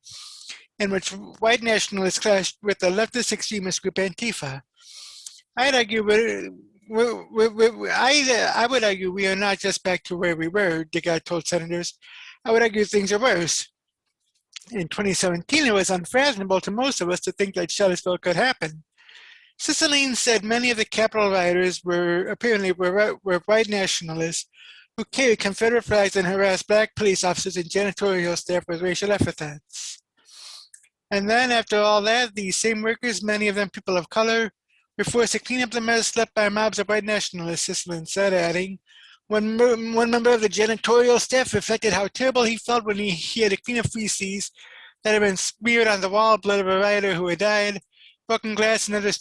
in which white nationalists clashed with the leftist extremist group Antifa. I would argue we are not just back to where we were, DeGette told senators. I would argue things are worse. In 2017, it was unfathomable to most of us to think that Charlottesville could happen. Cicilline said many of the Capitol rioters were white nationalists who carried Confederate flags and harassed black police officers and janitorial staff with racial epithets. And then after all that, these same workers, many of them people of color, were forced to clean up the mess left by mobs of white nationalists, Sisselin said, adding, one member of the janitorial staff reflected how terrible he felt when he had to clean up feces that had been smeared on the wall, blood of a rioter who had died, broken glass and other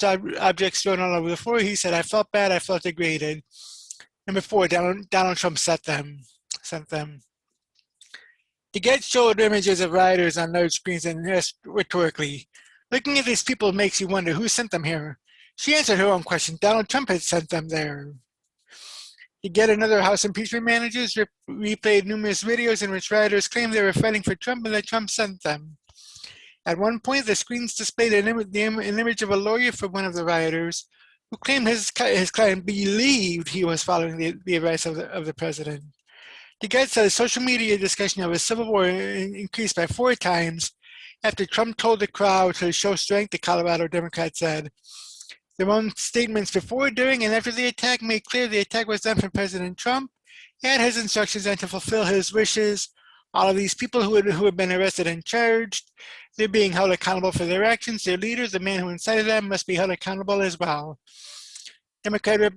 objects thrown all over the floor. He said, I felt bad, I felt degraded. Number 4, Donald Trump sent them. The Get showed images of rioters on large screens and asked rhetorically, looking at these people makes you wonder who sent them here. She answered her own question. Donald Trump had sent them there. The Get and other House impeachment managers replayed numerous videos in which rioters claimed they were fighting for Trump and that Trump sent them. At one point, the screens displayed an image of a lawyer for one of the rioters who claimed his client believed he was following the advice of the president. The Guide said social media discussion of a civil war increased by 4 times after Trump told the crowd to show strength, the Colorado Democrat said. Their own statements before, during, and after the attack made clear the attack was done for President Trump and his instructions and to fulfill his wishes. All of these people who have been arrested and charged, they're being held accountable for their actions. Their leaders, the man who incited them, must be held accountable as well. Democrat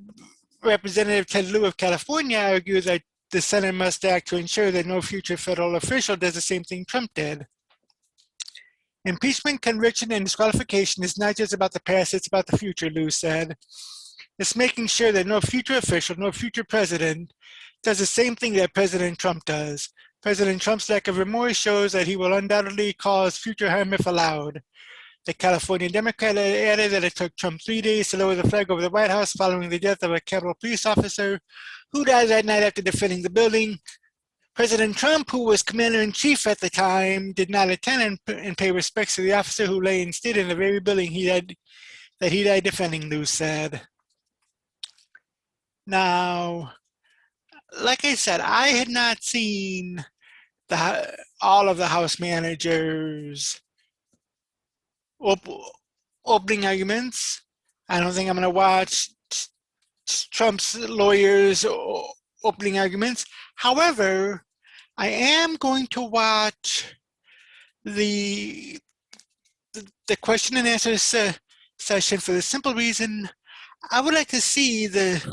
Representative Ted Lieu of California argued that the Senate must act to ensure that no future federal official does the same thing Trump did. Impeachment, conviction, and disqualification is not just about the past, it's about the future, Lieu said. It's making sure that no future official, no future president does the same thing that President Trump does. President Trump's lack of remorse shows that he will undoubtedly cause future harm if allowed. The California Democrat added that it took Trump 3 days to lower the flag over the White House following the death of a Capitol police officer who died that night after defending the building. President Trump, who was commander-in-chief at the time, did not attend and pay respects to the officer who lay instead in the very building he died defending, Lieu said. Now, like I said, I had not seen all of the House managers' opening arguments. I don't think I'm going to watch Trump's lawyers' opening arguments. However, I am going to watch the question and answer session for the simple reason I would like to see the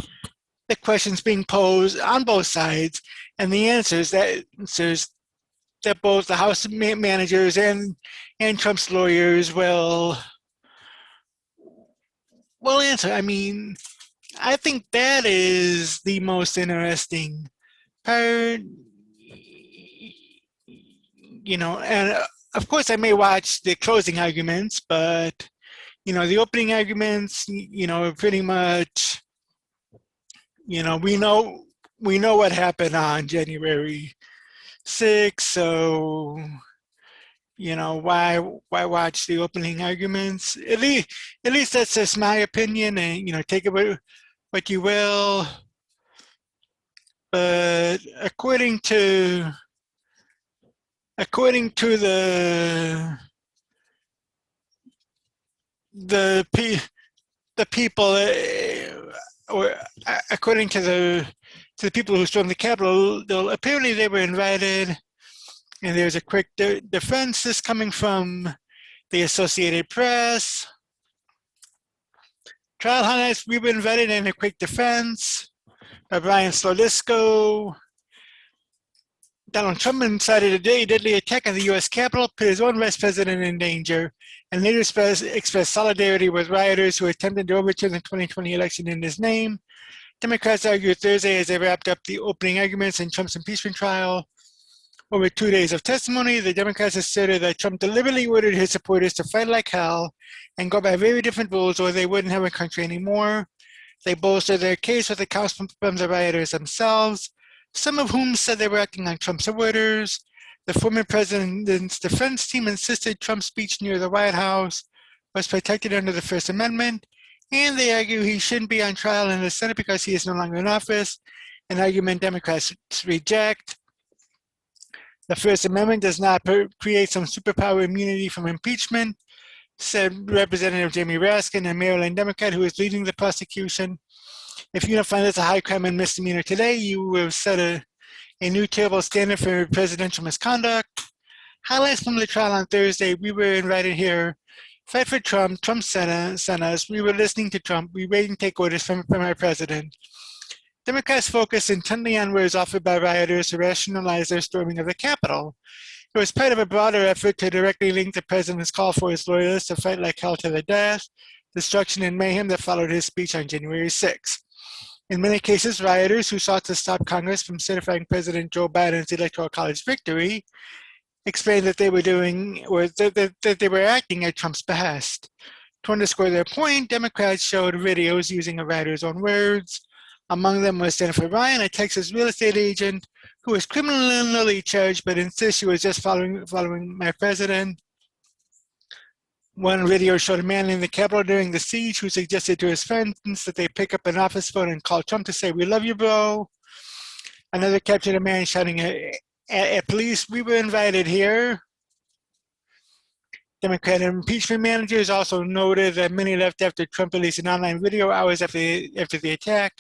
questions being posed on both sides and the answers that both the House managers and Trump's lawyers will answer. I mean, I think that is the most interesting part, and of course I may watch the closing arguments, but, the opening arguments, pretty much, we know what happened on January 6th, so, why watch the opening arguments? At least that's just my opinion, and, take it what you will. But according to the people, or according to the people who stormed the Capitol, apparently they were invited, and there's a quick defense. This coming from the Associated Press. Trial highlights, we were invited in a quick defense by Brian Slodisco. Donald Trump incited a deadly attack on the U.S. Capitol, put his own vice president in danger, and later expressed solidarity with rioters who attempted to overturn the 2020 election in his name. Democrats argued Thursday as they wrapped up the opening arguments in Trump's impeachment trial. Over 2 days of testimony, the Democrats asserted that Trump deliberately ordered his supporters to fight like hell and go by very different rules or they wouldn't have a country anymore. They bolstered their case with accounts from the rioters themselves, some of whom said they were acting on Trump's orders. The former president's defense team insisted Trump's speech near the White House was protected under the First Amendment, and they argue he shouldn't be on trial in the Senate because he is no longer in office, an argument Democrats reject. The First Amendment does not create some superpower immunity from impeachment, said Representative Jamie Raskin, a Maryland Democrat who is leading the prosecution. If you don't find this a high crime and misdemeanor today, you will set a new terrible standard for presidential misconduct. Highlights from the trial on Thursday. We were invited here. Fight for Trump. Trump sent us. We were listening to Trump. We waited and take orders from our president. Democrats focused intently on words offered by rioters to rationalize their storming of the Capitol. It was part of a broader effort to directly link the president's call for his loyalists to fight like hell to the death, destruction, and mayhem that followed his speech on January 6. In many cases, rioters who sought to stop Congress from certifying President Joe Biden's Electoral College victory explained that they were doing or that they were acting at Trump's behest. To underscore their point, Democrats showed videos using a writer's own words. Among them was Jennifer Ryan, a Texas real estate agent who was criminally charged but insists she was just following my president. One video showed a man in the Capitol during the siege who suggested to his friends that they pick up an office phone and call Trump to say, "We love you, bro." Another captured a man shouting at police, "We were invited here." Democrat impeachment managers also noted that many left after Trump released an online video hours after the attack,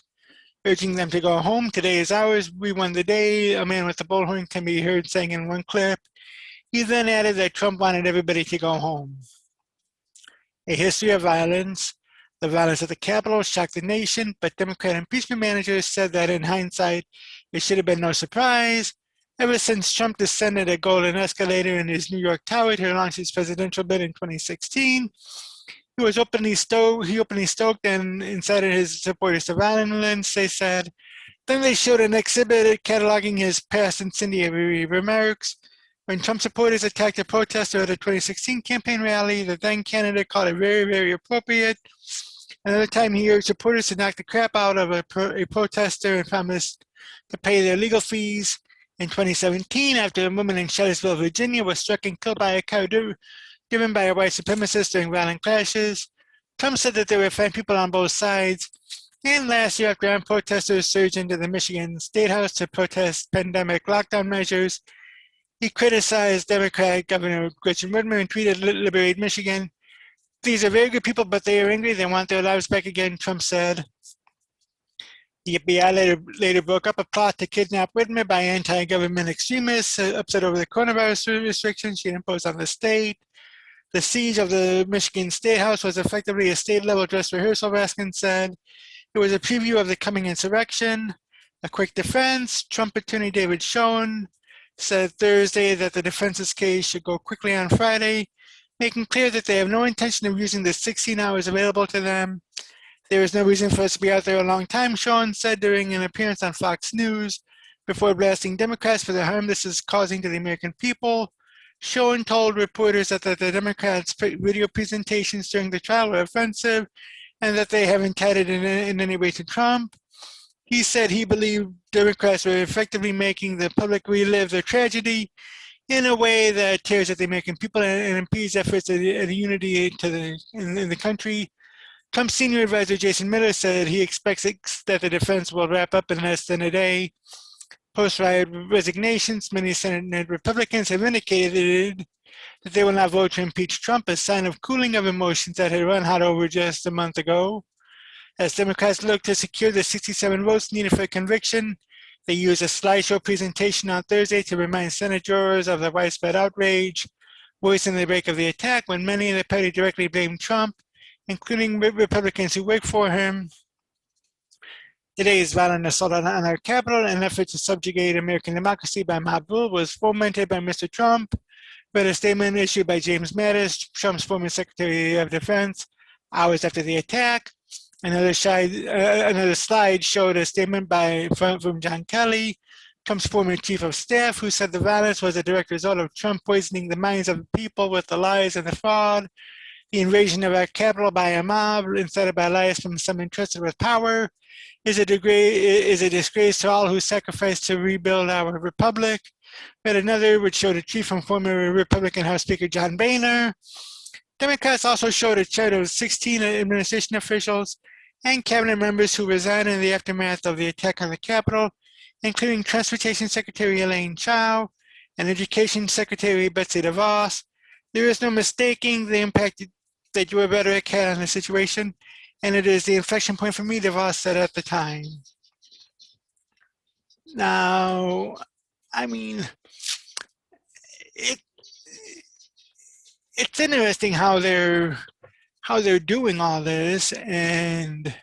urging them to go home. "Today is ours. We won the day," a man with a bullhorn can be heard saying in one clip. He then added that Trump wanted everybody to go home. A history of violence. The violence at the Capitol shocked the nation, but Democrat impeachment managers said that in hindsight, it should have been no surprise. Ever since Trump descended a golden escalator in his New York tower to launch his presidential bid in 2016, he openly stoked and incited his supporters to violence, they said. Then they showed an exhibit cataloging his past incendiary remarks. When Trump supporters attacked a protester at a 2016 campaign rally, the then candidate called it very, very appropriate. Another time he urged supporters to knock the crap out of a protester and promised to pay their legal fees. In 2017, after a woman in Charlottesville, Virginia was struck and killed by a car driven by a white supremacist during violent clashes, Trump said that there were fine people on both sides. And last year, after armed protesters surged into the Michigan State House to protest pandemic lockdown measures, he criticized Democrat Governor Gretchen Whitmer and tweeted, "Liberate Michigan. These are very good people, but they are angry. They want their lives back again," Trump said. The FBI later broke up a plot to kidnap Whitmer by anti-government extremists upset over the coronavirus restrictions she imposed on the state. The siege of the Michigan State House was effectively a state-level dress rehearsal, Raskin said. It was a preview of the coming insurrection. A quick defense. Trump attorney David Schoen said Thursday that the defense's case should go quickly on Friday, making clear that they have no intention of using the 16 hours available to them. "There is no reason for us to be out there a long time," Schoen said during an appearance on Fox News, before blasting Democrats for the harm this is causing to the American people. Schoen told reporters that the Democrats' video presentations during the trial were offensive and that they haven't tied it in any way to Trump. He said he believed Democrats were effectively making the public relive their tragedy in a way that tears at the American people and impedes efforts at unity in the country. Trump's senior advisor Jason Miller said he expects that the defense will wrap up in less than a day. Post-riot resignations, many Senate Republicans have indicated that they will not vote to impeach Trump, a sign of cooling of emotions that had run hot over just a month ago. As Democrats look to secure the 67 votes needed for conviction, they used a slideshow presentation on Thursday to remind Senate jurors of the widespread outrage voiced in the wake of the attack, when many in the party directly blamed Trump, including Republicans who work for him. Today's violent assault on our Capitol, an effort to subjugate American democracy by mob rule, was fomented by Mr. Trump, read a statement issued by James Mattis, Trump's former Secretary of Defense, hours after the attack. Another slide showed a statement from John Kelly, Trump's former chief of staff, who said the violence was a direct result of Trump poisoning the minds of the people with the lies and the fraud. The invasion of our Capitol by a mob, incited by lies from some entrusted with power, is a disgrace to all who sacrificed to rebuild our republic. But another, which showed a tweet from former Republican House Speaker John Boehner. Democrats also showed a chart of 16 administration officials and cabinet members who resigned in the aftermath of the attack on the Capitol, including Transportation Secretary Elaine Chao and Education Secretary Betsy DeVos. There is no mistaking the impact that your rhetoric had on the situation, and it is the inflection point for me, DeVos said at the time. Now, I mean, it's interesting how they're doing all this, and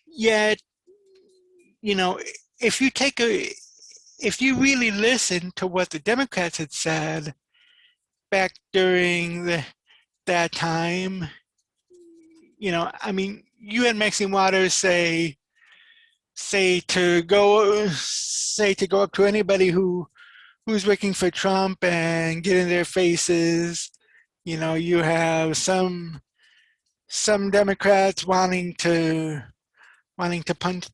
yet, you know, if you take a if you really listen to what the Democrats had said back during that time, I mean, you had Maxine Waters say to go up to anybody who's working for Trump and get in their faces. You have some Democrats wanting to punch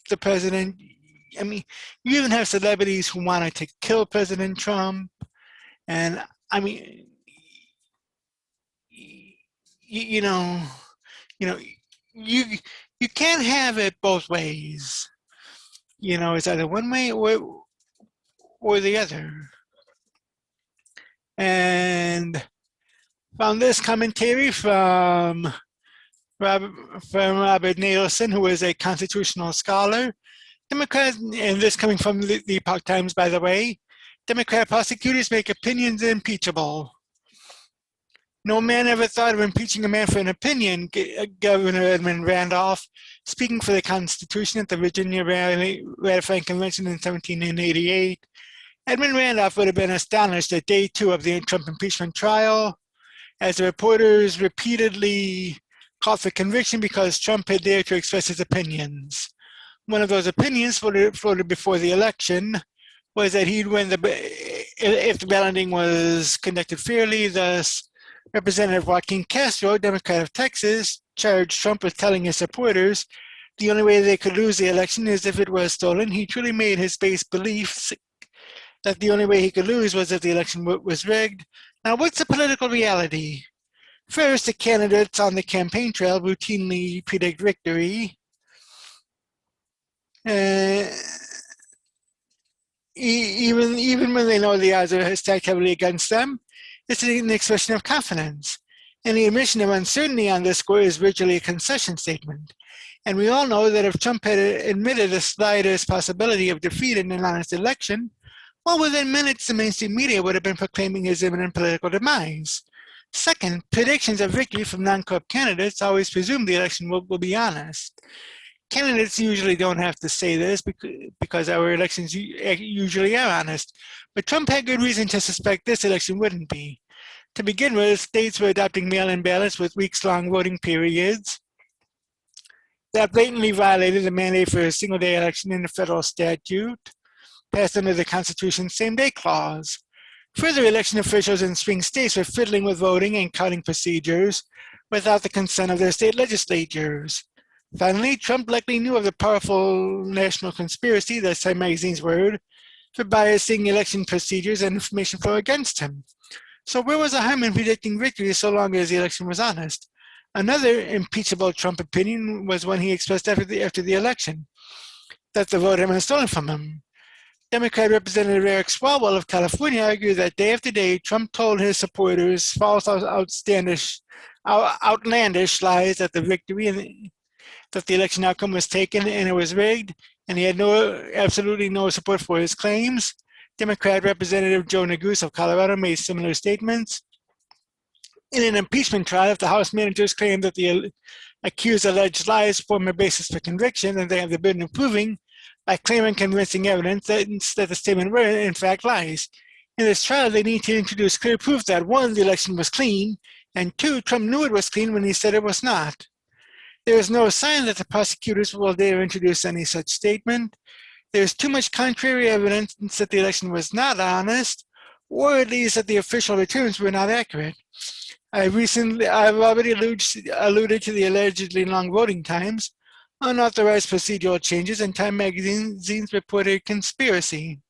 the president. I mean, you even have celebrities who wanted to kill President Trump, and I mean, you know, you know, you you can't have it both ways. It's either one way or the other. And found this commentary from Robert Nielsen, who is a constitutional scholar. Democrat, and this coming from the Epoch Times, by the way, Democrat prosecutors make opinions impeachable. No man ever thought of impeaching a man for an opinion, Governor Edmund Randolph, speaking for the Constitution at the Virginia Ratifying Convention in 1788. Edmund Randolph would have been astonished at day 2 of the Trump impeachment trial, as the reporters repeatedly called for conviction because Trump had dared to express his opinions. One of those opinions floated before the election was that he'd win if the balloting was conducted fairly. Thus, Representative Joaquin Castro, Democrat of Texas, charged Trump with telling his supporters the only way they could lose the election is if it was stolen. He truly made his base beliefs that the only way he could lose was if the election was rigged. Now, what's the political reality? First, the candidates on the campaign trail routinely predict victory. Even when they know the odds are stacked heavily against them, it's an expression of confidence. And the admission of uncertainty on this score is virtually a concession statement. And we all know that if Trump had admitted the slightest possibility of defeat in an honest election, well, within minutes, the mainstream media would have been proclaiming his imminent political demise. Second, predictions of victory from non-corrupt candidates always presume the election will be honest. Candidates usually don't have to say this because our elections usually are honest, but Trump had good reason to suspect this election wouldn't be. To begin with, states were adopting mail-in ballots with weeks-long voting periods. That blatantly violated the mandate for a single-day election in the federal statute, passed under the Constitution's same-day clause. Further, election officials in swing states were fiddling with voting and counting procedures without the consent of their state legislatures. Finally, Trump likely knew of the powerful national conspiracy, that's Time Magazine's word, for biasing election procedures and information flow against him. So where was the harm in predicting victory so long as the election was honest? Another impeachable Trump opinion was one he expressed after the election, that the vote had been stolen from him. Democrat Representative Eric Swalwell of California argued that day after day, Trump told his supporters false, outlandish lies that that the election outcome was taken and it was rigged, and he had absolutely no support for his claims. Democrat Representative Joe Neguse of Colorado made similar statements. In an impeachment trial, if the House managers claim that the accused alleged lies form a basis for conviction, and they have the burden of proving by clear convincing evidence that the statement were in fact lies. In this trial, they need to introduce clear proof that 1, the election was clean, and 2, Trump knew it was clean when he said it was not. There is no sign that the prosecutors will dare introduce any such statement. There is too much contrary evidence that the election was not honest, or at least that the official returns were not accurate. I've already alluded to the allegedly long voting times, unauthorized procedural changes, and Time Magazine's reported conspiracy.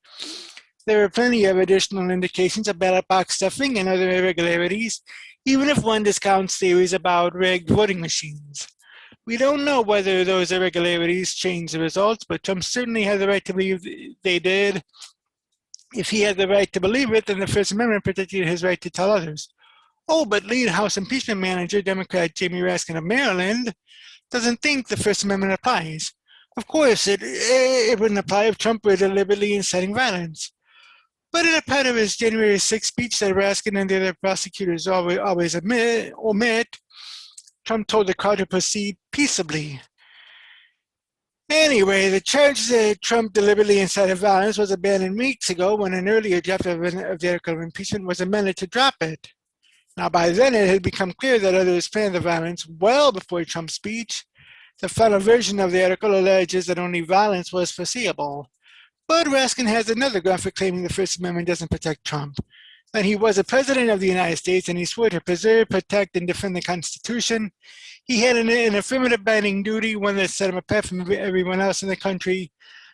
There are plenty of additional indications of ballot box stuffing and other irregularities, even if one discounts theories about rigged voting machines. We don't know whether those irregularities changed the results, but Trump certainly had the right to believe they did. If he had the right to believe it, then the First Amendment protected his right to tell others. Oh, but lead House impeachment manager, Democrat Jamie Raskin of Maryland, doesn't think the First Amendment applies. Of course, it wouldn't apply if Trump were deliberately inciting violence. But in a part of his January 6th speech that Raskin and the other prosecutors always omit, Trump told the crowd to proceed peaceably. Anyway, the charge that Trump deliberately incited violence was abandoned weeks ago when an earlier draft of the article of impeachment was amended to drop it. Now, by then, it had become clear that others planned the violence well before Trump's speech. The final version of the article alleges that only violence was foreseeable. But Raskin has another ground for claiming the First Amendment doesn't protect Trump. That he was a president of the United States and he swore to preserve, protect, and defend the Constitution. He had an affirmative binding duty, one that set him apart from everyone else in the country,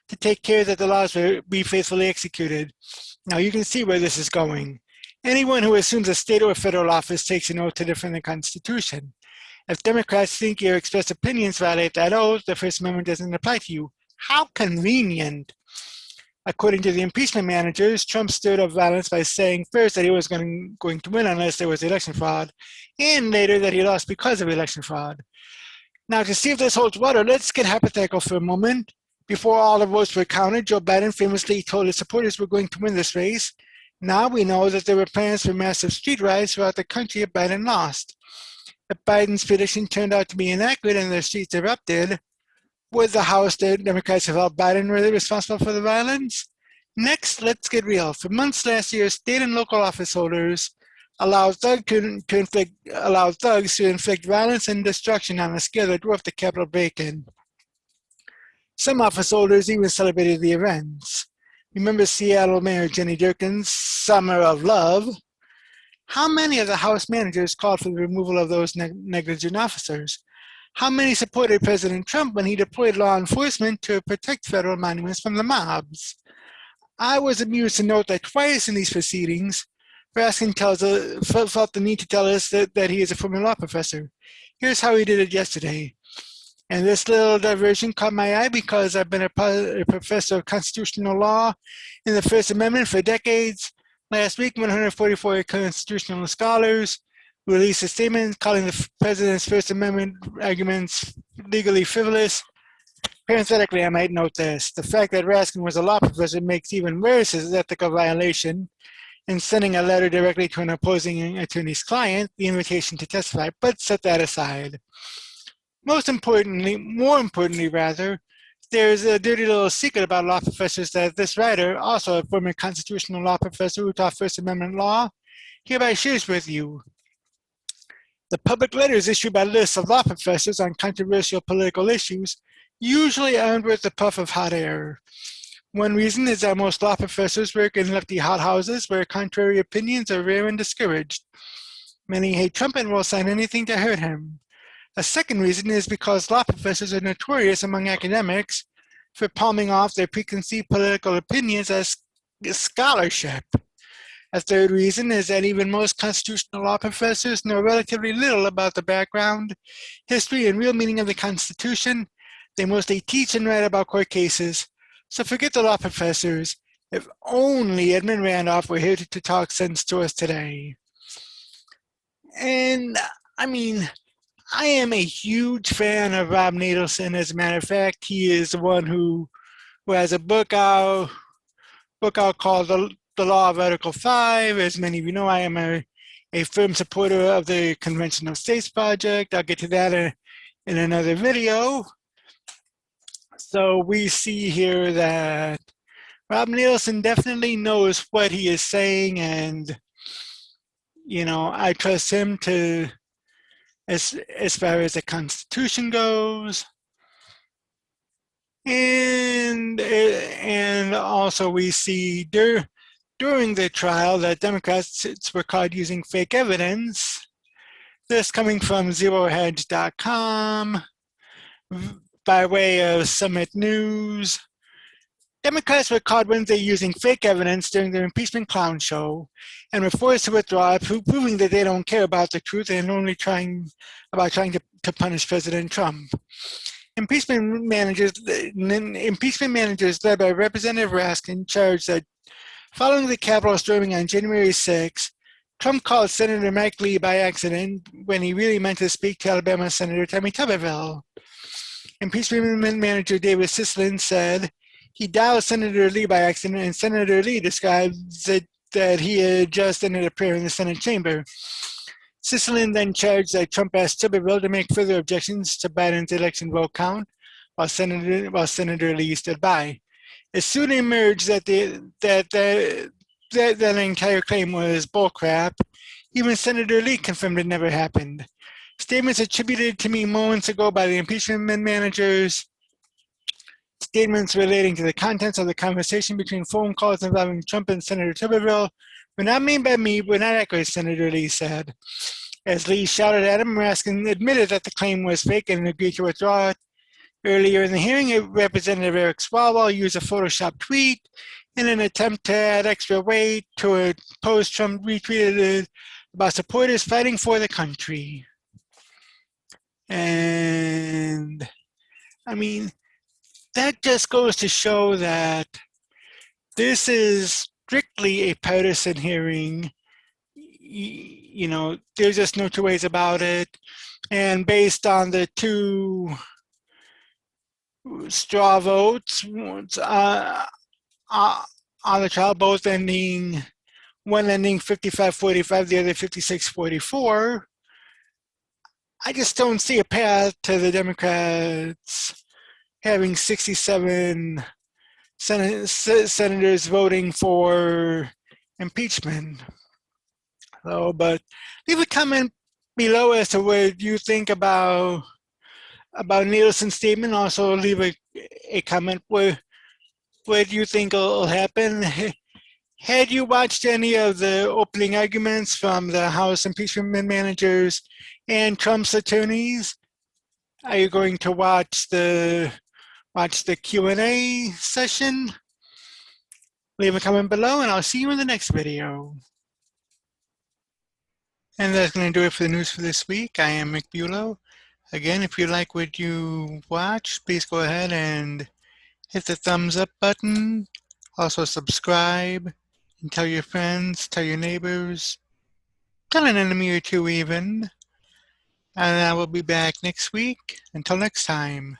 to take care that the laws be faithfully executed. Now, you can see where this is going. Anyone who assumes a state or federal office takes an oath to defend the Constitution. If Democrats think your expressed opinions violate that oath, the First Amendment doesn't apply to you. How convenient. According to the impeachment managers, Trump stirred up violence by saying first that he was going to win unless there was election fraud, and later that he lost because of election fraud. Now, to see if this holds water, let's get hypothetical for a moment. Before all the votes were counted, Joe Biden famously told his supporters we're going to win this race. Now we know that there were plans for massive street riots throughout the country if Biden lost. If Biden's prediction turned out to be inaccurate and the streets erupted, would the House Democrats have held Biden really responsible for the violence? Next, let's get real. For months last year, state and local office holders allowed thugs to inflict violence and destruction on a scale that dwarfed the Capitol break-in. Some office holders even celebrated the events. Remember Seattle Mayor Jenny Durkin's Summer of Love? How many of the House managers called for the removal of those negligent officers? How many supported President Trump when he deployed law enforcement to protect federal monuments from the mobs? I was amused to note that twice in these proceedings, Raskin felt the need to tell us that he is a former law professor. Here's how he did it yesterday. And this little diversion caught my eye because I've been a professor of constitutional law in the First Amendment for decades. Last week, 144 constitutional scholars released a statement calling the president's First Amendment arguments legally frivolous. Parenthetically, I might note this. The fact that Raskin was a law professor makes even worse his ethical violation in sending a letter directly to an opposing attorney's client, the invitation to testify, but set that aside. More importantly, there's a dirty little secret about law professors that this writer, also a former constitutional law professor who taught First Amendment law, hereby shares with you. The public letters issued by lists of law professors on controversial political issues usually aren't worth a puff of hot air. One reason is that most law professors work in lefty hothouses where contrary opinions are rare and discouraged. Many hate Trump and will sign anything to hurt him. A second reason is because law professors are notorious among academics for palming off their preconceived political opinions as scholarship. A third reason is that even most constitutional law professors know relatively little about the background, history, and real meaning of the Constitution. They mostly teach and write about court cases. So forget the law professors. If only Edmund Randolph were here to talk sense to us today. And I mean, I am a huge fan of Rob Natelson. As a matter of fact, he is the one who has a book out called The Law of Article 5. As many of you know, I am a firm supporter of the Convention of States Project. I'll get to that in another video. So we see here that Rob Natelson definitely knows what he is saying, and you know, I trust him to as far as the Constitution goes. And also we see during the trial that Democrats were caught using fake evidence. This coming from zerohedge.com by way of Summit News. Democrats were caught Wednesday using fake evidence during their impeachment clown show and were forced to withdraw, proving that they don't care about the truth and only trying to punish President Trump. Impeachment managers led by Representative Raskin charged that following the Capitol storming on January 6, Trump called Senator Mike Lee by accident when he really meant to speak to Alabama Senator Tommy Tuberville. Impeachment manager David Sislin said he dialed Senator Lee by accident, and Senator Lee describes it that he had just ended a prayer in the Senate chamber. Sicilian then charged that Trump asked Tuberville to make further objections to Biden's election vote count, while Senator Lee stood by. It soon emerged that that entire claim was bullcrap. Even Senator Lee confirmed it never happened. Statements attributed to me moments ago by the impeachment managers, statements relating to the contents of the conversation between phone calls involving Trump and Senator Tuberville, were not made by me, but not accurate, Senator Lee said. As Lee shouted at him, Raskin admitted that the claim was fake and agreed to withdraw it. Earlier in the hearing, Representative Eric Swalwell used a Photoshop tweet in an attempt to add extra weight to a post Trump retweeted about supporters fighting for the country. And I mean, that just goes to show that this is strictly a partisan hearing. You know, there's just no two ways about it. And based on the two straw votes on the trial, both ending, one ending 55-45, the other 56-44, I just don't see a path to the Democrats having 67 senators voting for impeachment. So, but leave a comment below as to what you think about Nielsen's statement. Also, leave a comment what you think will happen. Had you watched any of the opening arguments from the House impeachment managers and Trump's attorneys? Are you going to watch the Q&A session? Leave a comment below, and I'll see you in the next video. And that's going to do it for the news for this week. I am Mick Bulow. Again, if you like what you watch, please go ahead and hit the thumbs up button. Also subscribe and tell your friends, tell your neighbors, tell an enemy or two even. And I will be back next week. Until next time,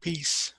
peace.